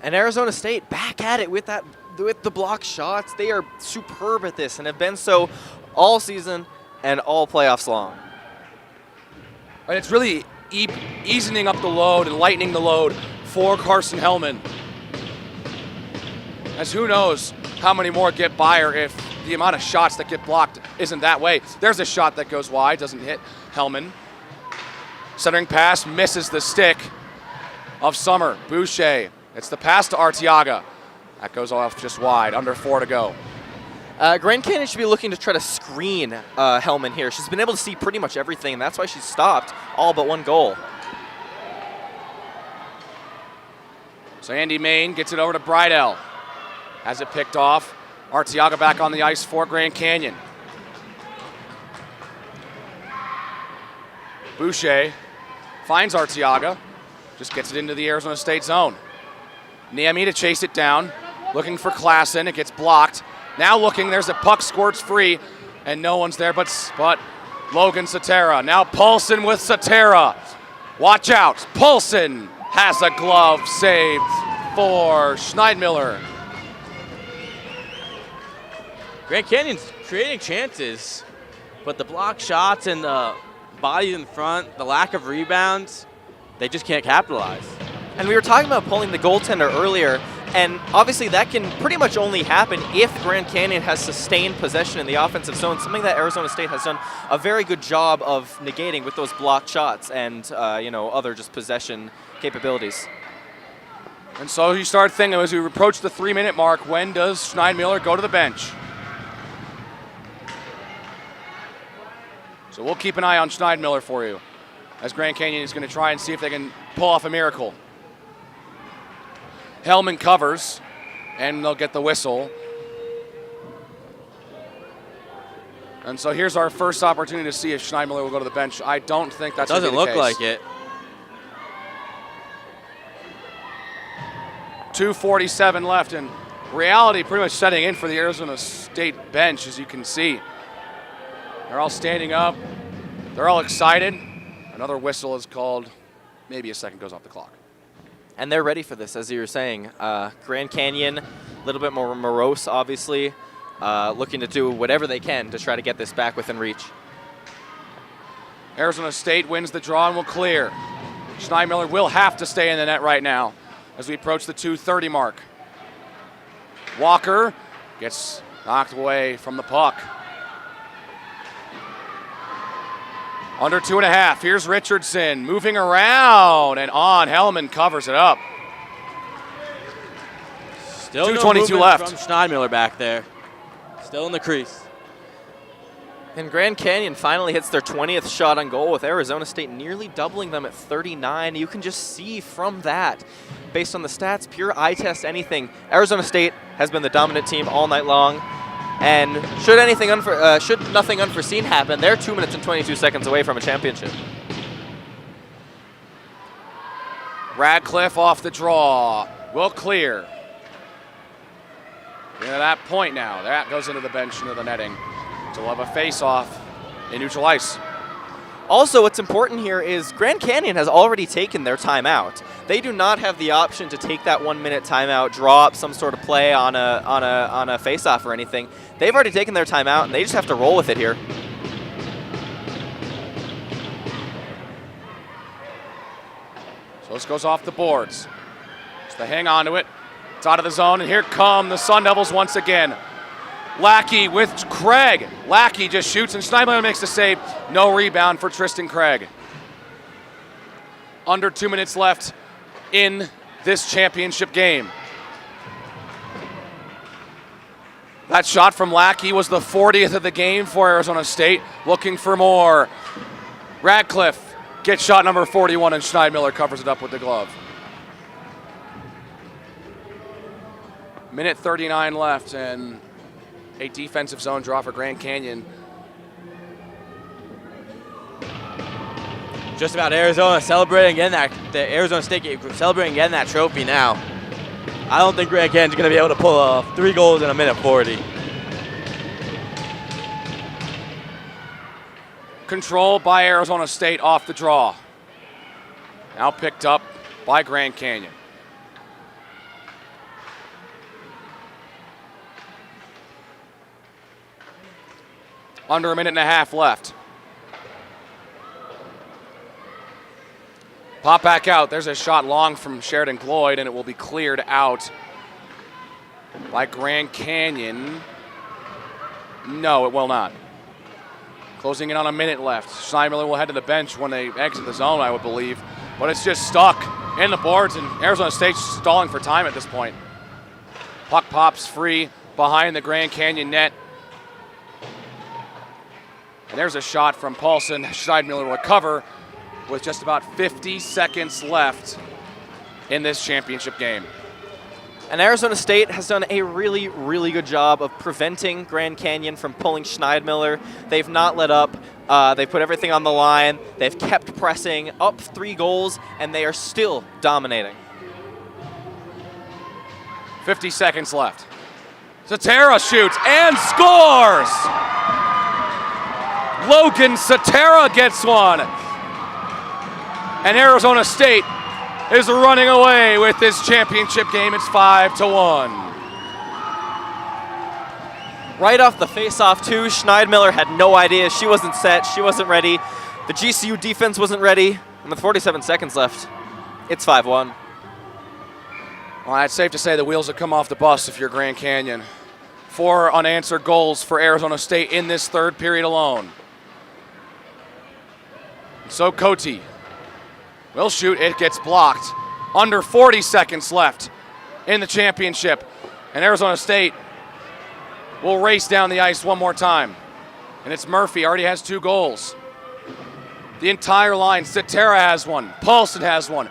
And Arizona State back at it with the block shots. They are superb at this and have been so all season and all playoffs long. And it's really easing up the load and lightening the load for Carson Hellman. As who knows how many more get by her if the amount of shots that get blocked isn't that way. There's a shot that goes wide, doesn't hit Hellman. Centering pass misses the stick of Summer. Boucher. It's the pass to Arteaga. That goes off just wide, under 4 to go. Grand Canyon should be looking to try to screen Hellman here. She's been able to see pretty much everything, and that's why she's stopped all but 1 goal. So Andy Main gets it over to Bridell. Has it picked off. Arteaga back on the ice for Grand Canyon. Boucher finds Arteaga. Just gets it into the Arizona State zone. Niemi to chase it down. Looking for Klassen. It gets blocked. Now looking, there's a puck squirts free, and no one's there but Logan Satera. Now Paulson with Satera. Watch out. Paulson has a glove saved for Schneidmiller. Grand Canyon's creating chances, but the block shots and the bodies in front, the lack of rebounds, they just can't capitalize. And we were talking about pulling the goaltender earlier, and obviously that can pretty much only happen if Grand Canyon has sustained possession in the offensive zone, something that Arizona State has done a very good job of negating with those blocked shots and other just possession capabilities. And so you start thinking, as we approach the 3-minute mark, when does Schneidmiller go to the bench? So we'll keep an eye on Schneidmiller for you, as Grand Canyon is going to try and see if they can pull off a miracle. Hellman covers, and they'll get the whistle. And so here's our first opportunity to see if Schneidmiller will go to the bench. I don't think that's Doesn't going to be the look case. like it. 2:47 left, and reality pretty much setting in for the Arizona State bench, as you can see. They're all standing up. They're all excited. Another whistle is called. Maybe a second goes off the clock. And they're ready for this, as you were saying. Grand Canyon, a little bit more morose, obviously, looking to do whatever they can to try to get this back within reach. Arizona State wins the draw and will clear. Schneidmiller will have to stay in the net right now as we approach the 2:30 mark. Walker gets knocked away from the puck. Under 2.5. Here's Richardson moving around and on. Hellman covers it up. Still 2:22 no left. from Schneidmiller back there. Still in the crease. And Grand Canyon finally hits their 20th shot on goal, with Arizona State nearly doubling them at 39. You can just see from that, based on the stats, pure eye test, anything, Arizona State has been the dominant team all night long. And should nothing unforeseen happen, they're 2 minutes and 22 seconds away from a championship. Radcliffe off the draw. Will clear. Getting to that point now. That goes into the bench, into the netting. So we'll have a face-off in neutral ice. Also, what's important here is Grand Canyon has already taken their timeout. They do not have the option to take that 1 minute timeout, draw up some sort of play on a face-off or anything. They've already taken their timeout, and they just have to roll with it here. So this goes off the boards. Just to hang on to it. It's out of the zone, and here come the Sun Devils once again. Lackey with Craig. Lackey just shoots, and Schneidmiller makes the save. No rebound for Tristan Craig. Under 2 minutes left in this championship game. That shot from Lackey was the 40th of the game for Arizona State. Looking for more. Radcliffe gets shot number 41, and Schneidmiller covers it up with the glove. Minute 39 left, and a defensive zone draw for Grand Canyon. Just about Arizona celebrating again the Arizona State celebrating again that trophy now. I don't think Grand Canyon's going to be able to pull off 3 goals in a minute 40. Control by Arizona State off the draw. Now picked up by Grand Canyon. Under a minute and a half left. Pop back out. There's a shot long from Sheridan Cloyd, and it will be cleared out by Grand Canyon. No, it will not. Closing in on a minute left. Schneidmiller will head to the bench when they exit the zone, I would believe. But it's just stuck in the boards, and Arizona State's stalling for time at this point. Puck pops free behind the Grand Canyon net. And there's a shot from Paulson. Schneidmiller will recover with just about 50 seconds left in this championship game. And Arizona State has done a really, really good job of preventing Grand Canyon from pulling Schneidmiller. They've not let up. They've put everything on the line. They've kept pressing, up 3 goals, and they are still dominating. 50 seconds left. Satera shoots and scores! Logan Satera gets one. And Arizona State is running away with this championship game. It's 5-1. Right off the face-off, too, Schneidmiller had no idea. She wasn't set. She wasn't ready. The GCU defense wasn't ready. And with 47 seconds left, it's 5-1. Well, it's safe to say the wheels have come off the bus if you're Grand Canyon. 4 unanswered goals for Arizona State in this third period alone. So Cote will shoot. It gets blocked. Under 40 seconds left in the championship. And Arizona State will race down the ice one more time. And it's Murphy, already has 2 goals. The entire line. Satera has 1. Paulson has 1.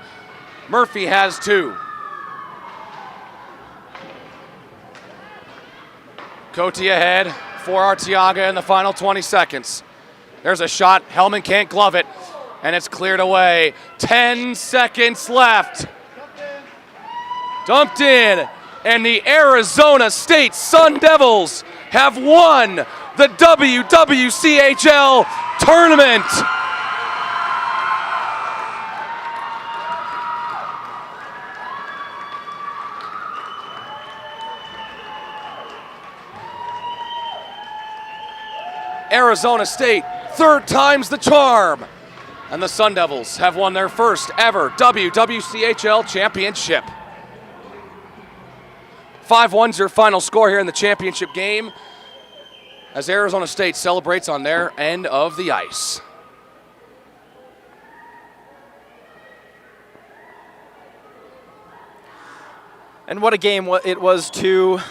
Murphy has 2. Cote ahead for Arteaga in the final 20 seconds. There's a shot. Hellman can't glove it. And it's cleared away. 10 seconds left. Dumped in. And the Arizona State Sun Devils have won the WWCHL tournament. Arizona State, 3rd time's the charm. And the Sun Devils have won their first ever WWCHL championship. 5-1's your final score here in the championship game as Arizona State celebrates on their end of the ice. And what a game it was, too.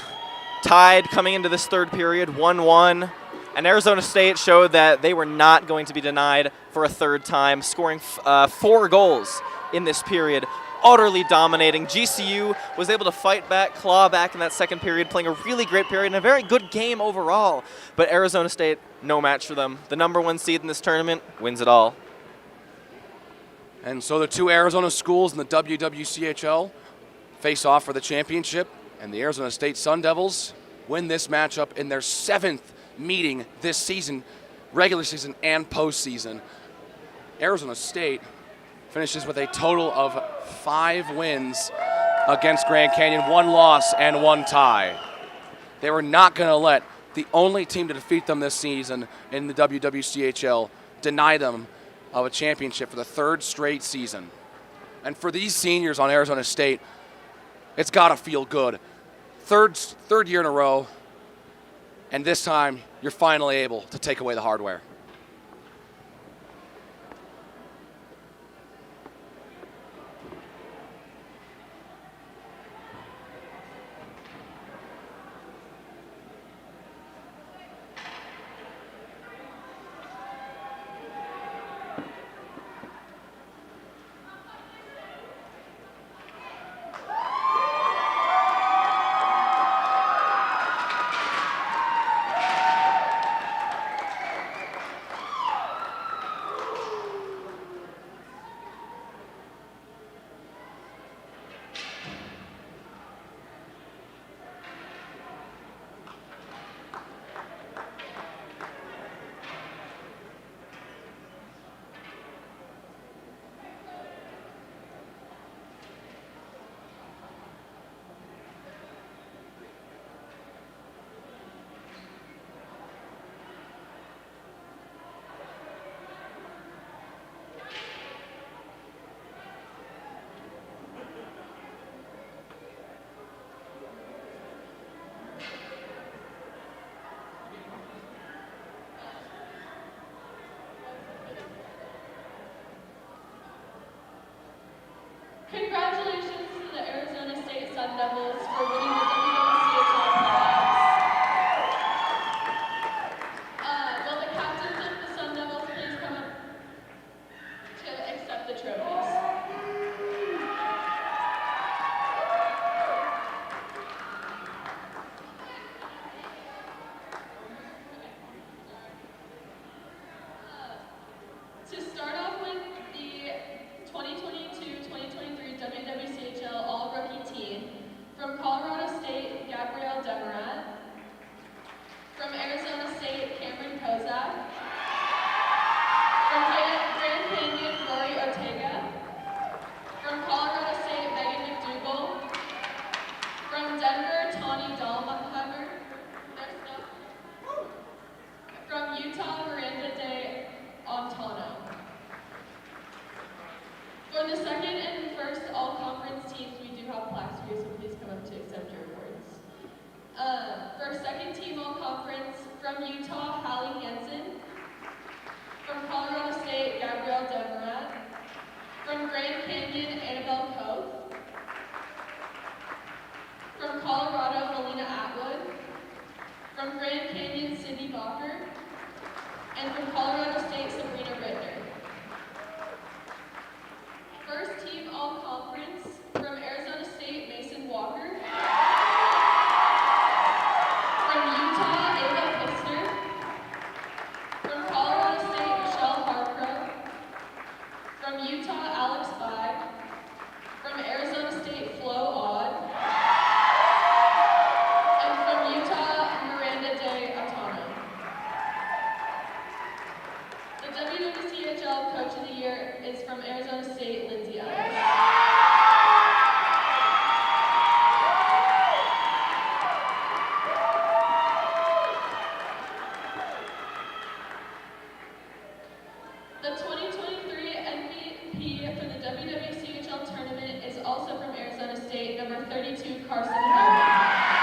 Tied coming into this third period, 1-1. And Arizona State showed that they were not going to be denied for a third time, scoring 4 goals in this period, utterly dominating. GCU was able to fight back, claw back in that second period, playing a really great period and a very good game overall. But Arizona State, no match for them. The #1 seed in this tournament wins it all. And so the two Arizona schools in the WWCHL face off for the championship, and the Arizona State Sun Devils win this matchup in their 7th meeting this season, regular season and postseason. Arizona State finishes with a total of 5 wins against Grand Canyon, 1 loss and 1 tie. They were not going to let the only team to defeat them this season in the WWCHL deny them of a championship for the 3rd straight season. And for these seniors on Arizona State, it's got to feel good. Third year in a row, and this time you're finally able to take away the hardware. Congratulations to the Arizona State Sun Devils for winning the WWCHL playoffs. Will the captains of the Sun Devils please come up to accept the trophies? To start off with the 2022-2023 WWCHL All-Rookie Team, from Colorado State, Gabrielle Demarat. From Arizona State, Cameron Kozak. From Grand Canyon, Rory Ortega. From Colorado State, Megan McDougall. From Denver, Tawny Dahlheimer. From Utah, Miranda de Antano. For the second and first all-conference teams, we do have plaques for you, so please come up to accept your awards. For second team all-conference, from Utah, Hallie Hansen. From Colorado State, Gabrielle Demarat. From Grand Canyon, Annabelle Koth. From Colorado, Melina Atwood. From Grand Canyon, Sydney Bacher. And from Colorado State, Sabrina Rittner. First team all-conference, from Arizona State, Mason Walker. From Utah, Ava Pfister. From Colorado State, Michelle Harcrow. From Utah, Alex Bag. From Arizona State, Flo Odd. And from Utah, Miranda de Atano. The WWCHL Coach of the Year is from Arizona State, Lindsay Ellis. The 2023 MVP for the WWCHL tournament is also from Arizona State, number 32, Carson Howard.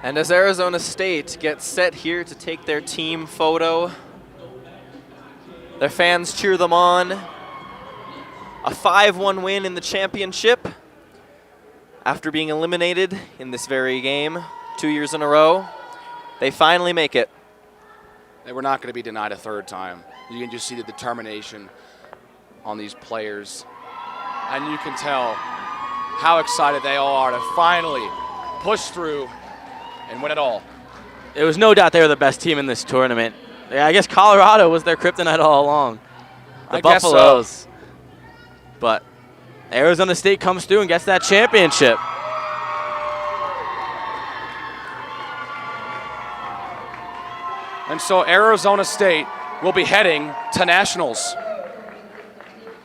And as Arizona State gets set here to take their team photo, their fans cheer them on. A 5-1 win in the championship after being eliminated in this very game 2 years in a row. They finally make it. They were not going to be denied a third time. You can just see the determination on these players. And you can tell how excited they all are to finally push through and win it all. There was no doubt they were the best team in this tournament. Yeah, I guess Colorado was their kryptonite all along. The I guess so. Buffaloes. But Arizona State comes through and gets that championship. And so Arizona State will be heading to nationals.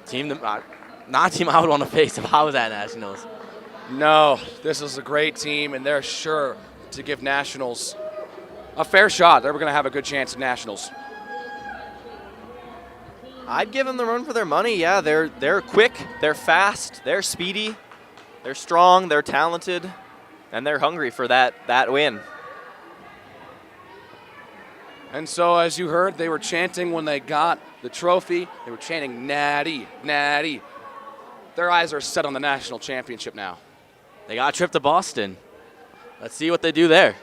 Team that, not a team I would want to face if I was at nationals. No, this is a great team, and they're sure to give nationals a fair shot. They're going to have a good chance at nationals. I'd give them the run for their money. Yeah, they're quick, they're fast, they're speedy, they're strong, they're talented, and they're hungry for that win. And so, as you heard, they were chanting when they got the trophy. They were chanting, "Natty, Natty." Their eyes are set on the national championship now. They got a trip to Boston. Let's see what they do there.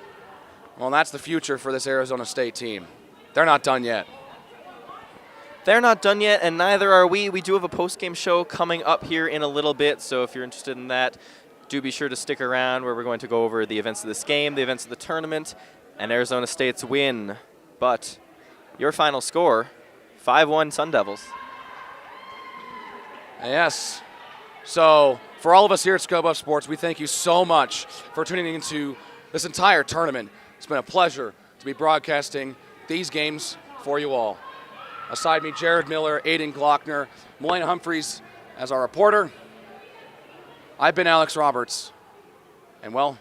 Well, that's the future for this Arizona State team. They're not done yet. They're not done yet, and neither are we. We do have a post-game show coming up here in a little bit, so if you're interested in that, do be sure to stick around where we're going to go over the events of this game, the events of the tournament, and Arizona State's win. But your final score, 5-1 Sun Devils. Yes. So, for all of us here at Scope Up Sports, we thank you so much for tuning into this entire tournament. It's been a pleasure to be broadcasting these games for you all. Aside me, Jared Miller, Aiden Glockner, Melena Humphreys as our reporter. I've been Alex Roberts. And, well,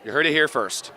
you heard it here first.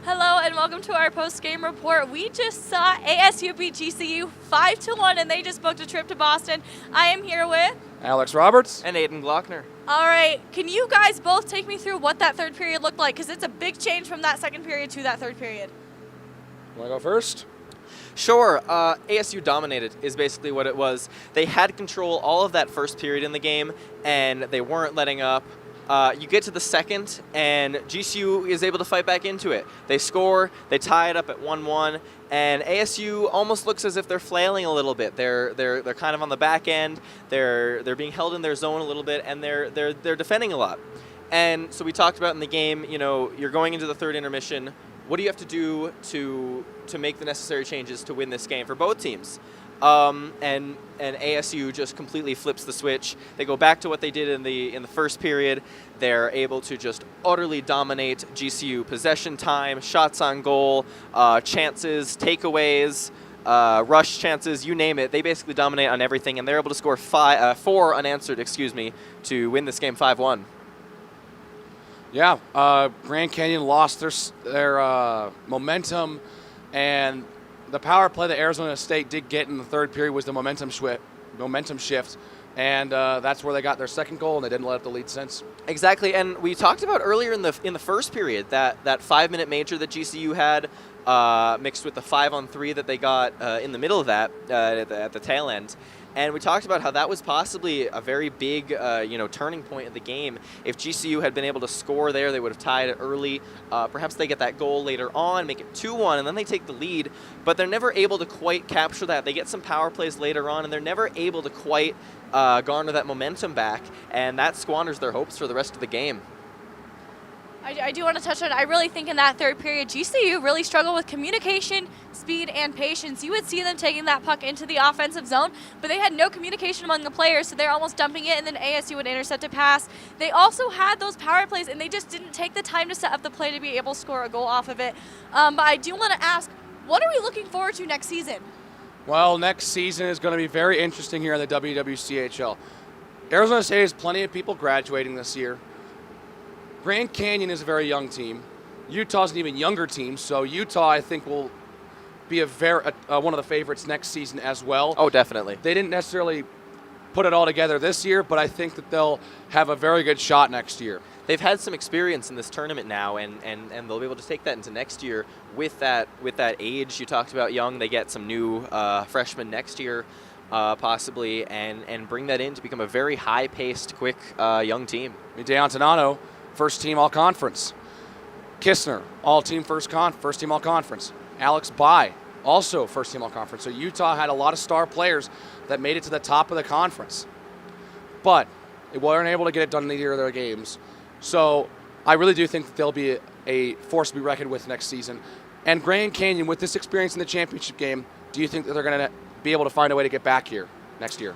Hello and welcome to our post-game report. We just saw ASU beat GCU 5-1 and they just booked a trip to Boston. I am here with Alex Roberts. And Aiden Glockner. All right, can you guys both take me through what that third period looked like? Because it's a big change from that second period to that third period. Want to go first? Sure. ASU dominated is basically what it was. They had control all of that first period in the game, and they weren't letting up. You get to the second, and GCU is able to fight back into it. They score, they tie it up at 1-1, and ASU almost looks as if they're flailing a little bit. They're kind of on the back end. They're being held in their zone a little bit, and they're defending a lot. And so we talked about in the game, you know, you're going into the third intermission. What do you have to do to make the necessary changes to win this game for both teams? And ASU just completely flips the switch. They go back to what they did in the first period. They're able to just utterly dominate GCU possession time, shots on goal, chances, takeaways, rush chances, you name it. They basically dominate on everything, and they're able to score 4 unanswered, to win this game 5-1. Yeah, Grand Canyon lost their momentum, and the power play that Arizona State did get in the third period was the momentum shift, and that's where they got their second goal, and they didn't let up the lead since. Exactly, and we talked about earlier in the first period that 5-minute major that GCU had mixed with the 5-on-3 that they got in the middle of that at the tail end. And we talked about how that was possibly a very big, turning point in the game. If GCU had been able to score there, they would have tied it early. Perhaps they get that goal later on, make it 2-1, and then they take the lead. But they're never able to quite capture that. They get some power plays later on, and they're never able to quite garner that momentum back, and that squanders their hopes for the rest of the game. I do want to touch on, I really think in that third period, GCU really struggled with communication, speed, and patience. You would see them taking that puck into the offensive zone, but they had no communication among the players, so they're almost dumping it, and then ASU would intercept a pass. They also had those power plays, and they just didn't take the time to set up the play to be able to score a goal off of it. But I do want to ask, what are we looking forward to next season? Well, next season is going to be very interesting here in the WWCHL. Arizona State has plenty of people graduating this year. Grand Canyon is a very young team. Utah's an even younger team, so Utah, I think, will be one of the favorites next season as well. Oh, definitely. They didn't necessarily put it all together this year, but I think that they'll have a very good shot next year. They've had some experience in this tournament now, and they'll be able to take that into next year with that age you talked about. Young, they get some new freshmen next year, possibly, and bring that in to become a very high-paced, quick young team. DeAntonano, first team all-conference. Kistner, all-team first team all-conference. Alex Bai, also first team all-conference. So Utah had a lot of star players that made it to the top of the conference. But they weren't able to get it done in either of their games. So I really do think that they'll be a force to be reckoned with next season. And Grand Canyon, with this experience in the championship game, do you think that they're going to be able to find a way to get back here next year?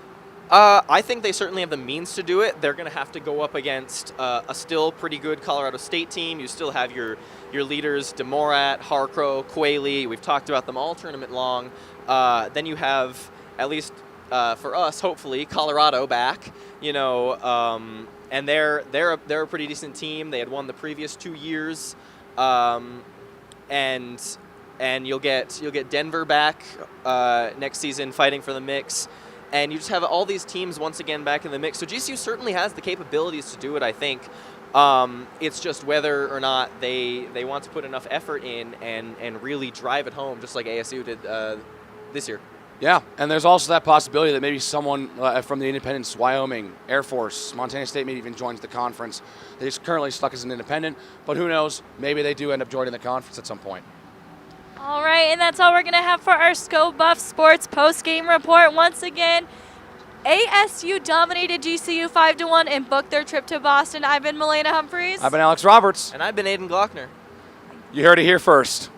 I think they certainly have the means to do it. They're going to have to go up against a still pretty good Colorado State team. You still have your leaders, DeMorat, Harcrow, Quayle. We've talked about them all tournament long. Then you have, at least for us, hopefully, Colorado back. And they're a pretty decent team. They had won the previous 2 years, and you'll get Denver back next season fighting for the mix. And you just have all these teams once again back in the mix. So GCU certainly has the capabilities to do it, I think. It's just whether or not they want to put enough effort in and really drive it home, just like ASU did this year. Yeah, and there's also that possibility that maybe someone from the Independents, Wyoming, Air Force, Montana State maybe even joins the conference. They're currently stuck as an independent, but who knows? Maybe they do end up joining the conference at some point. All right, and that's all we're going to have for our Scope Buff Sports post-game report. Once again, ASU dominated GCU 5-1 and booked their trip to Boston. I've been Milena Humphreys. I've been Alex Roberts. And I've been Aiden Glockner. You heard it here first.